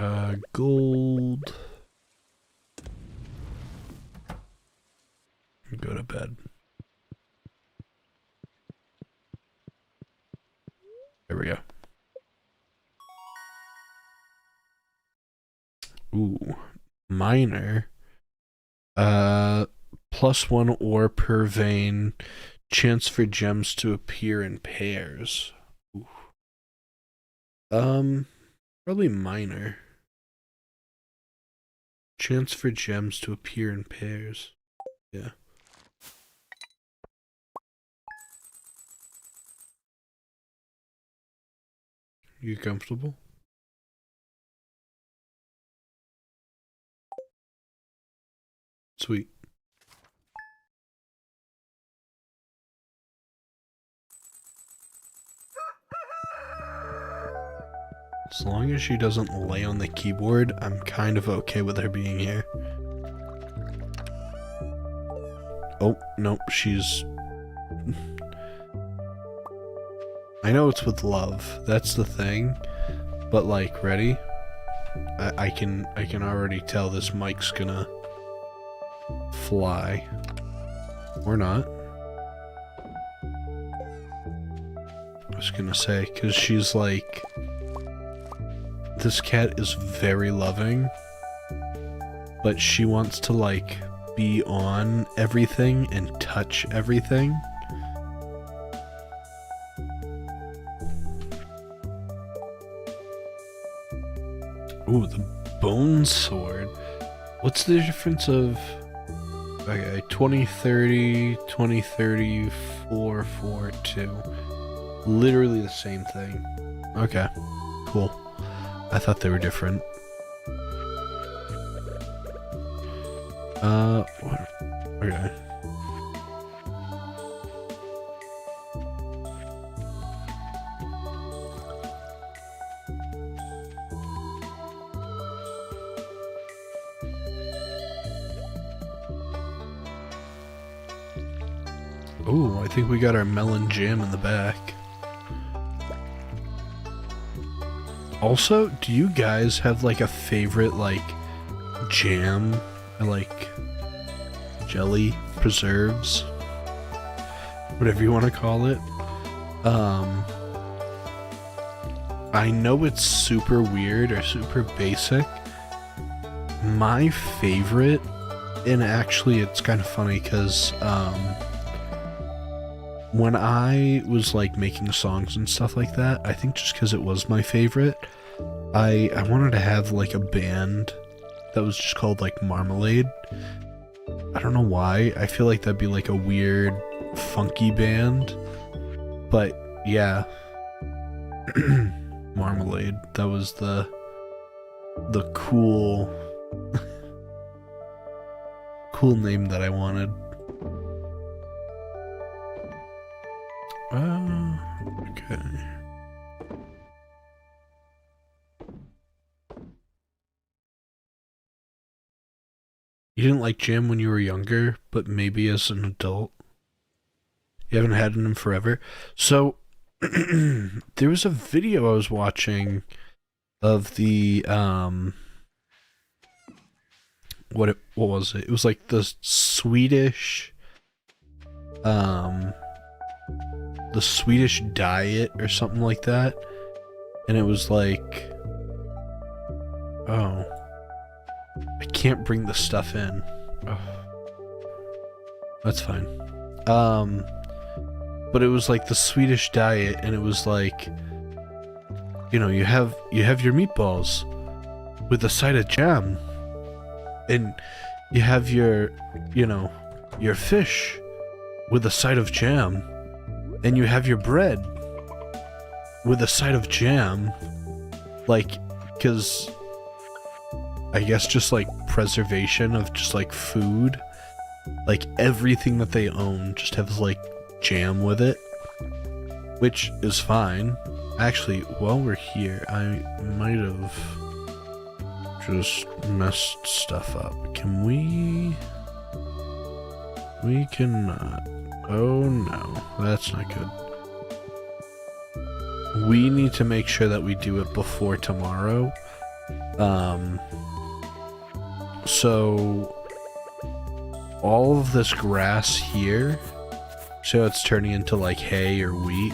Alright, gold. Go to bed. There we go. Ooh, miner. +1 ore per vein. Chance for gems to appear in pairs. Ooh. Probably miner. Chance for gems to appear in pairs. Yeah. You comfortable? Sweet. As long as she doesn't lay on the keyboard, I'm kind of okay with her being here. Oh, nope, she's... I know it's with love, that's the thing. But like, ready? I can already tell this mic's gonna fly. Or not. I was gonna say, because she's like... This cat is very loving, but she wants to like be on everything and touch everything. Ooh, the bone sword. What's the difference of... Okay, 2030, 2030, 442. Literally the same thing. Okay, cool. I thought they were different. What? Okay. Oh, I think we got our melon jam in the back. Also, do you guys have like a favorite like jam or like jelly, preserves, whatever you want to call it? I know it's super weird or super basic. My favorite, and actually it's kind of funny because when I was like making songs and stuff like that, I think just because it was my favorite, I wanted to have like a band that was just called like Marmalade. I don't know why. I feel like that'd be like a weird, funky band. But yeah. Marmalade. That was the cool cool name that I wanted. Okay. You didn't like jam when you were younger, but maybe as an adult? You haven't had it in forever? So, there was a video I was watching of the, what was it? It was like the Swedish diet or something like that. And it was like, oh, I can't bring the stuff in. Oh, that's fine. But it was like the Swedish diet, and it was like, you know, you have your meatballs with a side of jam, and you have your, you know, your fish with a side of jam, and you have your bread with a side of jam, like, because I guess just like preservation of just like food, like everything that they own just has like jam with it, which is fine. Actually, while we're here, I might have just messed stuff up. Can we? We cannot. Oh no, that's not good. We need to make sure that we do it before tomorrow. So all of this grass here, so it's turning into like hay or wheat.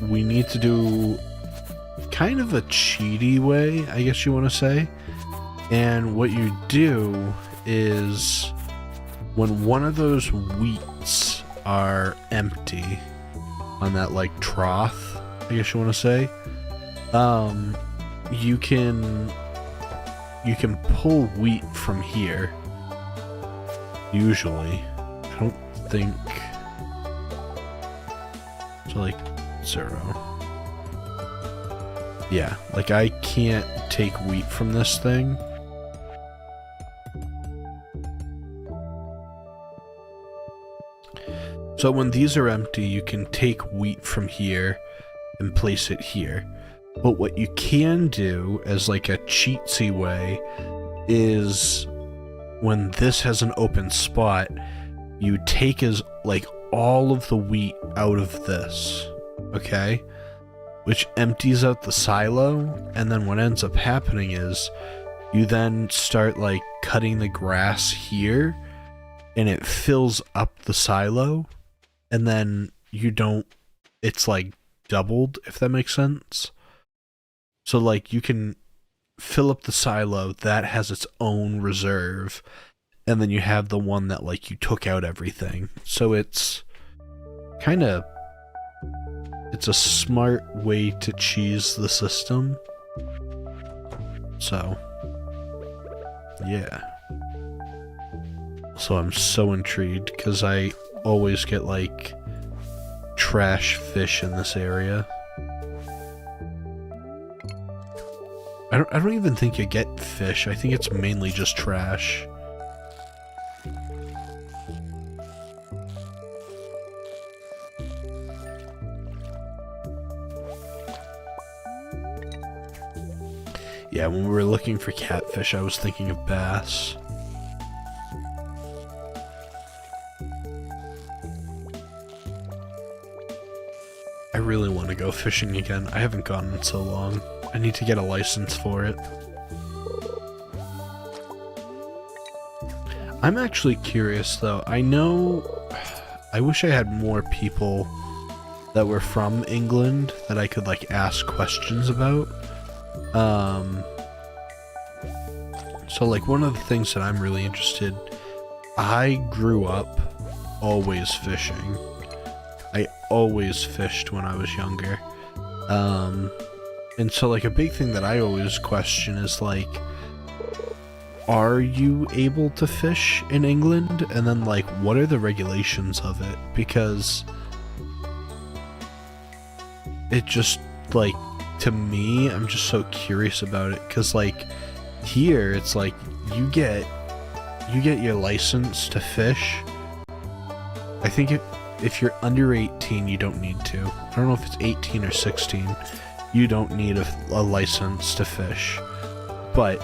We need to do kind of a cheaty way, I guess you want to say. And what you do is when one of those wheats are empty on that like trough, I guess you want to say, you can pull wheat from here. Usually, I don't think so. Like 0. Yeah, like I can't take wheat from this thing. So when these are empty, you can take wheat from here and place it here. But what you can do as like a cheatsy way is when this has an open spot, you take as like all of the wheat out of this, okay? Which empties out the silo, and then what ends up happening is you then start like cutting the grass here and it fills up the silo, and then you don't, it's like doubled, if that makes sense. So like you can fill up the silo that has its own reserve, and then you have the one that like you took out everything. So it's kind of, it's a smart way to cheese the system. So yeah. So I'm so intrigued because I always get like trash fish in this area. I don't even think you get fish. I think it's mainly just trash. Yeah, when we were looking for catfish, I was thinking of bass. I really want to go fishing again. I haven't gone in so long. I need to get a license for it. I'm actually curious though. I wish I had more people that were from England that I could like ask questions about. So like one of the things that I'm really interested, I grew up always fishing. I always fished when I was younger. And so like a big thing that I always question is like, are you able to fish in England? And then like, what are the regulations of it? Because it just like, to me, I'm just so curious about it. Cause like here, it's like you get your license to fish. I think if you're under 18, you don't need to. I don't know if it's 18 or 16. You don't need a license to fish. But,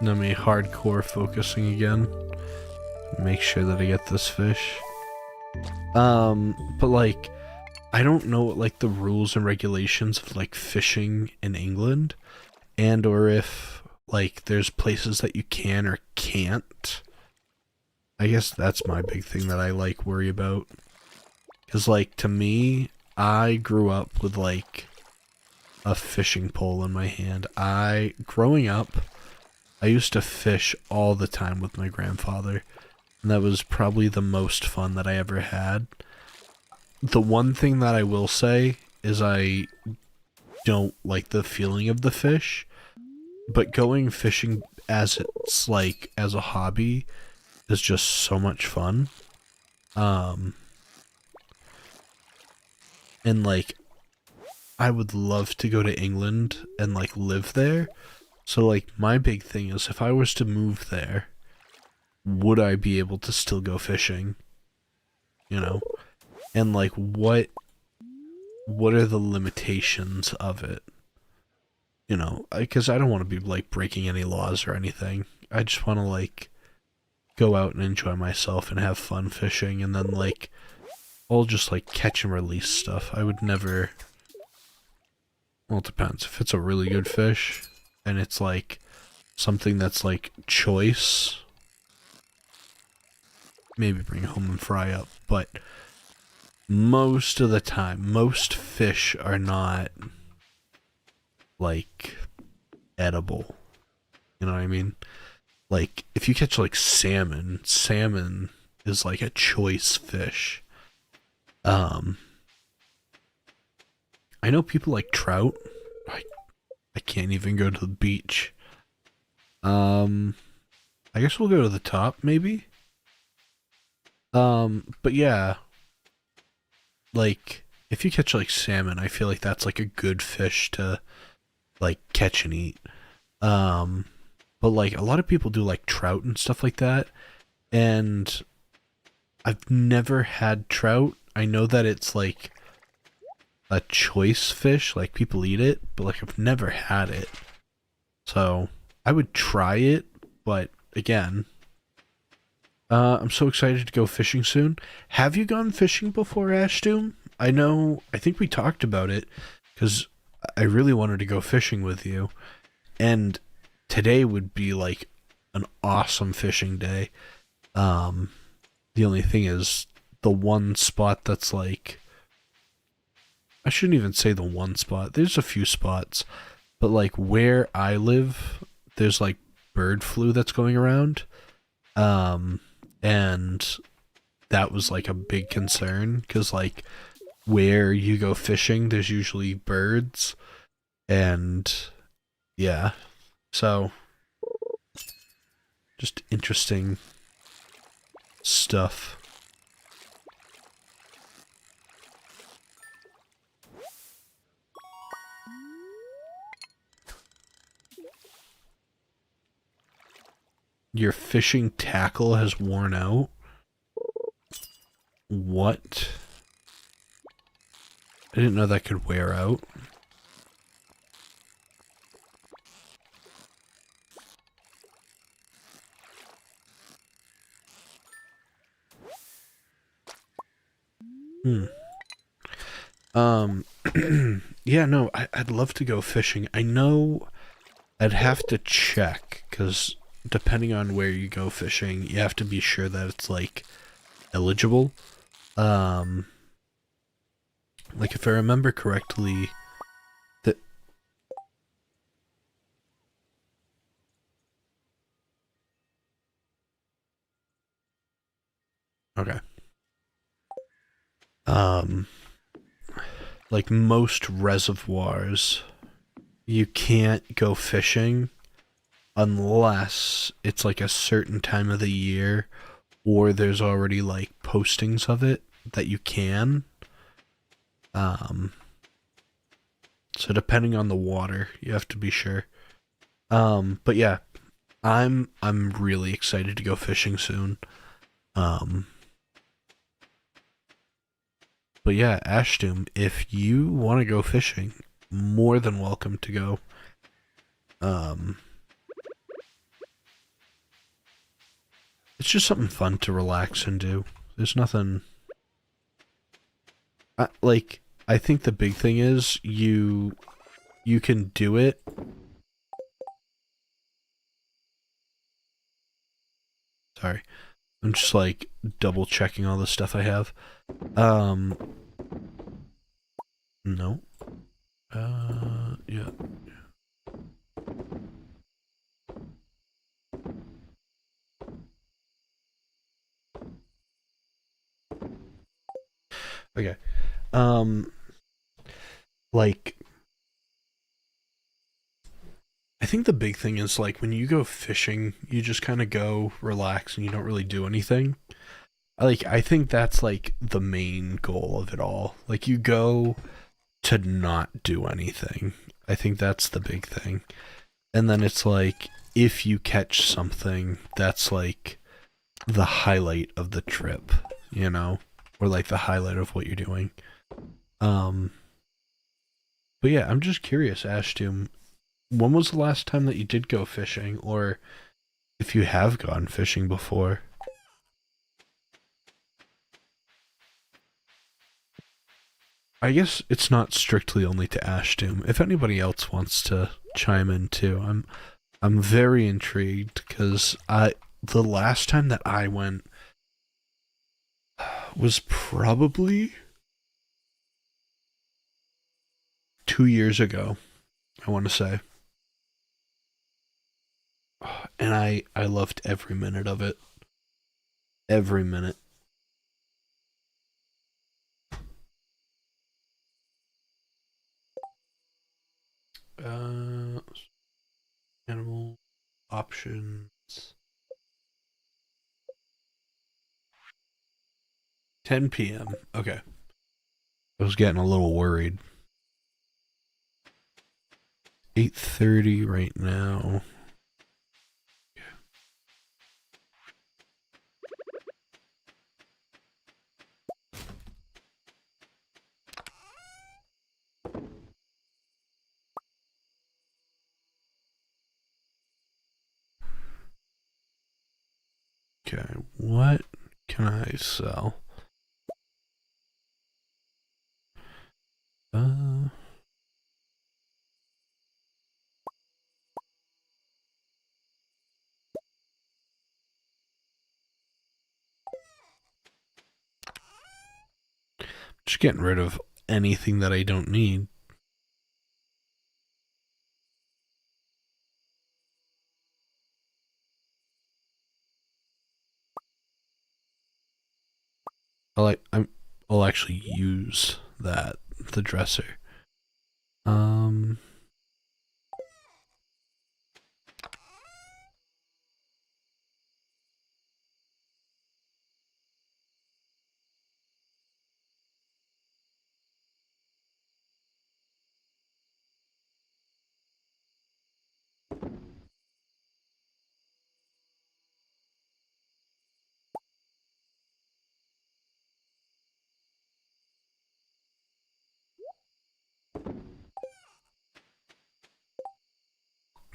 let me hardcore focusing again. Make sure that I get this fish. But like, I don't know what like the rules and regulations of like fishing in England, and or if like there's places that you can or can't. I guess that's my big thing that I like worry about. Cause like to me, I grew up with like a fishing pole in my hand. Growing up, I used to fish all the time with my grandfather, and that was probably the most fun that I ever had. The one thing that I will say is I don't like the feeling of the fish, but going fishing as it's like as a hobby is just so much fun. Um, and like I would love to go to England and like live there. So like my big thing is if I was to move there, would I be able to still go fishing? You know? And like what are the limitations of it? You know, because I don't want to be like breaking any laws or anything. I just want to like go out and enjoy myself and have fun fishing, and then like I'll just like catch and release stuff. I would never. Well, it depends. If it's a really good fish and it's like something that's like choice, maybe bring it home and fry up. But most of the time, most fish are not like edible. You know what I mean? Like if you catch like salmon is like a choice fish. Um, I know people like trout. I can't even go to the beach. I guess we'll go to the top, maybe. But yeah, like if you catch like salmon, I feel like that's like a good fish to like catch and eat. Um, but like a lot of people do like trout and stuff like that, and I've never had trout. I know that it's like a choice fish, like people eat it, but like I've never had it. So I would try it, but again, I'm so excited to go fishing soon. Have you gone fishing before, Ashdoom? I think we talked about it because I really wanted to go fishing with you, and today would be like an awesome fishing day. Um, the only thing is the one spot that's like, I shouldn't even say the one spot. There's a few spots, but like where I live, there's like bird flu that's going around. And that was like a big concern because like where you go fishing, there's usually birds, and yeah, so just interesting stuff. Your fishing tackle has worn out? What? I didn't know that could wear out. Hmm. Um, yeah, no, I'd love to go fishing. I know I'd have to check, because depending on where you go fishing, you have to be sure that it's, like, eligible. Um, like, if I remember correctly, that... Okay. Um, like, most reservoirs, you can't go fishing unless it's, like, a certain time of the year, or there's already, like, postings of it that you can. Um, so depending on the water, you have to be sure. But yeah, I'm really excited to go fishing soon. Um, but yeah, Ashdoom, if you want to go fishing, more than welcome to go. Um, it's just something fun to relax and do. There's nothing. I think the big thing is you can do it. Sorry, I'm just like double checking all the stuff I have. Um, No. Yeah. Okay. Um, like, I think the big thing is like when you go fishing, you just kind of go relax and you don't really do anything. I think that's like the main goal of it all. Like you go to not do anything. I think that's the big thing. And then it's like if you catch something, that's like the highlight of the trip, you know, or like the highlight of what you're doing. Um, but yeah, I'm just curious, Ashton. When was the last time that you did go fishing, or if you have gone fishing before? I guess it's not strictly only to Ashdoom. If anybody else wants to chime in too, I'm very intrigued because I the last time that I went was probably 2 years ago. I want to say, and I loved every minute of it. Every minute. Uh, Animal options. 10 p.m. Okay. I was getting a little worried. 8:30 right now. Okay, what can I sell? Uh, just getting rid of anything that I don't need. I'll actually use that the dresser. Um,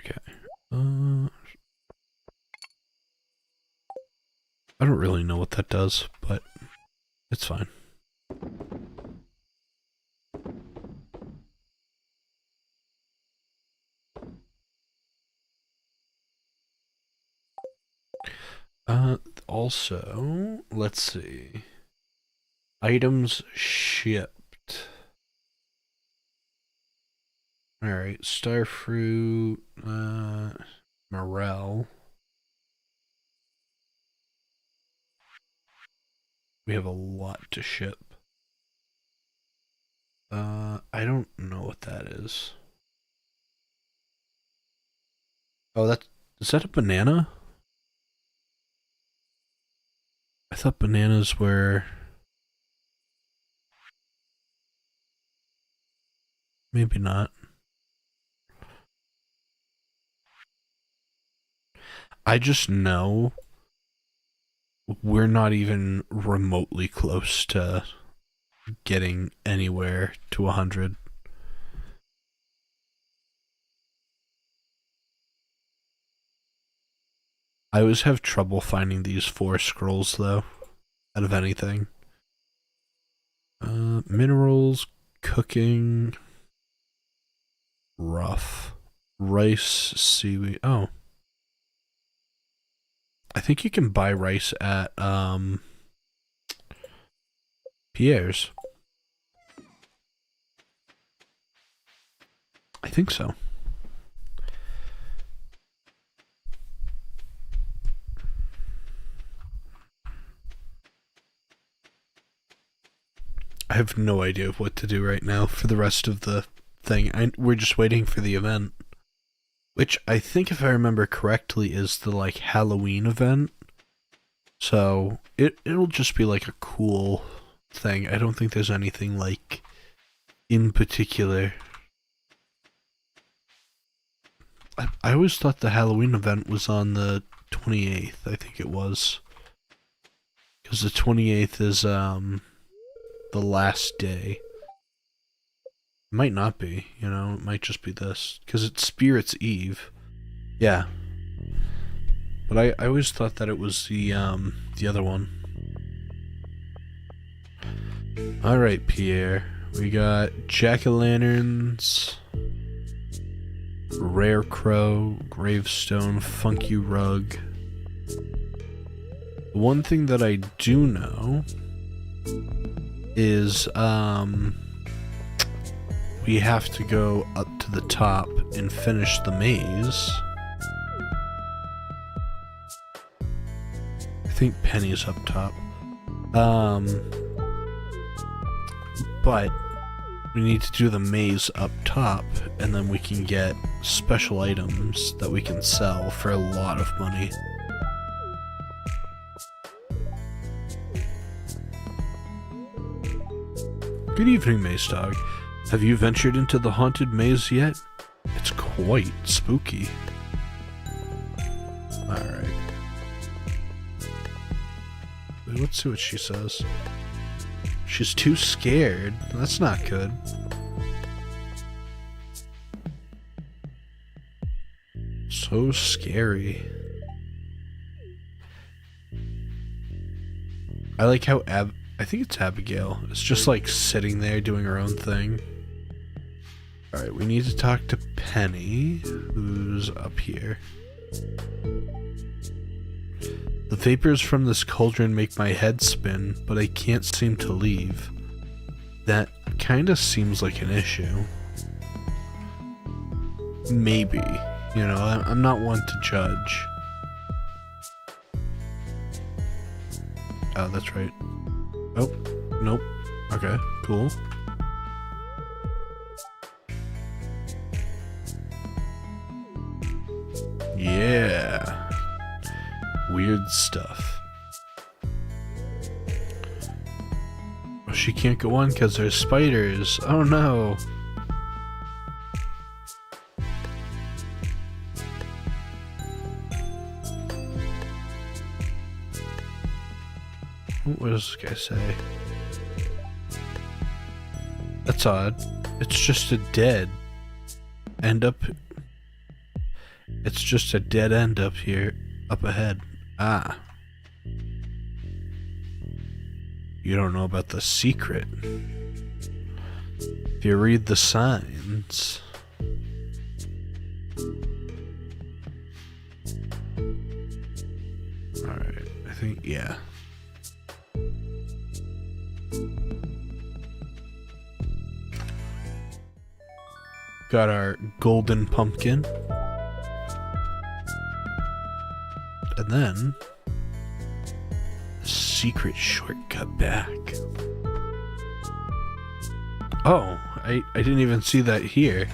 okay. Uh, I don't really know what that does, but it's fine. Also, let's see. Items shipped. Alright, starfruit, morel. We have a lot to ship. I don't know what that is. Oh, is that a banana? I thought bananas were maybe not. I just know we're not even remotely close to getting anywhere to 100. I always have trouble finding these 4 scrolls though, out of anything. Minerals, cooking, rough, rice, seaweed. Oh, I think you can buy rice at Pierre's. I think so. I have no idea what to do right now for the rest of the thing. We're just waiting for the event. Which I think, if I remember correctly, is the, like, Halloween event. So, it'll just be, like, a cool thing. I don't think there's anything, like, in particular. I always thought the Halloween event was on the 28th, I think it was. Because the 28th is, the last day. It might not be, you know, it might just be this. Because it's Spirit's Eve. Yeah. But I always thought that it was the other one. Alright, Pierre. We got jack-o'-lanterns, rare crow, gravestone, funky rug. One thing that I do know is, we have to go up to the top and finish the maze. I think Penny's up top. But we need to do the maze up top, and then we can get special items that we can sell for a lot of money. Good evening, Maze Dog. Have you ventured into the haunted maze yet? It's quite spooky. Alright. Let's see what she says. She's too scared. That's not good. So scary. I like how I think it's Abigail. It's just like sitting there doing her own thing. Alright, we need to talk to Penny, who's up here. The vapors from this cauldron make my head spin, but I can't seem to leave. That kinda seems like an issue. Maybe. You know, I'm not one to judge. Oh, that's right. Oh, nope. Okay, cool. Yeah. Weird stuff. Oh, she can't go on because there's spiders. Oh no. What does this guy say? That's odd. It's just a dead end up. It's just a dead end up here, up ahead. Ah. You don't know about the secret. If you read the signs. Alright, I think, yeah. Got our golden pumpkin. And then secret shortcut back. Oh, I didn't even see that here.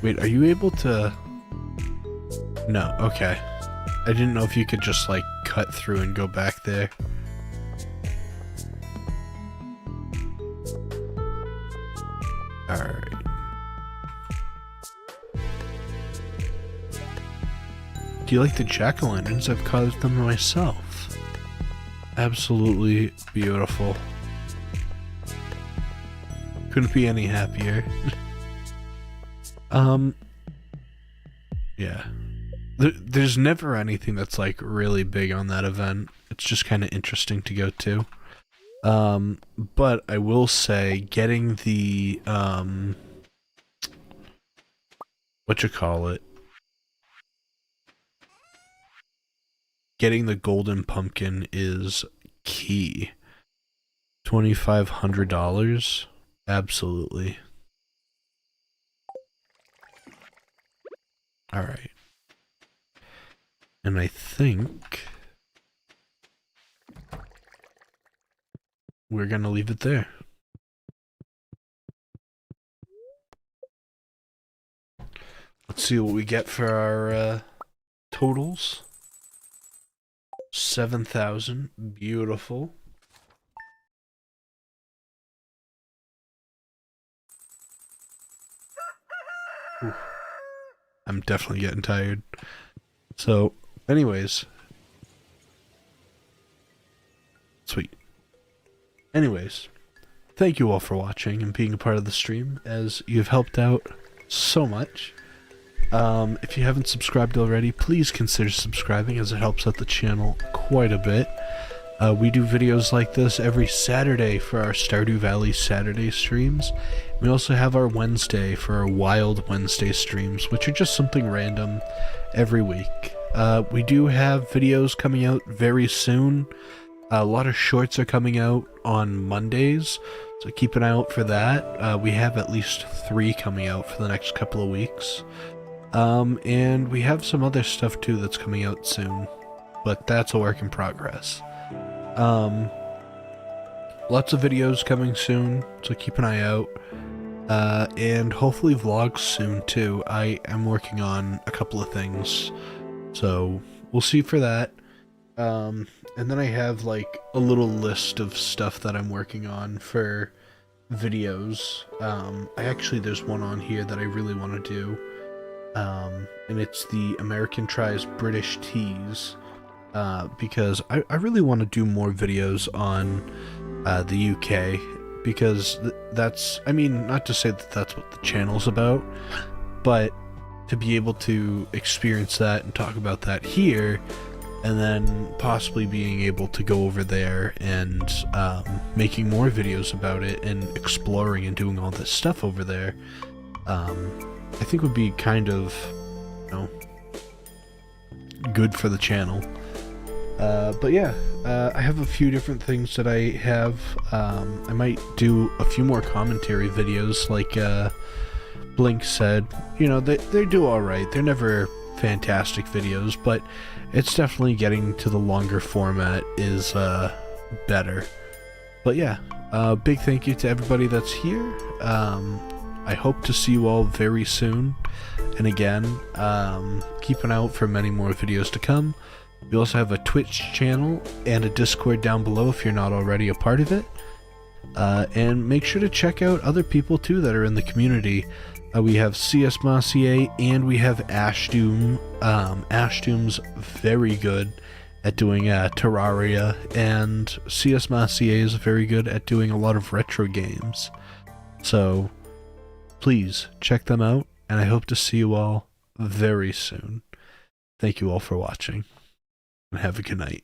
Wait, are you able to... No, okay. I didn't know if you could just like cut through and go back there. Alright. Do you like the jack-o'-lanterns? I've carved them myself. Absolutely beautiful. Couldn't be any happier. Yeah. There's never anything that's like really big on that event. It's just kind of interesting to go to. But I will say getting the, getting the golden pumpkin is key. $2,500? Absolutely. Alright. And I think we're going to leave it there. Let's see what we get for our totals. 7,000. Beautiful. Ooh. I'm definitely getting tired. So, anyways. Sweet. Anyways, thank you all for watching and being a part of the stream, as you've helped out so much. If you haven't subscribed already, please consider subscribing, as it helps out the channel quite a bit. We do videos like this every Saturday for our Stardew Valley Saturday streams. We also have our Wednesday for our Wild Wednesday streams, which are just something random every week. We do have videos coming out very soon. A lot of shorts are coming out on Mondays, so keep an eye out for that. We have at least 3 coming out for the next couple of weeks. And we have some other stuff too that's coming out soon, but that's a work in progress. Lots of videos coming soon, so keep an eye out. And hopefully vlogs soon too. I am working on a couple of things, so we'll see for that. And then I have like a little list of stuff that I'm working on for videos. There's one on here that I really want to do. And it's the American Tries British Teas, because I really want to do more videos on the UK, because that's, I mean, not to say that that's what the channel's about, but to be able to experience that and talk about that here, and then possibly being able to go over there and making more videos about it and exploring and doing all this stuff over there, I think would be kind of, you know, good for the channel. But yeah, I have a few different things that I have. I might do a few more commentary videos, like Blink said. You know, they do alright. They're never fantastic videos, but it's definitely getting to the longer format is better. But yeah, big thank you to everybody that's here. I hope to see you all very soon, and again, keep an eye out for many more videos to come. We also have a Twitch channel and a Discord down below if you're not already a part of it. And make sure to check out other people too that are in the community. We have CS Massier and we have Ashdoom. Ashdoom's very good at doing Terraria, and CS Massier is very good at doing a lot of retro games. So please check them out, and I hope to see you all very soon. Thank you all for watching, and have a good night.